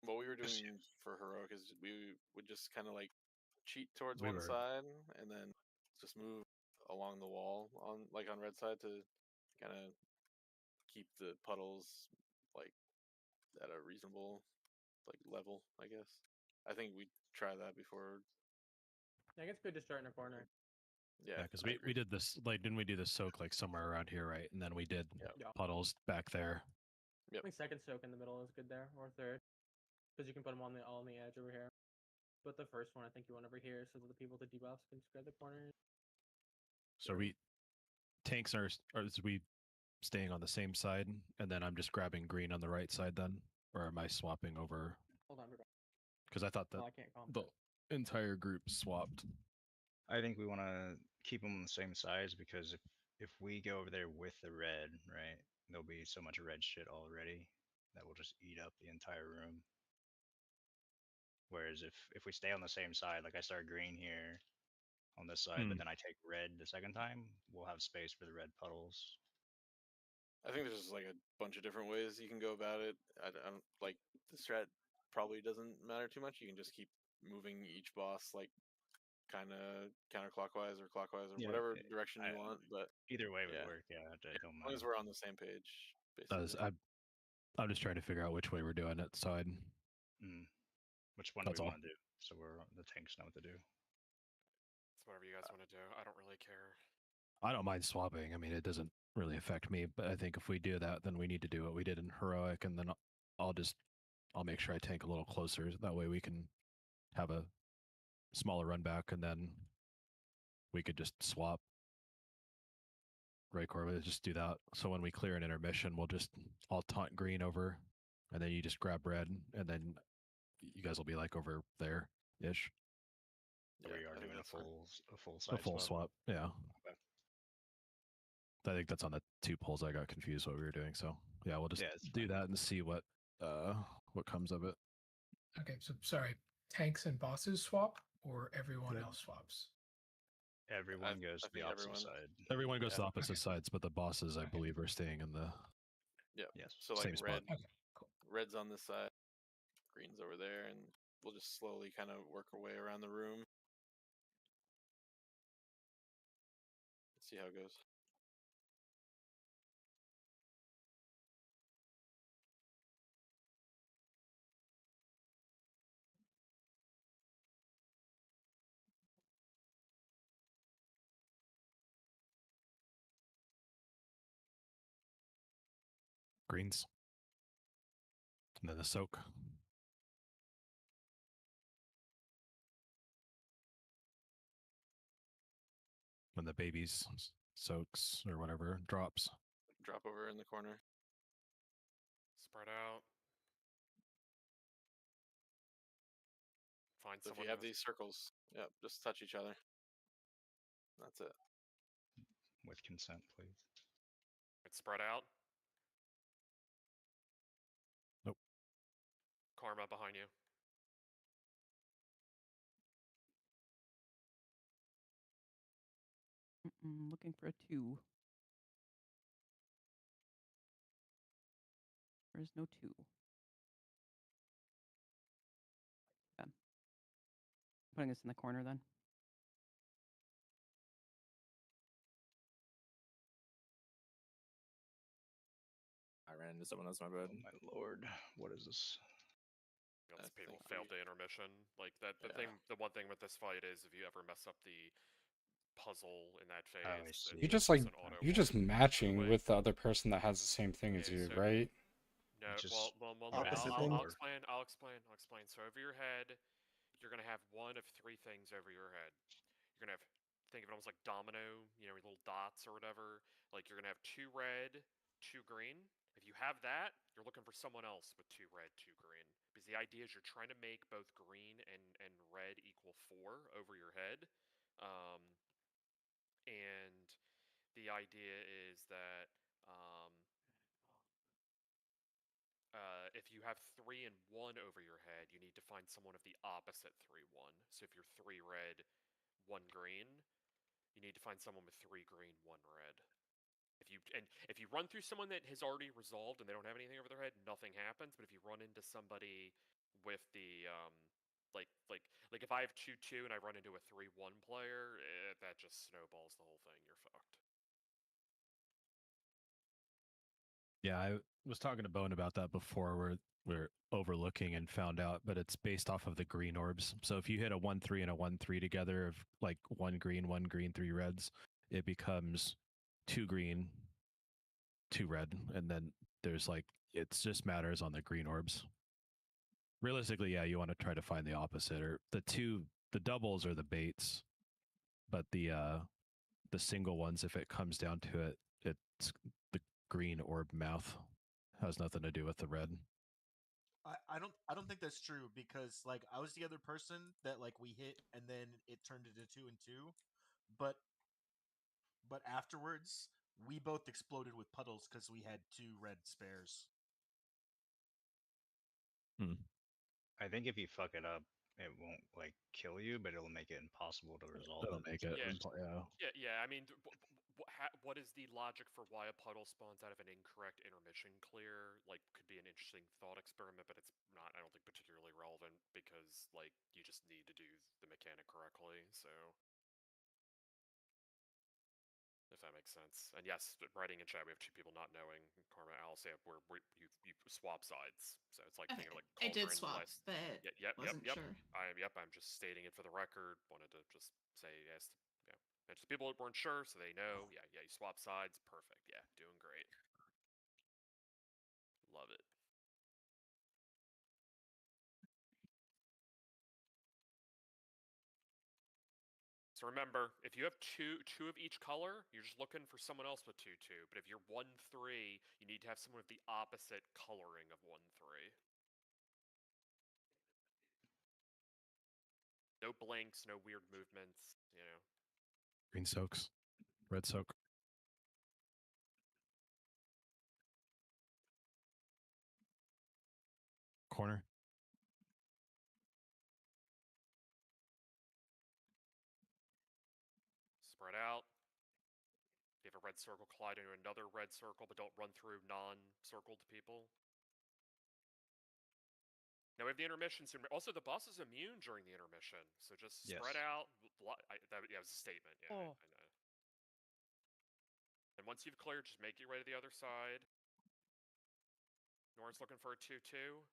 What we were doing for heroic is we would just kind of like cheat towards We one were- side and then just move along the wall on red side to kind of keep the puddles like at a reasonable level, I guess. I think we try that before. I think it's good to start in a corner. Yeah, because we did this, like, didn't we do the soak like somewhere around here, right? And then we did Yeah. puddles back there. I think second soak in the middle is good there, or third, because you can put them on the edge over here. But the first one, I think you want over here, so that the people with the debuffs can spread the corners. So tanks are we staying on the same side, and then I'm just grabbing green on the right side then, or am I swapping over? Hold on, Because I thought that I can't the entire group swapped. I think we want to keep them the same size because if we go over there with the red, right, there'll be so much red shit already that will just eat up the entire room. Whereas if we stay on the same side, like I start green here, on this side, Hmm. but then I take red the second time, we'll have space for the red puddles. I think there's like a bunch of different ways you can go about it. I don't like the strat. Probably doesn't matter too much. You can just keep moving each boss like kind of counterclockwise or clockwise or whatever direction you want. But either way would yeah, work. Yeah, it don't as long as matter. we're on the same page, Does basically. I'm just trying to figure out which way we're doing it. So Which one That's do we all. want to do? So the tanks know what to do. It's whatever you guys want to do. I don't really care. I don't mind swapping. I mean, it doesn't really affect me, but I think if we do that, then we need to do what we did in heroic, and then I'll make sure I tank a little closer. That way we can have a smaller run back, and then we could just swap. Right, Corbett, just do that. So when we clear an intermission, I'll taunt green over, and then you just grab red, and then you guys will be like over there ish. So we are doing a full A side full swap. Yeah. Okay. I think that's on the 2 polls. I got confused what we were doing. So yeah, we'll just do that and see what comes of it. Okay, so sorry, tanks and bosses swap, or everyone Yeah. else swaps? Everyone goes to the opposite everyone. side. Everyone goes to Yeah. the opposite sides, but the bosses, I believe, are staying in the Yeah. Yes. So like same spot. red's on this side, green's over there, and we'll just slowly kind of work our way around the room. Let's see how it goes. Greens. And then the soak. When the babies soaks or whatever drops. Drop over in the corner. Spread out. Find So if someone. you have these circles, just touch each other. That's it. With consent, please. It's spread out. Nope. Karma behind you. Looking for a 2. There is no 2. Okay. Putting this in the corner then. I ran into someone else. My bad. Oh my lord, what is this? Lots of people failed the intermission. Like that. The one thing with this fight is if you ever mess up the puzzle in that phase, You just like you're just matching with the other person that has the same thing as you, right? No, I'll explain. So over your head, you're gonna have one of 3 things over your head. You're gonna have, think of it almost like domino, little dots or whatever. Like you're gonna have 2 red, 2 green. If you have that, you're looking for someone else with 2 red, 2 green. Because the idea is you're trying to make both green and red equal 4 over your head. And the idea is that if you have 3 and 1 over your head, you need to find someone of the opposite 3-1. So if you're 3 red, 1 green, you need to find someone with 3 green, 1 red. If you run through someone that has already resolved and they don't have anything over their head, nothing happens. But if you run into somebody with the like if I have 2-2 and I run into a 3-1 player, that just snowballs the whole thing. You're fucked. Yeah, I was talking to Bone about that before. We're overlooking and found out, but it's based off of the green orbs. So if you hit a 1-3 and a 1-3 together of like 1 green, 3 reds, it becomes 2 green, 2 red, and then there's like it just matters on the green orbs. Realistically, yeah, you want to try to find the opposite, or the doubles are the baits, but the single ones, if it comes down to it, it's the green orb mouth has nothing to do with the red. I don't think that's true because like I was the other person that like we hit and then it turned into 2 and 2, but afterwards we both exploded with puddles because we had 2 red spares. I think if you fuck it up it won't like kill you, but it'll make it impossible to resolve That'll it. make it. Yeah. Yeah. Yeah. I mean, what is the logic for why a puddle spawns out of an incorrect intermission clear? Like, could be an interesting thought experiment, but it's not. I don't think particularly relevant because like you just need to do the mechanic correctly. So. If that makes sense. And yes, writing in chat, we have two people not knowing. Karma, Alice, yeah, you swap sides, so it's like thinking like I did Cauldron swap, last. but Yep. wasn't sure. I'm just stating it for the record. Wanted to just say yes. Yeah, and just people that weren't sure, so they know. Yeah. You swap sides. Perfect. Yeah, doing great. Love it. So remember, if you have two of each color, you're just looking for someone else with 2/2. But if you're 1/3, you need to have someone with the opposite coloring of 1/3. No blinks, no weird movements, you know. Green soaks. Red soak. Corner. Spread out. If you have a red circle, collide into another red circle, but don't run through non-circled people. Now we have the intermission soon. Also, the boss is immune during the intermission, so just spread out. That was a statement. Yeah, I know. And once you've cleared, just make your way to the other side. Norn's looking for a 2/2.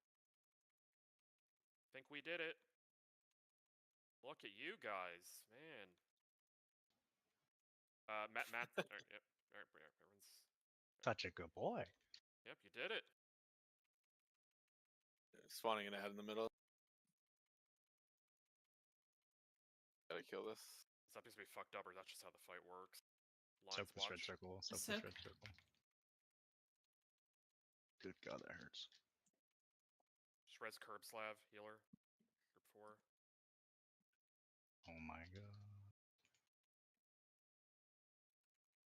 Think we did it. Look at you guys, man. Matt. All right, yep. All right, everyone's. Such a good boy. Yep, you did it. Spawning in a head in the middle. Gotta kill this. Is that because we fucked up, or that's just how the fight works? Soak this red circle. Soak this red circle. Good God, that hurts. Just res curb slav healer. Group 4. Oh my God.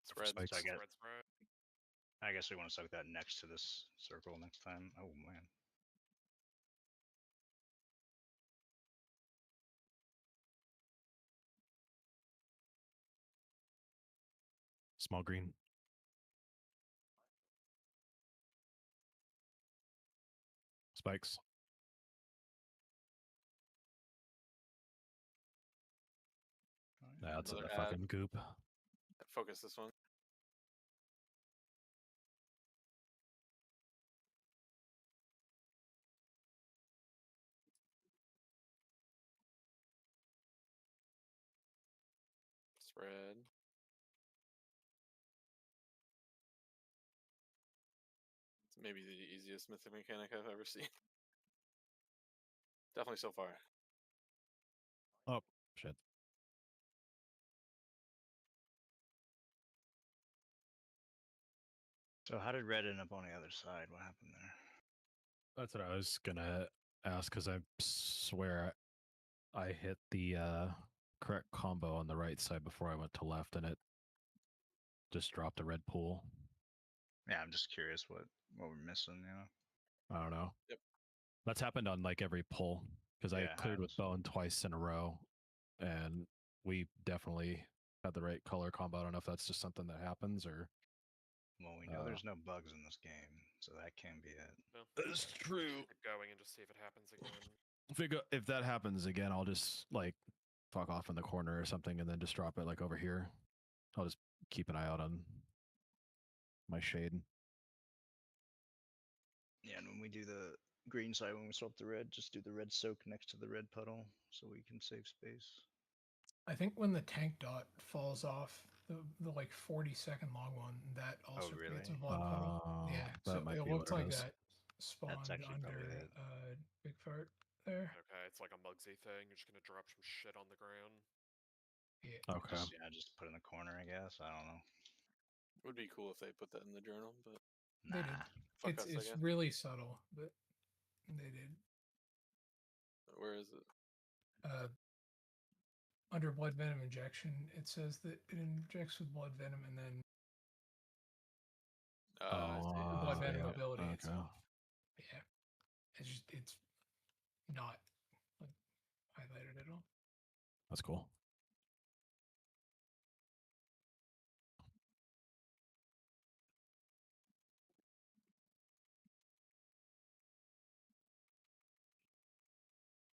Spread. So Spread. I guess we want to soak that next to this circle next time. Oh man. Small green. Spikes. That's a fucking goop. Focus this one. Spread. It's maybe the easiest mythic mechanic I've ever seen. Definitely so far. Oh, shit. So how did red end up on the other side? What happened there? That's what I was gonna ask, because I swear I hit the correct combo on the right side before I went to left, and it just dropped a red pool. Yeah, I'm just curious what we're missing, you know? I don't know. Yep. That's happened on like every pull, because I cleared with has. Bone twice in a row, and we definitely had the right color combo. I don't know if that's just something that happens, or... Well, we know there's no bugs in this game, so that can be it. No. That's true. Keep going and just see if it happens again. If that happens again, I'll just like fuck off in the corner or something, and then just drop it like over here. I'll just keep an eye out on my shade. Yeah, and when we do the green side, when we swap the red, just do the red soak next to the red puddle so we can save space. I think when the tank dot falls off, the like 40-second long one, that also creates a blood puddle. Yeah, so it looked like that spawned under Big Fart there. Okay, it's like a Mugsy thing. You're just gonna drop some shit on the ground. Yeah. Okay. Just put in the corner, I guess. I don't know. Would be cool if they put that in the journal, but They did. It's really subtle, but they did. Where is it? Under blood venom injection, it says that it injects with blood venom, and then blood venom ability itself. Yeah, it's not like That's cool.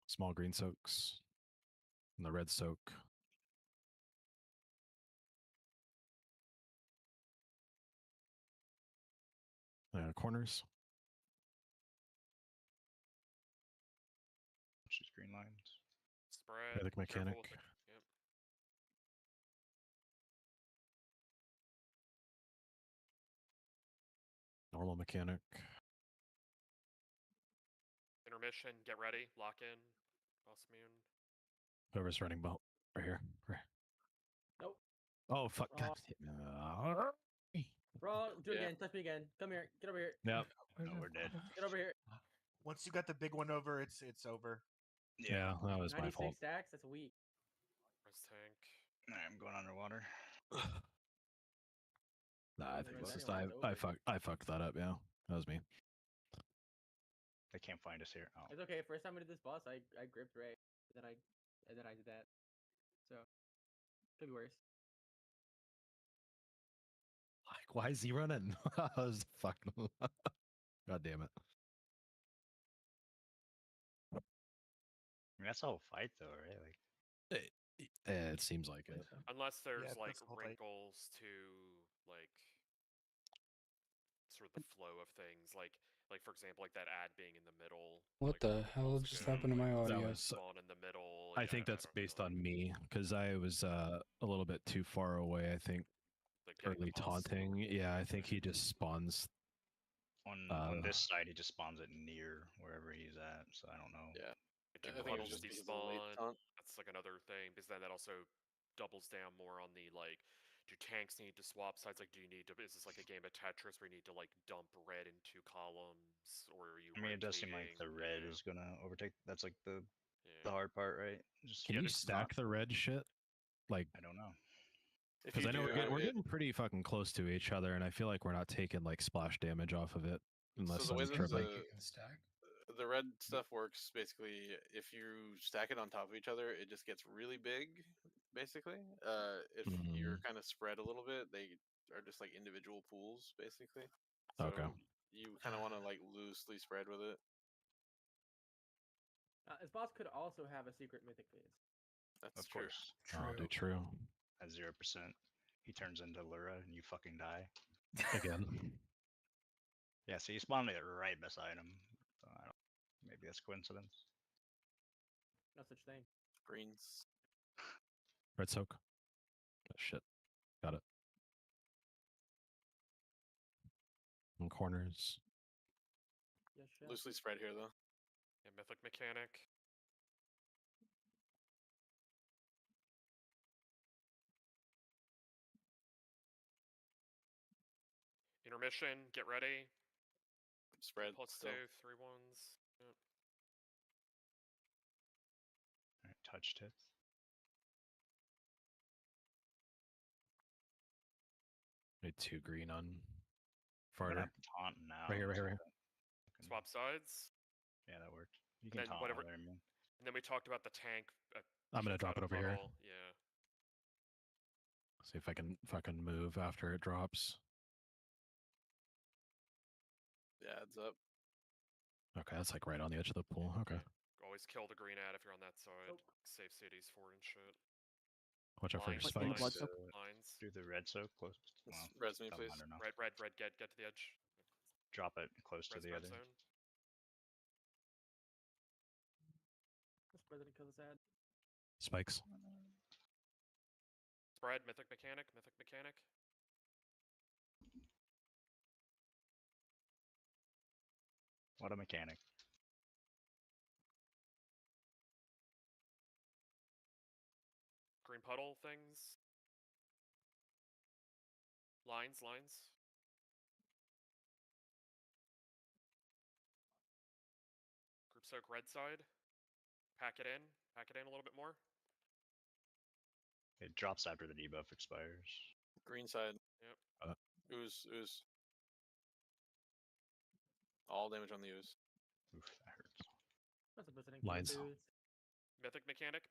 Small green soaks. And the red soak. Corners. She's green lines. Spread. Mythic mechanic. Careful with the, yep. Normal mechanic. Intermission. Get ready. Lock in. Boss immune. Whoever's running belt. Right here. Right. Nope. Oh, fuck. God. Bro, do it Yeah. again. Touch me again. Come here. Get over here. Yep. No, we're dead. Get over here. Once you got the big one over, it's over. Yeah, that was my 96 fault. stacks. That's weak. Rest tank. Alright, I'm going underwater. Nah, I think Red it's just anyone's over. I fucked that up. Yeah, that was me. They can't find us here. Oh, It's okay. First time I did this boss, I gripped Ray. Then I did that. So could be worse. Like, why is he running? I was fucking. God damn it. I mean, that's the whole fight, though, right? Like, It seems like it. Unless there's Yeah, like that's the whole fight. wrinkles to like sort of the flow of things, like for example, like that ad being in the middle. What like, the where hell balls just go, happened to like, my balls audio? spawn in the middle. I Yeah, think that's don't know, based like, on me because I was a little bit too far away. I think like getting the early boss. taunting. Yeah, I think he just spawns. on this side, he just spawns it near wherever he's at, so I don't know. Yeah. Do I think it was puddles just because of the late despawn? taunt. That's like another thing, because then that also doubles down more on the like, do tanks need to swap sides? Like, do you need to? Is this like a game of Tetris where you need to like dump red into columns, or are you? I mean, it does seem like the red is gonna overtake. That's like the hard part, right? Just Can you stack the red shit? Like, I don't know. Because I know we're getting pretty fucking close to each other, and I feel like we're not taking like splash damage off of it unless So the way I'm that tripping. the red stuff works, basically, if you stack it on top of each other, it just gets really big. Basically, if you're kind of spread a little bit, they are just like individual pools, basically. So Okay. you kind of want to like loosely spread with it. His boss could also have a secret mythic phase. That's Of true. course. Oh, dude, true. At 0%, he turns into Lura and you fucking die. Again. Yeah, so you spawned it right beside him. So I don't, maybe that's coincidence. No such thing. Greens. Red soak. Oh, shit. Got it. And corners. Yes, chef. Loosely spread here, though. Yeah, mythic mechanic. Intermission. Get ready. Spread. Plus still. 2, 3 ones. Yep. Alright, touched it. Made 2 green on I'm farther. gonna have to taunt now. Right here, right here, right so here. Swap sides. Yeah, that worked. You And can then taunt whatever. while they're immune. And then we talked about the tank. I'm gonna shoots drop out it a over here. puddle. Yeah. See if I can fucking move after it drops. Yeah, heads up. Okay, that's like right on the edge of the pool. Okay. Always kill the green ad if you're on that side. Save cities for it and shit. Watch out for Lines, spikes. lines, lines. Do the red soak close. Well, Res me, doesn't please. matter now. Red, get to the edge. Drop it close to Res the red other. zone. Let's spread it and kill this ad. Spikes. Spread, mythic mechanic, mythic mechanic. What a mechanic. Green puddle things. Lines. Group soak red side. Pack it in a little bit more. It drops after the debuff expires. Green side. Yep. Ooze. All damage on the ooze. Oof, that hurts. That's a visiting Lines. booze. Mythic mechanic.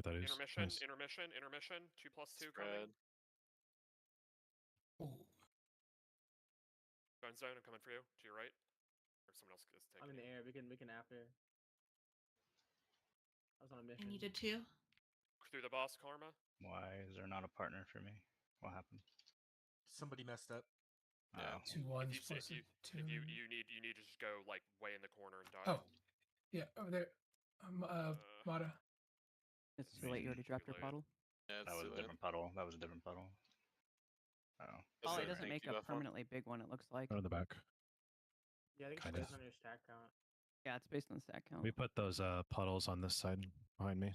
That is Intermission, nice. intermission, intermission. 2+2 Spread. coming. Gun zone, I'm coming for you. To your right. Or someone else is taking I'm in the you. air. We can after. I was on a mission. I needed to. Through the boss, Karma. Why is there not a partner for me? What happened? Somebody messed up. Yeah. Oh. 2 ones If you, plus if you, a 2. if you need to just go like way in the corner and die. Oh, yeah, over there. Mata. It's too late. You already dropped your puddle. Yeah, That was a different puddle. That was a different puddle. Oh. Oh, Is it there doesn't tank make a debuff on? permanently big one. It looks like. On the back. Yeah, I think Kind it's of. based on your stack count. Yeah, it's based on stack count. We put those puddles on this side behind me.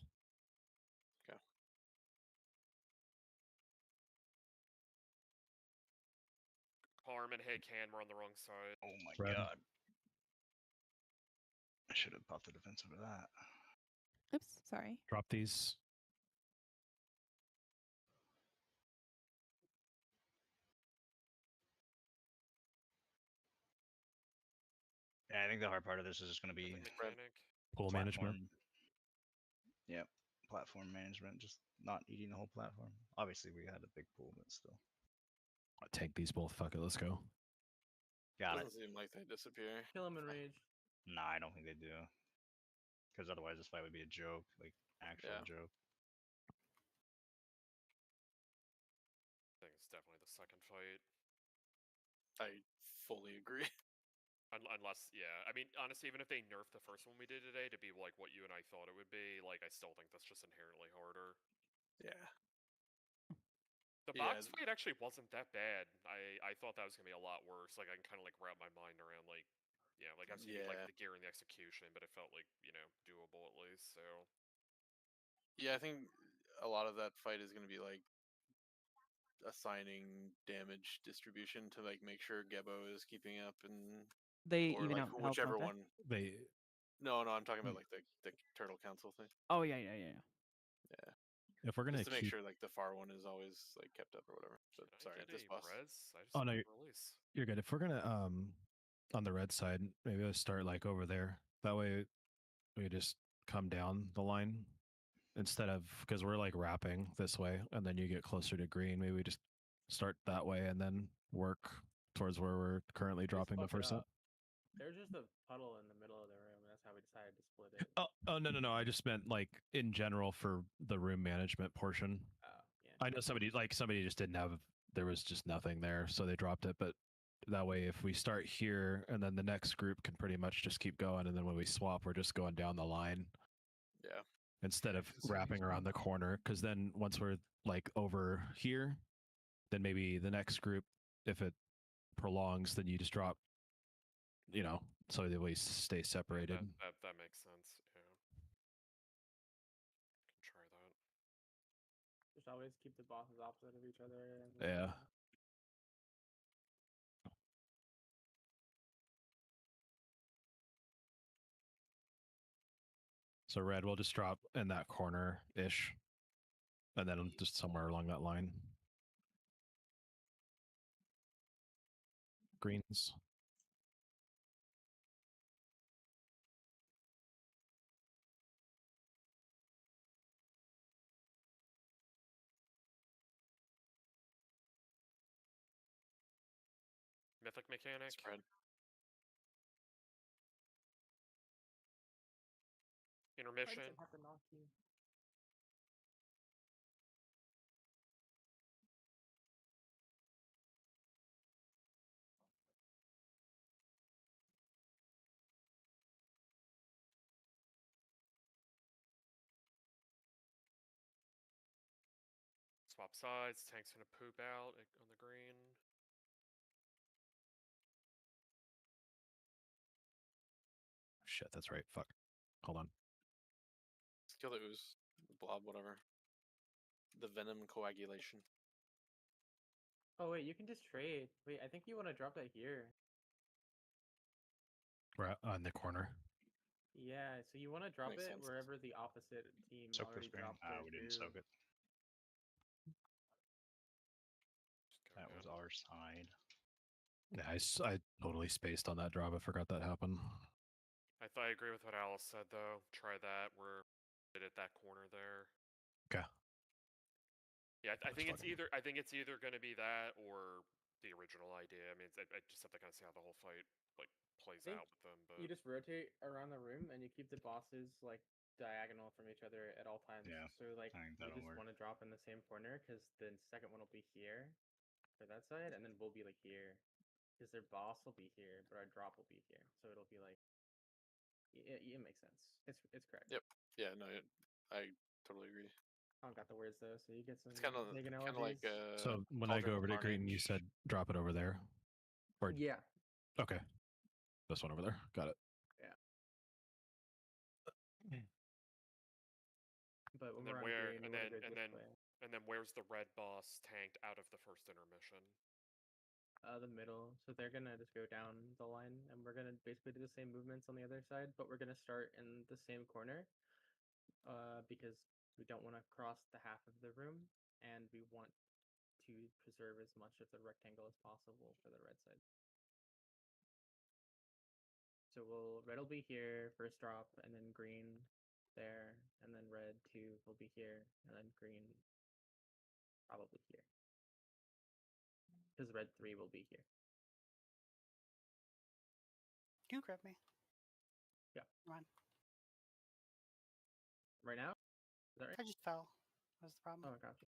Okay. Harm and Hey Can were on the wrong side. Oh my Red. god. I should have popped the defense over that. Oops, sorry. Drop these. Yeah, I think the hard part of this is going to be Mechanic. Pool management. Yep, platform management. Just not eating the whole platform. Obviously, we had a big pool, but still. Take these both. Fuck it. Let's go. Got it. Doesn't seem like they disappear. Kill him in rage. Nah, I don't think they do. Because otherwise, this fight would be a joke, like actual joke. I think it's definitely the second fight. I fully agree. Unless, yeah, I mean, honestly, even if they nerfed the first one we did today to be like what you and I thought it would be, like, I still think that's just inherently harder. Yeah. The box fight actually wasn't that bad. I thought that was gonna be a lot worse. Like, I can kind of like wrap my mind around like, yeah, like I've seen like the gear and the execution, but it felt like doable at least. So. Yeah, I think a lot of that fight is gonna be like assigning damage distribution to like make sure Gebo is keeping up and They or even like out health, whichever don't one. they? No, I'm talking about like the Turtle Council thing. Oh yeah. Yeah. If we're gonna just to make keep... sure like the far one is always like kept up or whatever. But sorry, this boss. Oh no, you're good. If we're gonna on the red side, maybe let's start like over there. That way we just come down the line instead of, because we're like wrapping this way and then you get closer to green. Maybe we just start that way and then work towards where we're currently dropping the first hit. There's just a puddle in the middle of the room, and that's how we decided to split it. Oh no, I just meant like in general for the room management portion. Yeah. I know somebody just didn't have, there was just nothing there, so they dropped it. But that way, if we start here and then the next group can pretty much just keep going, and then when we swap, we're just going down the line. Yeah. Instead of wrapping around the corner, because then once we're like over here, then maybe the next group, if it prolongs, then you just drop, so that we stay separated. That makes sense. Yeah. Can try that. Just always keep the bosses opposite of each other. Yeah. So red will just drop in that corner-ish. And then just somewhere along that line. Greens. Mythic mechanic. Spread. Intermission. Swap sides. Tank's gonna poop out on the green. Shit, that's right. Fuck. Hold on. Let's kill the ooze, blob, whatever. The venom coagulation. Oh wait, you can just trade. Wait, I think you want to drop that here. We're on the corner. Yeah, so you want to drop Makes it sense. wherever the opposite team Soak already this green. dropped theirs We didn't too. soak it. That was our side. Yeah, I totally spaced on that drop. I forgot that happened. I agree with what Alice said though. Try that. We're at that corner there. Okay. Yeah, I think it's fine. either going to be that or the original idea. I mean, I just have to kind of see how the whole fight like plays think out with them. But you just rotate around the room and you keep the bosses like diagonal from each other at all times. Yeah, So like I think we that'll just work. want to drop in the same corner because the second one will be here for that side, and then we'll be like here because their boss will be here, but our drop will be here. So it'll be like it makes sense. It's correct. Yep. Yeah. No. I totally agree. I don't got the words though, so you get some It's kind of big analogies. like So when I go over to Green, you said drop it over there. Or Yeah. okay, this one over there. Got it. Yeah. But when and then we're on where green, we and want then to go and this then way. and then where's the red boss tanked out of the first intermission? The middle. So they're gonna just go down the line, and we're gonna basically do the same movements on the other side, but we're gonna start in the same corner, because we don't want to cross the half of the room, and we want to preserve as much of the rectangle as possible for the red side. So red will be here, first drop, and then green there, and then red 2 will be here, and then green probably here. Because red 3 will be here. You grab me. Yeah. Run. Right now? Is that right? I just fell. That's the problem. Oh, I gotcha.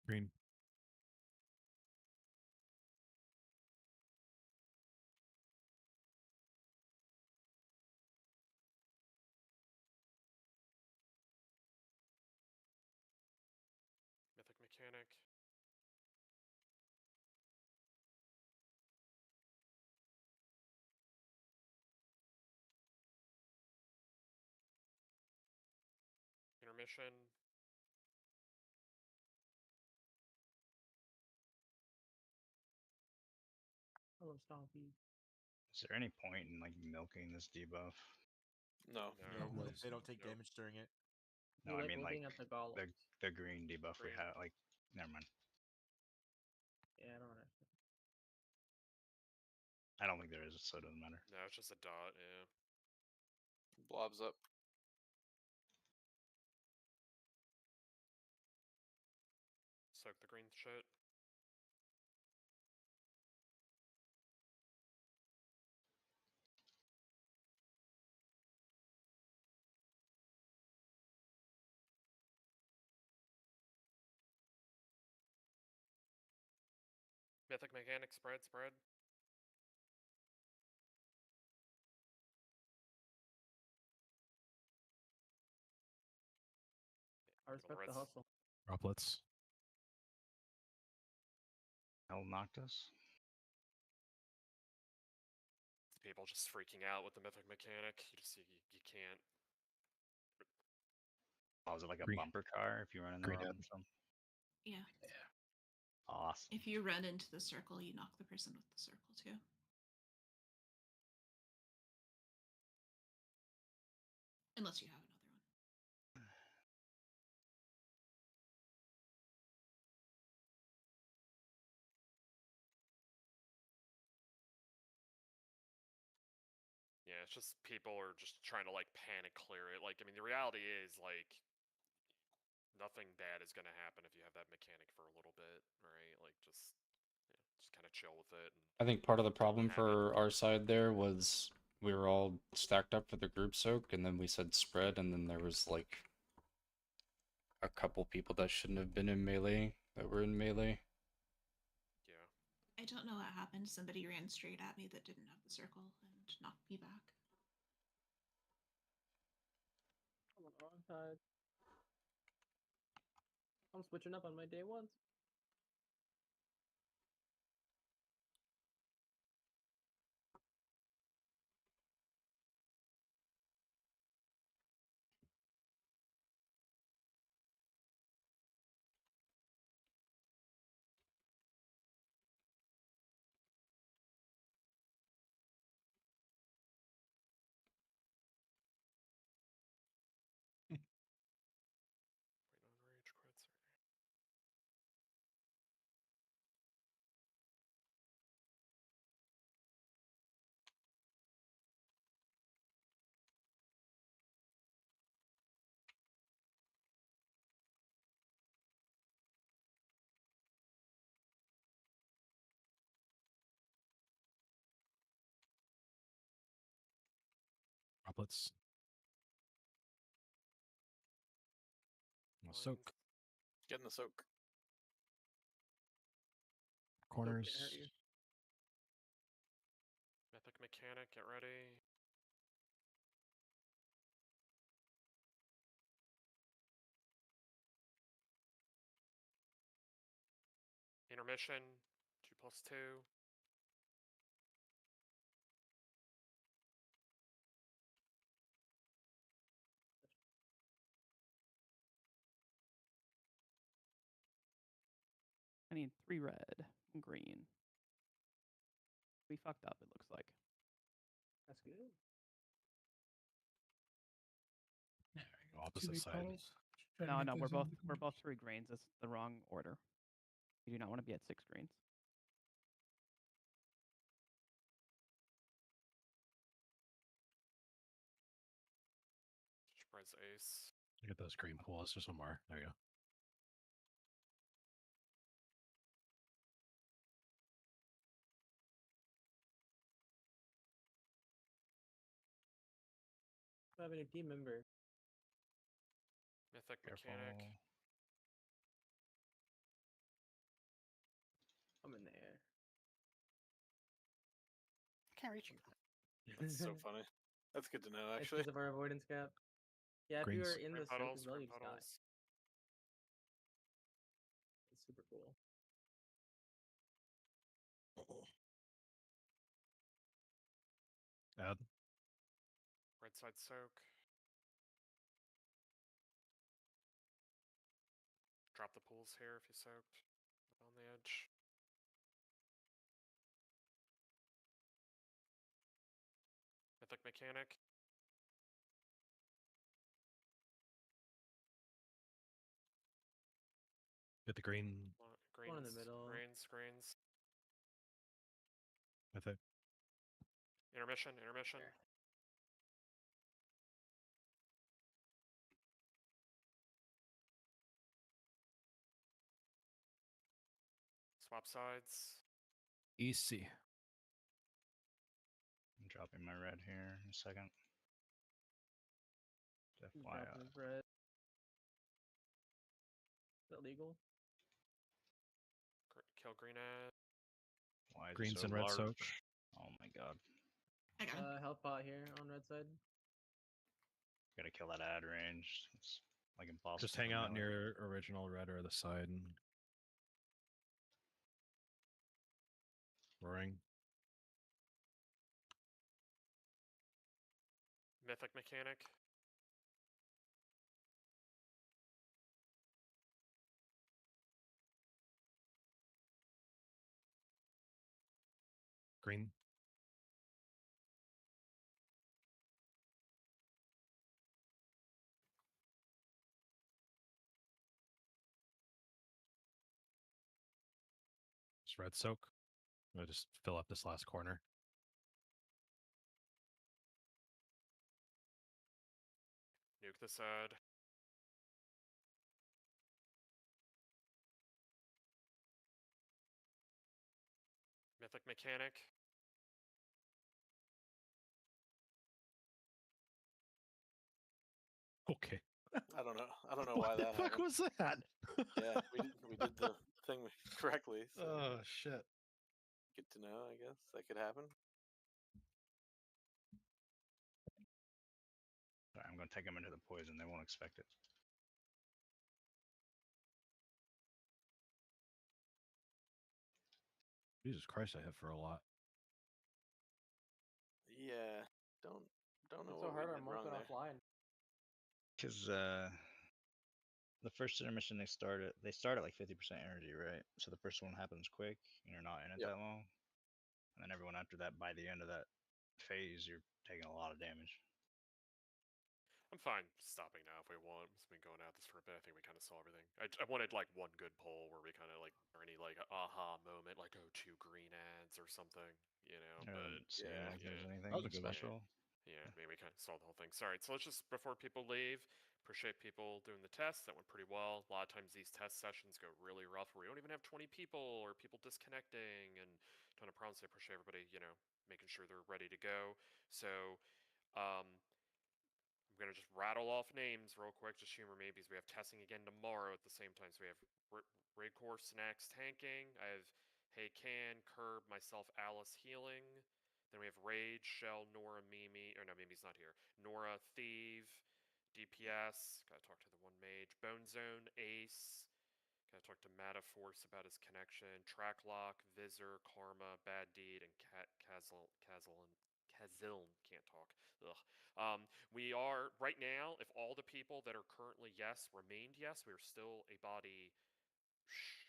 Green. Mythic mechanic. Intermission. Hello, Stompy. Is there any point in like milking this debuff? No. No, they don't take damage during it. No, You I mean like looking at the golem. the green debuff we Green. have. Like, never mind. Yeah, I don't know. I don't think there is, so it doesn't matter. No, it's just a dot. Yeah. Blobs up. Soak the green shit. Mythic mechanic spread. I respect the hustle. Droplets. Hell Noctis. People just freaking out with the mythic mechanic. You can't. Oh, is it like a Green. bumper car if you run in the Green wrong head. some? Yeah. Awesome. If you run into the circle, you knock the person with the circle too. Unless you have another one. Yeah, it's just people are just trying to like panic clear it. Like, I mean, the reality is like nothing bad is gonna happen if you have that mechanic for a little bit, right? Like, just kind of chill with it. I think part of the problem have for our side there was we were all stacked up for the group soak, and then we said spread, and then there was like a couple people that shouldn't have been in melee that were in melee. Yeah. I don't know what happened. Somebody ran straight at me that didn't have the circle and knocked me back. I'm on the wrong side. I'm switching up on my day ones. triplets. I'll soak. Get in the soak. Corners. Mythic Mechanic, get ready. Intermission, 2+2. I need 3 red and green. We fucked up, it looks like. That's good. Opposite side. No, no, we're both 3 greens. That's the wrong order. You do not want to be at 6 greens. Spreads ace. Look at those green pools. Just one more. There you go. I have a new team member. Mythic Mechanic. I'm in there. Can't reach you. That's so funny. That's good to know, It's actually. because of our avoidance cap. Yeah, if you were in the soak as well, you just die. It's super cool. Add. Red side soak. Drop the pools here if you soaked. On the edge. Mythic Mechanic. Get the green. Greens, One in the middle. Greens. Mythic. Intermission. There. Swap sides. Easy. I'm dropping my red here in a second. Drop FYI. his red. Is that legal? Kill green ad. Why is Greens it so and red large? soak. Oh my god. I got him. Health pot here on red side. Gotta kill that ad range. It's like impossible. Just hang to out melee. near original red or the side. Roaring. Mythic Mechanic. Green. Just red soak. I'll just fill up this last corner. Nuke the side. Mythic Mechanic. Okay. I don't know. I don't know What why the that fuck happened. was that? Yeah, we did the thing correctly. So Oh shit. good to know. I guess that could happen. Sorry, I'm gonna take them into the poison. They won't expect it. Jesus Christ, I hit for a lot. Yeah, don't know It's what so hard we our did monk wrong went there. offline. Because the first intermission they start at like 50% energy, right? So the first one happens quick, and you're not in it Yep. that long. And then everyone after that, by the end of that phase, you're taking a lot of damage. I'm fine stopping now if we want. It's been going at this for a bit. I think we kind of saw everything. I wanted like one good poll where we kind of like, or any like aha moment, like 2 green ads or something, you know. I But don't seem yeah, like there's anything That was a good one. special. Yeah, maybe we kind of saw the whole thing. Sorry. So let's just, before people leave, appreciate people doing the tests. That went pretty well. A lot of times these test sessions go really rough where we don't even have 20 people or people disconnecting and a ton of problems. I appreciate everybody, you know, making sure they're ready to go. So I'm gonna just rattle off names real quick, just humor me, because we have testing again tomorrow at the same time. So we have Raid Core Snacks tanking. I have Hey Can, Curb, myself, Alice healing. Then we have Rage, Shell, Nora, Mimi. Or no, Mimi's not here. Nora, Thieve, DPS. Gotta talk to the one mage. Bone Zone, Ace. Gotta talk to Mataforce about his connection. Tracklock, Visor, Karma, Bad Deed, and Kaziln. Can't talk. Ugh. We are right now. If all the people that are currently yes remained yes, we are still a body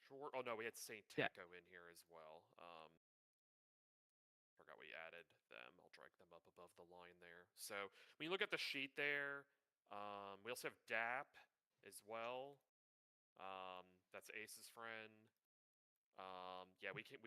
short. Oh no, we had Saint Teco in here as well. Forgot we added them. I'll drag them up above the line there. So when you look at the sheet there, we also have DAP as well. That's Ace's friend. Yeah, we can get